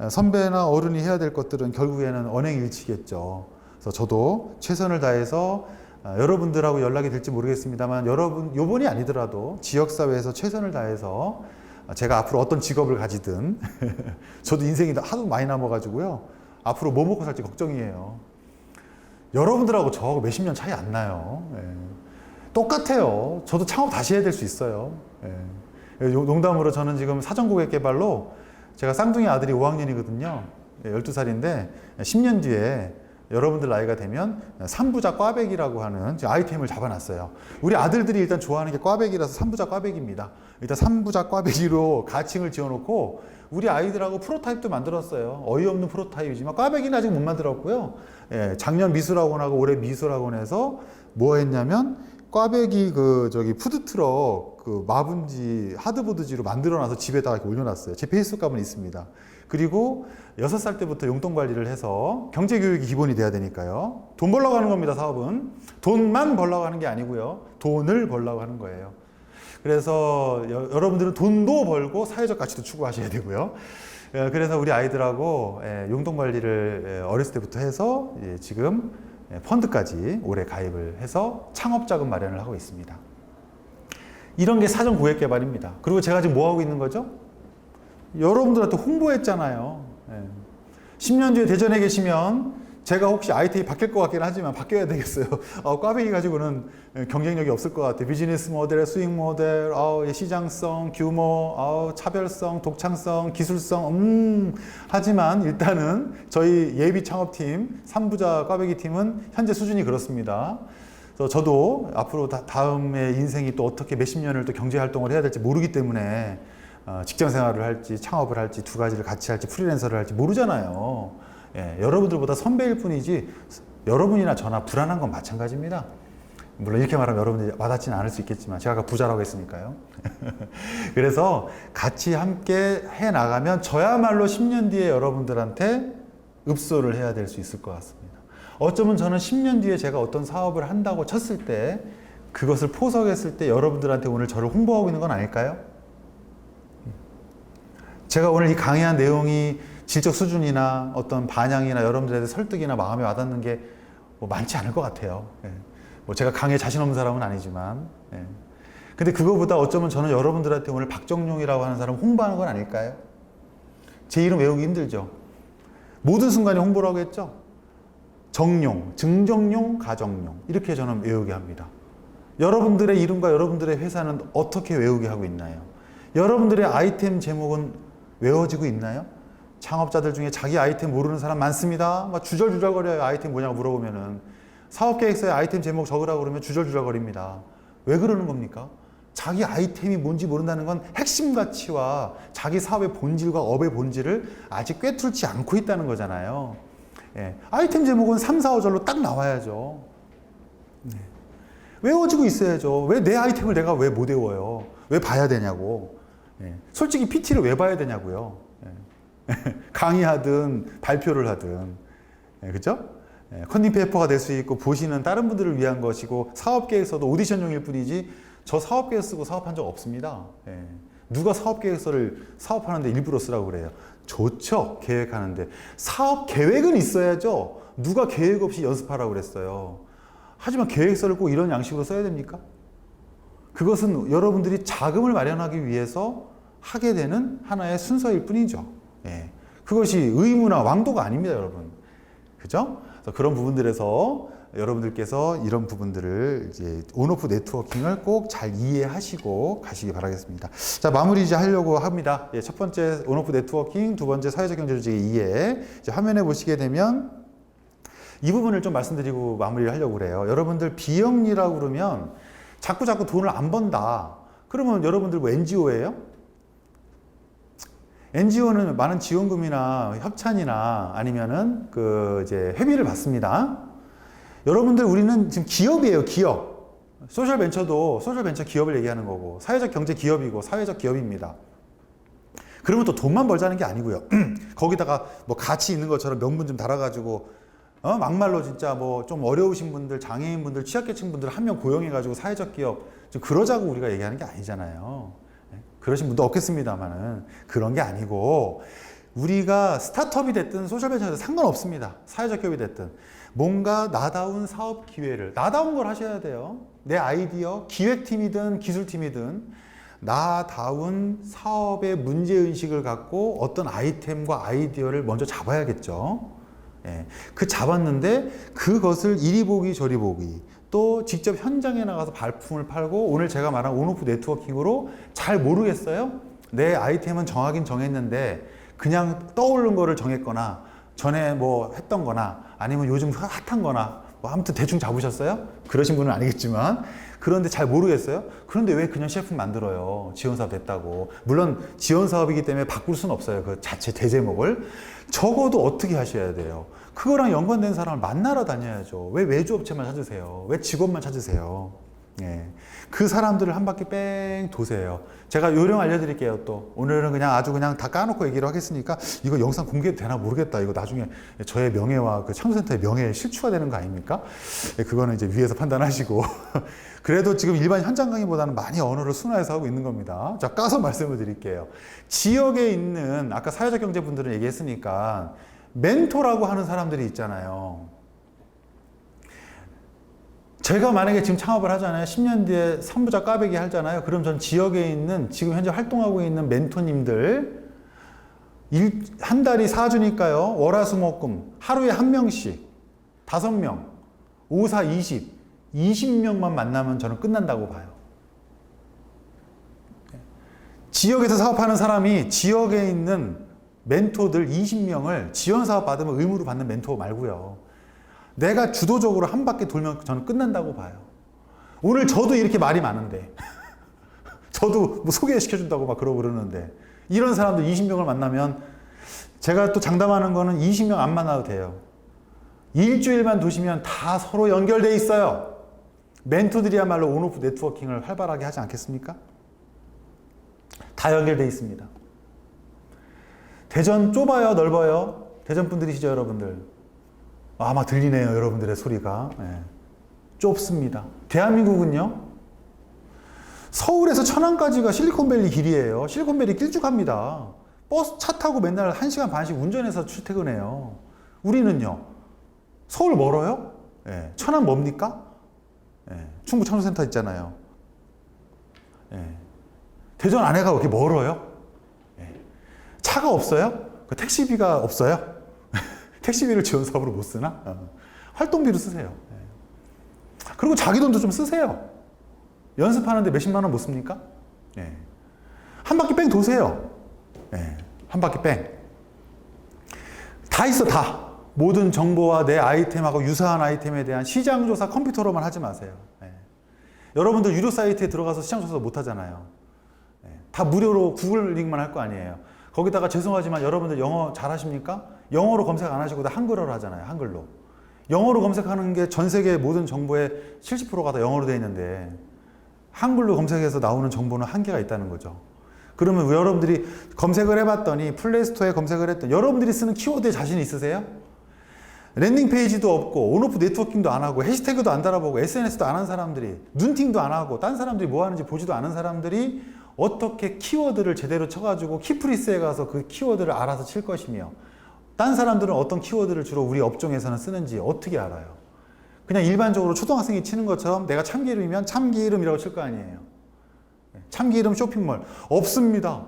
선배나 어른이 해야 될 것들은 결국에는 언행일치겠죠. 그래서 저도 최선을 다해서 여러분들하고 연락이 될지 모르겠습니다만 요번이 아니더라도 지역사회에서 최선을 다해서 제가 앞으로 어떤 직업을 가지든 저도 인생이 하도 많이 남아가지고요. 앞으로 뭐 먹고 살지 걱정이에요. 여러분들하고 저하고 몇십 년 차이 안 나요. 똑같아요. 저도 창업 다시 해야 될 수 있어요. 농담으로 저는 지금 사전고객 개발로 제가 쌍둥이 아들이 5학년이거든요. 12살인데 10년 뒤에 여러분들 나이가 되면 3부작 꽈배기라고 하는 아이템을 잡아놨어요. 우리 아들들이 일단 좋아하는 게 꽈배기라서 3부작 꽈배기입니다. 일단 3부작 꽈배기로 가칭을 지어놓고 우리 아이들하고 프로타입도 만들었어요. 어이없는 프로타입이지만 꽈배기는 아직 못 만들었고요. 작년 미술학원하고 올해 미술학원에서 뭐 했냐면 꽈배기 푸드트럭 마분지 하드보드지로 만들어놔서 집에다가 이렇게 올려놨어요. 제 페이스북 가면 있습니다. 그리고 6살 때부터 용돈 관리를 해서 경제교육이 기본이 돼야 되니까요. 돈 벌려고 하는 겁니다, 사업은. 돈만 벌려고 하는 게 아니고요. 돈을 벌려고 하는 거예요. 그래서 여러분들은 돈도 벌고 사회적 가치도 추구하셔야 되고요. 그래서 우리 아이들하고 용돈 관리를 어렸을 때부터 해서 지금 펀드까지 올해 가입을 해서 창업자금 마련을 하고 있습니다. 이런 게 사전 고객 개발입니다. 그리고 제가 지금 뭐 하고 있는 거죠? 여러분들한테 홍보했잖아요. 10년 뒤에 대전에 계시면 제가 혹시 아이템이 바뀔 것 같긴 하지만 바뀌어야 되겠어요. 꽈배기 가지고는 경쟁력이 없을 것 같아요. 비즈니스 모델, 수익 모델, 시장성, 규모, 차별성, 독창성, 기술성, 하지만 일단은 저희 예비 창업팀, 3부자 꽈배기 팀은 현재 수준이 그렇습니다. 그래서 저도 앞으로 다음에 인생이 또 어떻게 몇십 년을 또 경제 활동을 해야 될지 모르기 때문에 직장 생활을 할지 창업을 할지 두 가지를 같이 할지 프리랜서를 할지 모르잖아요. 여러분들보다 선배일 뿐이지 여러분이나 저나 불안한 건 마찬가지입니다. 물론 이렇게 말하면 여러분들이 와닿지는 않을 수 있겠지만 제가 아까 부자라고 했으니까요. 그래서 같이 함께 해나가면 저야말로 10년 뒤에 여러분들한테 읍소를 해야 될 수 있을 것 같습니다. 어쩌면 저는 10년 뒤에 제가 어떤 사업을 한다고 쳤을 때 그것을 포석했을 때 여러분들한테 오늘 저를 홍보하고 있는 건 아닐까요? 제가 오늘 이 강의한 내용이 질적 수준이나 어떤 반향이나 여러분들에 대해 설득이나 마음에 와닿는 게 뭐 많지 않을 것 같아요. 뭐 제가 강의에 자신 없는 사람은 아니지만. 근데 그거보다 어쩌면 저는 여러분들한테 오늘 박정용이라고 하는 사람 홍보하는 건 아닐까요? 제 이름 외우기 힘들죠. 모든 순간에 홍보라고 했죠. 정용, 증정용, 가정용 이렇게 저는 외우게 합니다. 여러분들의 이름과 여러분들의 회사는 어떻게 외우게 하고 있나요? 여러분들의 아이템 제목은 외워지고 있나요? 창업자들 중에 자기 아이템 모르는 사람 많습니다. 막 주절주절거려요. 아이템 뭐냐고 물어보면은. 사업계획서에 아이템 제목 적으라고 그러면 주절주절거립니다. 왜 그러는 겁니까? 자기 아이템이 뭔지 모른다는 건 핵심 가치와 자기 사업의 본질과 업의 본질을 아직 꿰뚫지 않고 있다는 거잖아요. 아이템 제목은 3, 4, 5절로 딱 나와야죠. 외워지고 있어야죠. 왜 내 아이템을 내가 왜 못 외워요? 왜 봐야 되냐고. 솔직히 PT를 왜 봐야 되냐고요. 강의하든 발표를 하든. 그죠? 컨닝 페이퍼가 될 수 있고 보시는 다른 분들을 위한 것이고 사업계획서도 오디션용일 뿐이지 저 사업계획 쓰고 사업한 적 없습니다. 누가 사업계획서를 사업하는데 일부러 쓰라고 그래요. 좋죠. 계획하는데. 사업 계획은 있어야죠. 누가 계획 없이 연습하라고 그랬어요. 하지만 계획서를 꼭 이런 양식으로 써야 됩니까? 그것은 여러분들이 자금을 마련하기 위해서 하게 되는 하나의 순서일 뿐이죠. 그것이 의무나 왕도가 아닙니다, 여러분. 그죠? 그래서 그런 부분들에서 여러분들께서 이런 부분들을 이제 온오프 네트워킹을 꼭 잘 이해하시고 가시기 바라겠습니다. 자, 마무리 이제 하려고 합니다. 예, 첫 번째 온오프 네트워킹, 두 번째 사회적 경제 조직의 이해. 이제 화면에 보시게 되면 이 부분을 좀 말씀드리고 마무리를 하려고 그래요. 여러분들 비영리라고 그러면 자꾸 돈을 안 번다. 그러면 여러분들 뭐 NGO예요? NGO는 많은 지원금이나 협찬이나 아니면은 그 이제 회비를 받습니다. 여러분들 우리는 지금 기업이에요, 기업. 소셜벤처도 소셜벤처 기업을 얘기하는 거고, 사회적 경제 기업이고 사회적 기업입니다. 그러면 또 돈만 벌자는 게 아니고요. 거기다가 뭐 가치 있는 것처럼 명분 좀 달아가지고 막말로 진짜 뭐 좀 어려우신 분들, 장애인분들, 취약계층 분들 한 명 고용해가지고 사회적 기업 좀 그러자고 우리가 얘기하는 게 아니잖아요. 그러신 분도 없겠습니다만은 그런 게 아니고 우리가 스타트업이 됐든 소셜벤처든 상관없습니다. 사회적 기업이 됐든 뭔가 나다운 사업 기회를 나다운 걸 하셔야 돼요. 내 아이디어, 기획팀이든 기술팀이든 나다운 사업의 문제의식을 갖고 어떤 아이템과 아이디어를 먼저 잡아야겠죠. 예, 그 잡았는데 그것을 이리 보기 저리 보기 또 직접 현장에 나가서 발품을 팔고 오늘 제가 말한 온오프 네트워킹으로 잘 모르겠어요? 내 아이템은 정하긴 정했는데 그냥 떠오른 거를 정했거나 전에 뭐 했던 거나 아니면 요즘 핫한 거나 뭐 아무튼 대충 잡으셨어요? 그러신 분은 아니겠지만 그런데 잘 모르겠어요? 그런데 왜 그냥 셰프 만들어요? 지원사업 됐다고. 물론 지원사업이기 때문에 바꿀 수는 없어요. 그 자체 대제목을. 적어도 어떻게 하셔야 돼요? 그거랑 연관된 사람을 만나러 다녀야죠. 왜 외주업체만 찾으세요? 왜 직원만 찾으세요? 예. 그 사람들을 한 바퀴 뺑 도세요. 제가 요령 알려드릴게요. 또 오늘은 그냥 아주 그냥 다 까놓고 얘기를 하겠으니까 이거 영상 공개도 되나 모르겠다. 이거 나중에 저의 명예와 그 창조센터의 명예에 실추가 되는 거 아닙니까? 예, 그거는 이제 위에서 판단하시고 그래도 지금 일반 현장 강의보다는 많이 언어를 순화해서 하고 있는 겁니다. 자, 까서 말씀을 드릴게요. 지역에 있는 아까 사회적 경제 분들은 얘기했으니까 멘토라고 하는 사람들이 있잖아요. 제가 만약에 지금 창업을 하잖아요. 10년 뒤에 3부작 까베기 하잖아요. 그럼 전 지역에 있는 지금 현재 활동하고 있는 멘토님들 한 달이 4주니까요. 월화수목금 하루에 한 명씩 5명 5, 4, 20명만 만나면 저는 끝난다고 봐요. 지역에서 사업하는 사람이 지역에 있는 멘토들 20명을 지원사업 받으면 의무로 받는 멘토 말고요. 내가 주도적으로 한 바퀴 돌면 저는 끝난다고 봐요. 오늘 저도 이렇게 말이 많은데 저도 뭐 소개시켜준다고 막 그러고 그러는데 이런 사람들 20명을 만나면 제가 또 장담하는 거는 20명 안 만나도 돼요. 일주일만 두시면 다 서로 연결돼 있어요. 멘토들이야말로 온오프 네트워킹을 활발하게 하지 않겠습니까? 다 연결돼 있습니다. 대전 좁아요, 넓어요? 대전 분들이시죠, 여러분들? 아마 들리네요, 여러분들의 소리가. 네. 좁습니다. 대한민국은요, 서울에서 천안까지가 실리콘밸리 길이에요. 실리콘밸리 길쭉합니다. 버스 차 타고 맨날 1시간 반씩 운전해서 출퇴근해요. 우리는요, 서울 멀어요? 네. 천안 뭡니까? 네. 충북 창조센터 있잖아요. 네. 대전 안에가 그렇게 멀어요? 네. 차가 없어요? 그 택시비가 없어요? 택시비를 지원사업으로 못 쓰나? 활동비로 쓰세요. 그리고 자기 돈도 좀 쓰세요. 연습하는데 몇십만 원 못 씁니까? 한 바퀴 뺑 도세요. 한 바퀴 뺑. 다 있어, 다. 모든 정보와 내 아이템하고 유사한 아이템에 대한 시장조사 컴퓨터로만 하지 마세요. 여러분들 유료 사이트에 들어가서 시장조사 못 하잖아요. 다 무료로 구글 링크만 할 거 아니에요. 거기다가 죄송하지만 여러분들 영어 잘하십니까? 영어로 검색 안 하시고 다 한글어로 하잖아요. 한글로. 영어로 검색하는 게 전 세계 모든 정보의 70%가 다 영어로 되어 있는데 한글로 검색해서 나오는 정보는 한계가 있다는 거죠. 그러면 여러분들이 검색을 해봤더니 플레이스토어에 검색을 했더니 여러분들이 쓰는 키워드에 자신 있으세요? 랜딩 페이지도 없고 온오프 네트워킹도 안 하고 해시태그도 안 달아보고 SNS도 안 한 사람들이 눈팅도 안 하고 딴 사람들이 뭐 하는지 보지도 않은 사람들이 어떻게 키워드를 제대로 쳐가지고 키프리스에 가서 그 키워드를 알아서 칠 것이며 딴 사람들은 어떤 키워드를 주로 우리 업종에서는 쓰는지 어떻게 알아요? 그냥 일반적으로 초등학생이 치는 것처럼 내가 참기름이면 참기름이라고 칠 거 아니에요. 참기름 쇼핑몰 없습니다.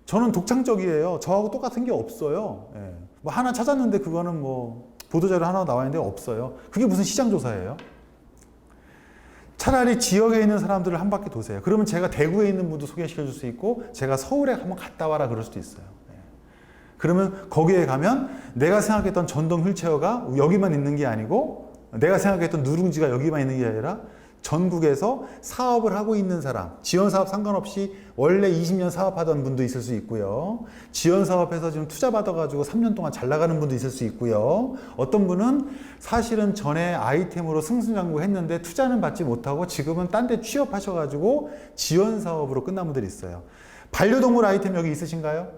저는 독창적이에요. 저하고 똑같은 게 없어요. 예. 뭐 하나 찾았는데 그거는 뭐 보도자료 하나 나와 있는데 없어요. 그게 무슨 시장조사예요? 차라리 지역에 있는 사람들을 한 바퀴 도세요. 그러면 제가 대구에 있는 분도 소개시켜 줄 수 있고 제가 서울에 한번 갔다 와라 그럴 수도 있어요. 예. 그러면 거기에 가면 내가 생각했던 전동 휠체어가 여기만 있는 게 아니고 내가 생각했던 누룽지가 여기만 있는 게 아니라 전국에서 사업을 하고 있는 사람, 지원사업 상관없이 원래 20년 사업하던 분도 있을 수 있고요. 지원사업에서 지금 투자 받아가지고 3년 동안 잘 나가는 분도 있을 수 있고요. 어떤 분은 사실은 전에 아이템으로 승승장구했는데 투자는 받지 못하고 지금은 딴 데 취업하셔가지고 지원사업으로 끝난 분들이 있어요. 반려동물 아이템 여기 있으신가요?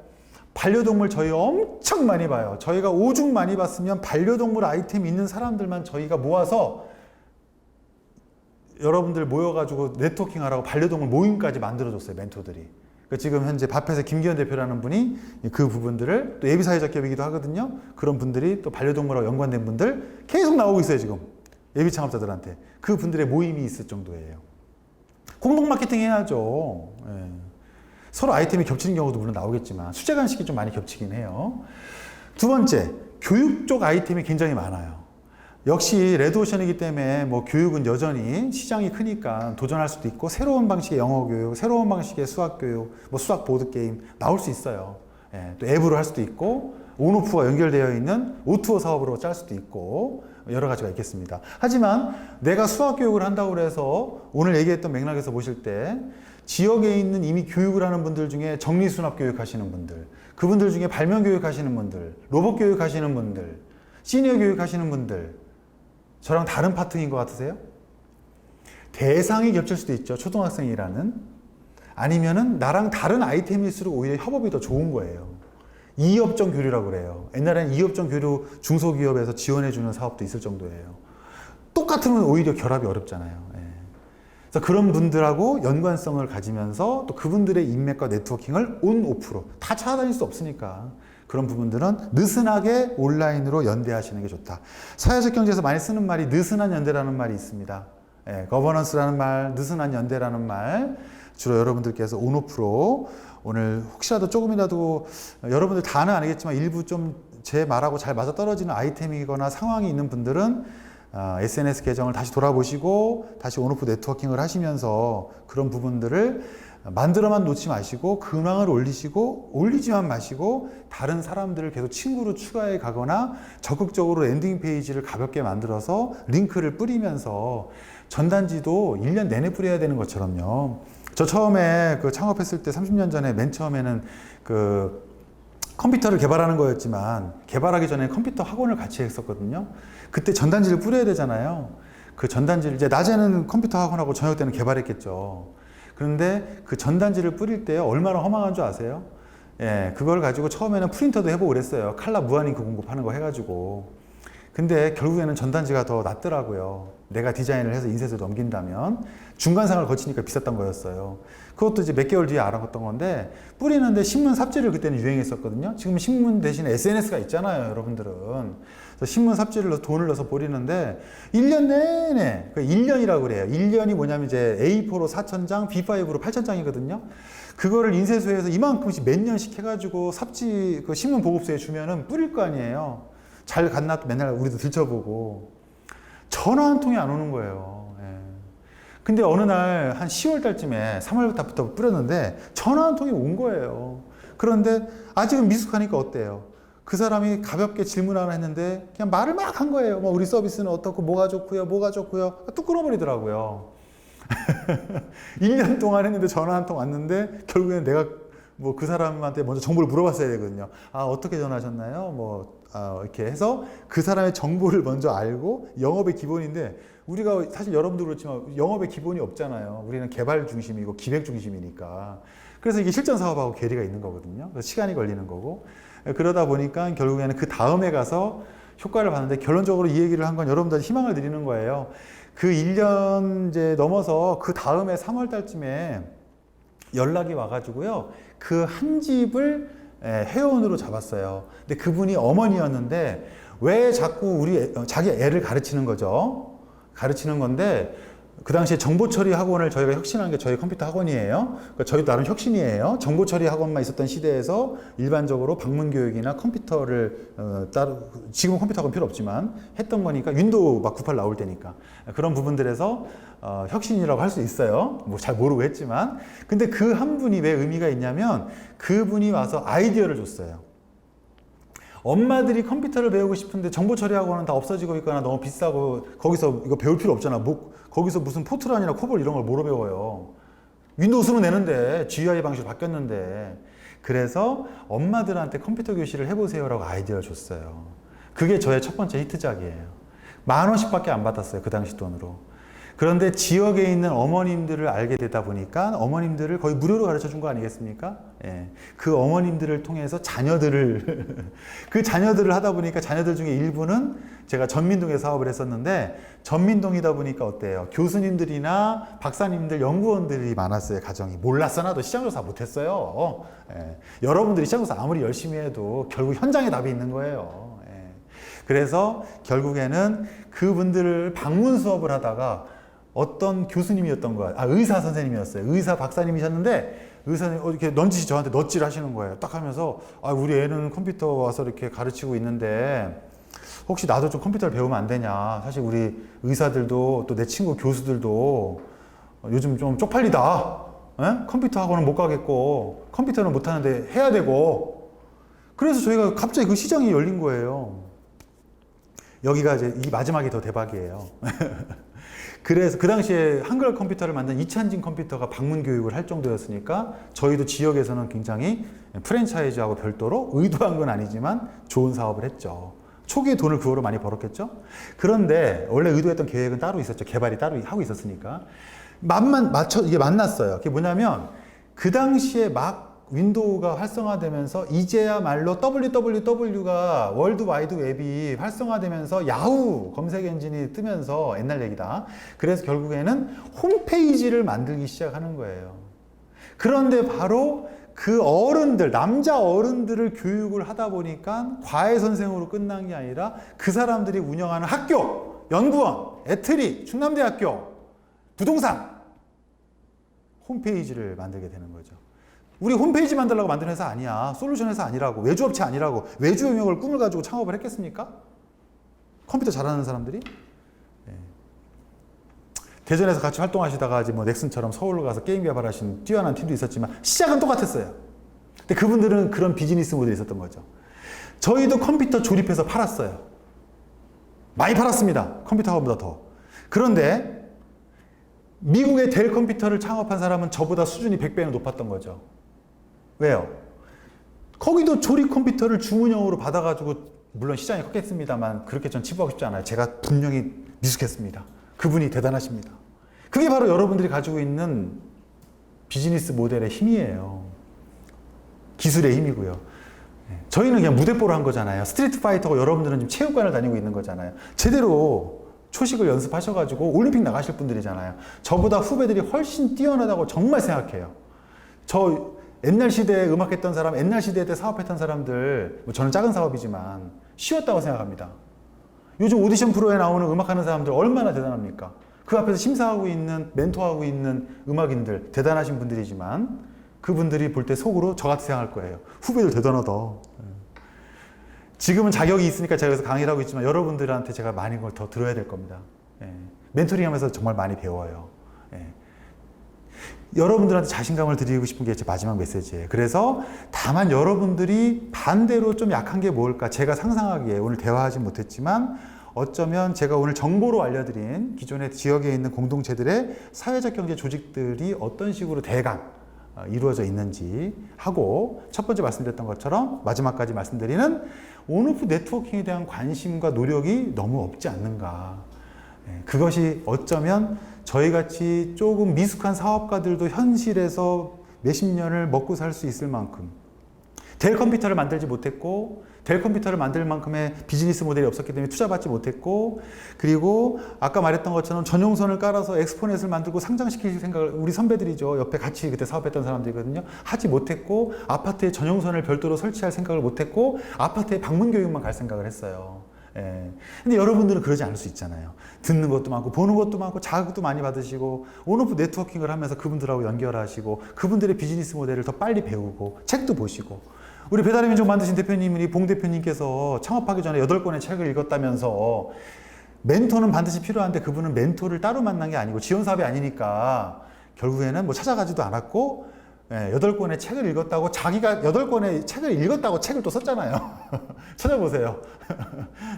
반려동물 저희 엄청 많이 봐요. 저희가 오죽 많이 봤으면 반려동물 아이템 있는 사람들만 저희가 모아서 여러분들 모여가지고 네트워킹 하라고 반려동물 모임까지 만들어줬어요, 멘토들이. 그러니까 지금 현재 밥해서 김기현 대표라는 분이 그 부분들을 또 예비사회적 기업이기도 하거든요. 그런 분들이 또 반려동물하고 연관된 분들 계속 나오고 있어요, 지금. 예비 창업자들한테. 그 분들의 모임이 있을 정도예요. 공동 마케팅 해야죠. 예. 서로 아이템이 겹치는 경우도 물론 나오겠지만 수제 간식이 좀 많이 겹치긴 해요. 두 번째, 교육 쪽 아이템이 굉장히 많아요. 역시 레드오션이기 때문에 뭐 교육은 여전히 시장이 크니까 도전할 수도 있고 새로운 방식의 영어 교육, 새로운 방식의 수학 교육, 뭐 수학 보드 게임 나올 수 있어요. 예, 또 앱으로 할 수도 있고 온오프가 연결되어 있는 오투어 사업으로 짤 수도 있고 여러 가지가 있겠습니다. 하지만 내가 수학 교육을 한다고 해서 오늘 얘기했던 맥락에서 보실 때 지역에 있는 이미 교육을 하는 분들 중에 정리수납 교육 하시는 분들, 그분들 중에 발명 교육 하시는 분들, 로봇 교육 하시는 분들, 시니어 교육 하시는 분들 저랑 다른 파트인 것 같으세요? 대상이 겹칠 수도 있죠. 초등학생이라는. 아니면은 나랑 다른 아이템일수록 오히려 협업이 더 좋은 거예요. 이업종 교류라고 그래요. 옛날에는 이업종 교류 중소기업에서 지원해주는 사업도 있을 정도예요. 똑같으면 오히려 결합이 어렵잖아요. 예. 그래서 그런 분들하고 연관성을 가지면서 또 그분들의 인맥과 네트워킹을 온, 오프로 다 찾아다닐 수 없으니까 그런 부분들은 느슨하게 온라인으로 연대하시는 게 좋다. 사회적 경제에서 많이 쓰는 말이 느슨한 연대라는 말이 있습니다. 예, 거버넌스라는 말, 느슨한 연대라는 말 주로 여러분들께서 온오프로 오늘 혹시라도 조금이라도 여러분들 다는 아니겠지만 일부 좀 제 말하고 잘 맞아떨어지는 아이템이거나 상황이 있는 분들은 SNS 계정을 다시 돌아보시고 다시 온오프 네트워킹을 하시면서 그런 부분들을 만들어만 놓지 마시고 근황을 올리시고 올리지만 마시고 다른 사람들을 계속 친구로 추가해 가거나 적극적으로 랜딩 페이지를 가볍게 만들어서 링크를 뿌리면서 전단지도 1년 내내 뿌려야 되는 것처럼요. 저 처음에 그 창업했을 때 30년 전에 맨 처음에는 그 컴퓨터를 개발하는 거였지만 개발하기 전에 컴퓨터 학원을 같이 했었거든요. 그때 전단지를 뿌려야 되잖아요. 그 전단지를 이제 낮에는 컴퓨터 학원하고 저녁 때는 개발했겠죠. 그런데 그 전단지를 뿌릴 때 얼마나 허망한 줄 아세요? 예, 그걸 가지고 처음에는 프린터도 해보고 그랬어요. 칼라 무한잉크 공급하는 거 해가지고. 근데 결국에는 전단지가 더 낫더라고요. 내가 디자인을 해서 인쇄소에 넘긴다면 중간상을 거치니까 비쌌던 거였어요. 그것도 이제 몇 개월 뒤에 알아봤던 건데 뿌리는데 신문 삽질을 그때는 유행했었거든요. 지금 신문 대신에 SNS가 있잖아요, 여러분들은. 그래서 신문 삽질을 넣어서 돈을 넣어서 뿌리는데 1년 내내, 1년이라고 그래요. 1년이 뭐냐면 이제 A4로 4,000장, B5로 8,000장이거든요. 그거를 인쇄소에서 이만큼씩 몇 년씩 해가지고 삽질, 그 신문 보급소에 주면은 뿌릴 거 아니에요. 잘 갔나 또 맨날 우리도 들춰보고. 전화 한 통이 안 오는 거예요. 예. 근데 어느 날 한 10월 달쯤에 3월 달부터 뿌렸는데 전화 한 통이 온 거예요. 그런데 아직은 미숙하니까 어때요? 그 사람이 가볍게 질문 하나 했는데 그냥 말을 막 한 거예요. 뭐 우리 서비스는 어떻고 뭐가 좋고요, 뭐가 좋고요. 뚝 끊어버리더라고요. 1년 동안 했는데 전화 한 통 왔는데 결국에는 내가 뭐 그 사람한테 먼저 정보를 물어봤어야 되거든요. 아, 어떻게 전화하셨나요? 이렇게 해서 그 사람의 정보를 먼저 알고 영업의 기본인데 우리가 사실 여러분도 그렇지만 영업의 기본이 없잖아요. 우리는 개발 중심이고 기획 중심이니까. 그래서 이게 실전 사업하고 괴리가 있는 거거든요. 그래서 시간이 걸리는 거고. 그러다 보니까 결국에는 그 다음에 가서 효과를 봤는데 결론적으로 이 얘기를 한 건 여러분들한테 희망을 드리는 거예요. 그 1년 이제 넘어서 그 다음에 3월 달쯤에 연락이 와가지고요. 그 한 집을 회원으로 잡았어요. 근데 그분이 어머니였는데 왜 자꾸 자기 애를 가르치는 거죠? 가르치는 건데 그 당시에 정보처리 학원을 저희가 혁신한 게 저희 컴퓨터 학원이에요. 그러니까 저희도 나름 혁신이에요. 정보처리 학원만 있었던 시대에서 일반적으로 방문 교육이나 컴퓨터를 따로, 지금은 컴퓨터 학원 필요 없지만 했던 거니까, 윈도우 막 98 나올 때니까 그런 부분들에서 혁신이라고 할 수 있어요. 뭐 잘 모르고 했지만. 근데 그 한 분이 왜 의미가 있냐면, 그분이 와서 아이디어를 줬어요. 엄마들이 컴퓨터를 배우고 싶은데 정보 처리학원은 다 없어지고 있거나 너무 비싸고 거기서 이거 배울 필요 없잖아. 거기서 무슨 포트란이나 코볼 이런 걸 뭐로 배워요. 윈도우 쓰면 되는데, GUI 방식으로 바뀌었는데. 그래서 엄마들한테 컴퓨터 교실을 해보세요라고 아이디어를 줬어요. 그게 저의 첫 번째 히트작이에요. 10,000원씩 밖에 안 받았어요, 그 당시 돈으로. 그런데 지역에 있는 어머님들을 알게 되다 보니까 어머님들을 거의 무료로 가르쳐 준 거 아니겠습니까? 예. 그 어머님들을 통해서 그 자녀들을 하다 보니까 자녀들 중에 일부는 제가 전민동에 사업을 했었는데, 전민동이다 보니까 어때요? 교수님들이나 박사님들, 연구원들이 많았어요, 가정이. 몰랐어, 나도 시장조사 못했어요. 예. 여러분들이 시장조사 아무리 열심히 해도 결국 현장에 답이 있는 거예요. 예. 그래서 결국에는 그분들을 방문 수업을 하다가 어떤 교수님이었던 거야. 의사 선생님이었어요. 의사 박사님이셨는데, 의사님 이렇게 넌지시 저한테 넛질 하시는 거예요. 딱 하면서, 우리 애는 컴퓨터 와서 이렇게 가르치고 있는데 혹시 나도 좀 컴퓨터를 배우면 안 되냐. 사실 우리 의사들도 또 내 친구 교수들도 요즘 좀 쪽팔리다. 에? 컴퓨터 학원은 못 가겠고 컴퓨터는 못 하는데 해야 되고. 그래서 저희가 갑자기 그 시장이 열린 거예요. 여기가 이제 이 마지막이 더 대박이에요. 그래서 그 당시에 한글 컴퓨터를 만든 이찬진 컴퓨터가 방문 교육을 할 정도였으니까 저희도 지역에서는 굉장히 프랜차이즈하고 별도로, 의도한 건 아니지만 좋은 사업을 했죠. 초기에 돈을 그거로 많이 벌었겠죠. 그런데 원래 의도했던 계획은 따로 있었죠. 개발이 따로 하고 있었으니까. 이게 만났어요. 그게 뭐냐면, 그 당시에 막 윈도우가 활성화되면서 이제야말로 www가 월드 와이드 웹이 활성화되면서 야후 검색 엔진이 뜨면서, 옛날 얘기다. 그래서 결국에는 홈페이지를 만들기 시작하는 거예요. 그런데 바로 그 어른들, 남자 어른들을 교육을 하다 보니까 과외 선생으로 끝난 게 아니라 그 사람들이 운영하는 학교, 연구원, 애트리, 충남대학교, 부동산 홈페이지를 만들게 되는 거죠. 우리 홈페이지 만들려고 만든 회사 아니야. 솔루션 회사 아니라고. 외주업체 아니라고. 외주 영역을 꿈을 가지고 창업을 했겠습니까? 컴퓨터 잘하는 사람들이? 네. 대전에서 같이 활동하시다가 이제 뭐 넥슨처럼 서울로 가서 게임 개발하신 뛰어난 팀도 있었지만 시작은 똑같았어요. 근데 그분들은 그런 비즈니스 모델이 있었던 거죠. 저희도 컴퓨터 조립해서 팔았어요. 많이 팔았습니다. 컴퓨터 학원보다 더. 그런데 미국의 델 컴퓨터를 창업한 사람은 저보다 수준이 100배는 높았던 거죠. 왜요? 거기도 조립 컴퓨터를 주문형으로 받아가지고, 물론 시장이 컸겠습니다만 그렇게 전 치부하고 싶지 않아요. 제가 분명히 미숙했습니다. 그분이 대단하십니다. 그게 바로 여러분들이 가지고 있는 비즈니스 모델의 힘이에요. 기술의 힘이고요. 저희는 그냥 무대뽀로 한 거잖아요. 스트리트 파이터고 여러분들은 지금 체육관을 다니고 있는 거잖아요. 제대로 초식을 연습하셔가지고 올림픽 나가실 분들이잖아요. 저보다 후배들이 훨씬 뛰어나다고 정말 생각해요. 저 옛날 시대에 음악했던 사람, 옛날 시대 때 사업했던 사람들, 뭐 저는 작은 사업이지만 쉬웠다고 생각합니다. 요즘 오디션 프로에 나오는 음악하는 사람들 얼마나 대단합니까? 그 앞에서 심사하고 있는, 멘토하고 있는 음악인들, 대단하신 분들이지만 그분들이 볼 때 속으로 저같이 생각할 거예요. 후배들 대단하다. 지금은 자격이 있으니까 제가 여기서 강의를 하고 있지만 여러분들한테 제가 많은 걸 더 들어야 될 겁니다. 멘토링 하면서 정말 많이 배워요. 여러분들한테 자신감을 드리고 싶은 게 제 마지막 메시지예요. 그래서 다만 여러분들이 반대로 좀 약한 게 뭘까? 제가 상상하기에 오늘 대화하지 못했지만 어쩌면 제가 오늘 정보로 알려드린 기존의 지역에 있는 공동체들의 사회적 경제 조직들이 어떤 식으로 대강 이루어져 있는지 하고, 첫 번째 말씀드렸던 것처럼 마지막까지 말씀드리는 온오프 네트워킹에 대한 관심과 노력이 너무 없지 않는가. 그것이 어쩌면 저희같이 조금 미숙한 사업가들도 현실에서 몇십 년을 먹고 살 수 있을 만큼, 델 컴퓨터를 만들지 못했고 델 컴퓨터를 만들 만큼의 비즈니스 모델이 없었기 때문에 투자받지 못했고, 그리고 아까 말했던 것처럼 전용선을 깔아서 엑스포넷을 만들고 상장시킬 생각을, 우리 선배들이죠, 옆에 같이 그때 사업했던 사람들이거든요, 하지 못했고, 아파트에 전용선을 별도로 설치할 생각을 못했고, 아파트에 방문 교육만 갈 생각을 했어요. 예. 근데 여러분들은 그러지 않을 수 있잖아요. 듣는 것도 많고 보는 것도 많고 자극도 많이 받으시고 온오프 네트워킹을 하면서 그분들하고 연결하시고 그분들의 비즈니스 모델을 더 빨리 배우고 책도 보시고 우리 배달의 민족 만드신 대표님이 봉 대표님께서 창업하기 전에 8권의 책을 읽었다면서 멘토는 반드시 필요한데 그분은 멘토를 따로 만난 게 아니고 지원 사업이 아니니까 결국에는 뭐 찾아가지도 않았고 8권의 책을 읽었다고 자기가 8권의 책을 읽었다고 책을 또 썼잖아요. 찾아보세요.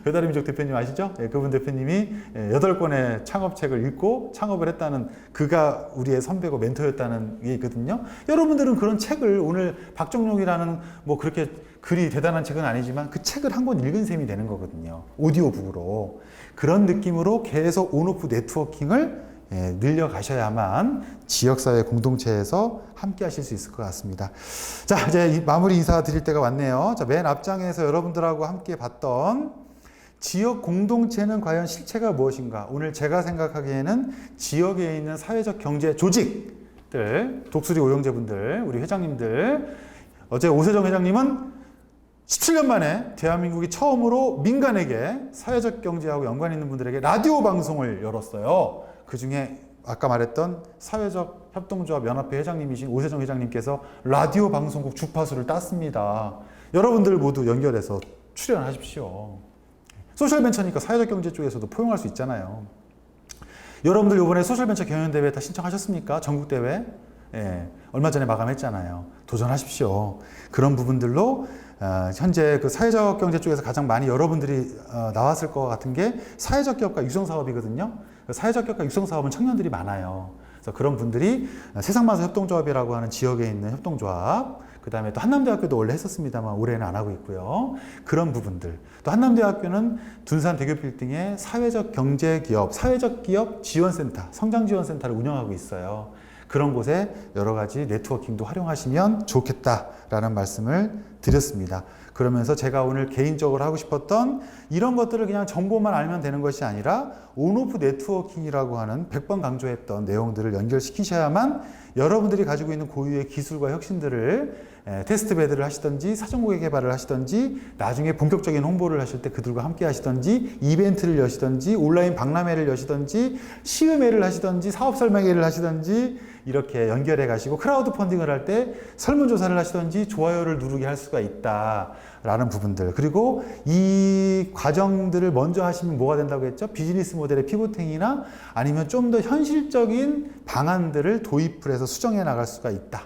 배달의 민족 대표님 아시죠? 그분 대표님이 8권의 창업책을 읽고 창업을 했다는 그가 우리의 선배고 멘토였다는 게 있거든요. 여러분들은 그런 책을 오늘 박정록이라는 뭐 그렇게 글이 대단한 책은 아니지만 그 책을 한 권 읽은 셈이 되는 거거든요. 오디오북으로. 그런 느낌으로 계속 온오프 네트워킹을 늘려가셔야만 지역사회 공동체에서 함께 하실 수 있을 것 같습니다. 자, 이제 마무리 인사 드릴 때가 왔네요. 자, 맨 앞장에서 여러분들하고 함께 봤던 지역 공동체는 과연 실체가 무엇인가? 오늘 제가 생각하기에는 지역에 있는 사회적 경제 조직들, 독수리 오영재분들, 우리 회장님들, 어제 오세정 회장님은 17년 만에 대한민국이 처음으로 민간에게 사회적 경제하고 연관 있는 분들에게 라디오 방송을 열었어요. 그 중에 아까 말했던 사회적 협동조합 연합회 회장님이신 오세정 회장님께서 라디오 방송국 주파수를 땄습니다. 여러분들 모두 연결해서 출연하십시오. 소셜벤처니까 사회적 경제 쪽에서도 포용할 수 있잖아요. 여러분들 이번에 소셜벤처 경연대회 다 신청하셨습니까? 전국대회? 예, 얼마 전에 마감했잖아요. 도전하십시오. 그런 부분들로 현재 그 사회적 경제 쪽에서 가장 많이 여러분들이 나왔을 것 같은 게 사회적 기업가 육성 사업이거든요. 사회적 기업가 육성 사업은 청년들이 많아요. 그래서 그런 분들이 세상만사 협동조합이라고 하는 지역에 있는 협동조합, 그 다음에 또 한남대학교도 원래 했었습니다만 올해는 안 하고 있고요. 그런 부분들. 또 한남대학교는 둔산 대교빌딩에 사회적 경제기업, 사회적 기업 지원센터, 성장지원센터를 운영하고 있어요. 그런 곳에 여러 가지 네트워킹도 활용하시면 좋겠다라는 말씀을 드렸습니다. 그러면서 제가 오늘 개인적으로 하고 싶었던 이런 것들을 그냥 정보만 알면 되는 것이 아니라 온오프 네트워킹이라고 하는 100번 강조했던 내용들을 연결시키셔야만 여러분들이 가지고 있는 고유의 기술과 혁신들을 테스트 배드를 하시든지 사전고객 개발을 하시든지 나중에 본격적인 홍보를 하실 때 그들과 함께 하시든지 이벤트를 여시든지 온라인 박람회를 여시든지 시음회를 하시든지 사업 설명회를 하시든지 이렇게 연결해 가시고 크라우드 펀딩을 할 때 설문조사를 하시든지 좋아요를 누르게 할 수가 있다라는 부분들, 그리고 이 과정들을 먼저 하시면 뭐가 된다고 했죠? 비즈니스 모델의 피보팅이나 아니면 좀 더 현실적인 방안들을 도입을 해서 수정해 나갈 수가 있다.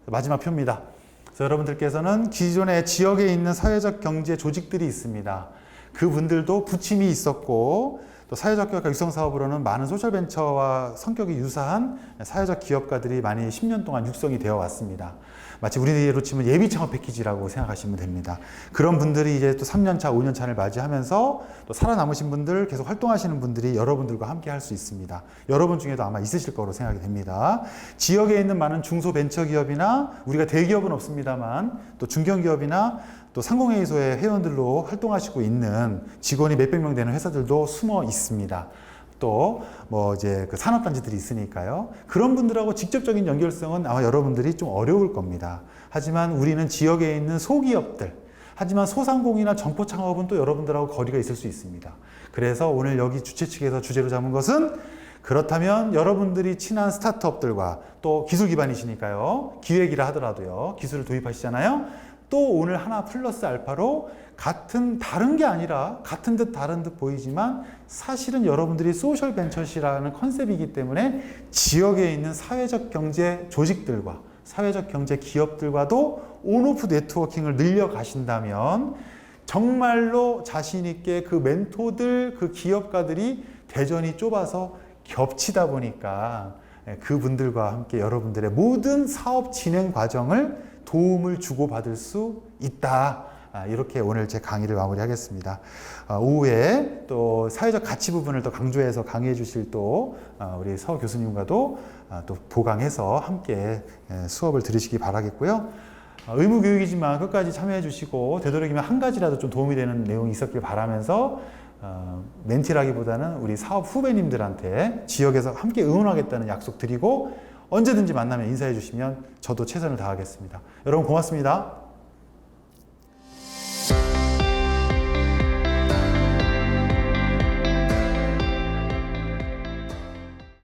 마지막 표입니다. 그래서 여러분들께서는 기존의 지역에 있는 사회적 경제 조직들이 있습니다. 그분들도 부침이 있었고 또 사회적 기업가 육성 사업으로는 많은 소셜벤처와 성격이 유사한 사회적 기업가들이 많이 10년 동안 육성이 되어 왔습니다. 마치 우리로 치면 예비 창업 패키지라고 생각하시면 됩니다. 그런 분들이 이제 또 3년차, 5년차를 맞이하면서 또 살아남으신 분들, 계속 활동하시는 분들이 여러분들과 함께 할 수 있습니다. 여러분 중에도 아마 있으실 거로 생각이 됩니다. 지역에 있는 많은 중소벤처기업이나 우리가 대기업은 없습니다만 또 중견기업이나 또 상공회의소의 회원들로 활동하시고 있는 직원이 몇백 명 되는 회사들도 숨어 있습니다. 또 뭐 이제 그 산업단지들이 있으니까요. 그런 분들하고 직접적인 연결성은 아마 여러분들이 좀 어려울 겁니다. 하지만 우리는 지역에 있는 소기업들, 하지만 소상공인이나 점포 창업은 또 여러분들하고 거리가 있을 수 있습니다. 그래서 오늘 여기 주최 측에서 주제로 잡은 것은 그렇다면 여러분들이 친한 스타트업들과 또 기술 기반이시니까요. 기획이라 하더라도요. 기술을 도입하시잖아요. 또 오늘 하나 플러스 알파로 다른 게 아니라 같은 듯 다른 듯 보이지만 사실은 여러분들이 소셜 벤처시라는 컨셉이기 때문에 지역에 있는 사회적 경제 조직들과 사회적 경제 기업들과도 온오프 네트워킹을 늘려 가신다면 정말로 자신 있게 그 멘토들, 그 기업가들이 대전이 좁아서 겹치다 보니까 그분들과 함께 여러분들의 모든 사업 진행 과정을 도움을 주고받을 수 있다. 이렇게 오늘 제 강의를 마무리하겠습니다. 오후에 또 사회적 가치 부분을 더 강조해서 강의해 주실 또 우리 서 교수님과도 또 보강해서 함께 수업을 들으시기 바라겠고요. 의무 교육이지만 끝까지 참여해 주시고 되도록이면 한 가지라도 좀 도움이 되는 내용이 있었길 바라면서 멘티라기보다는 우리 사업 후배님들한테 지역에서 함께 응원하겠다는 약속 드리고 언제든지 만나면 인사해 주시면 저도 최선을 다하겠습니다. 여러분 고맙습니다.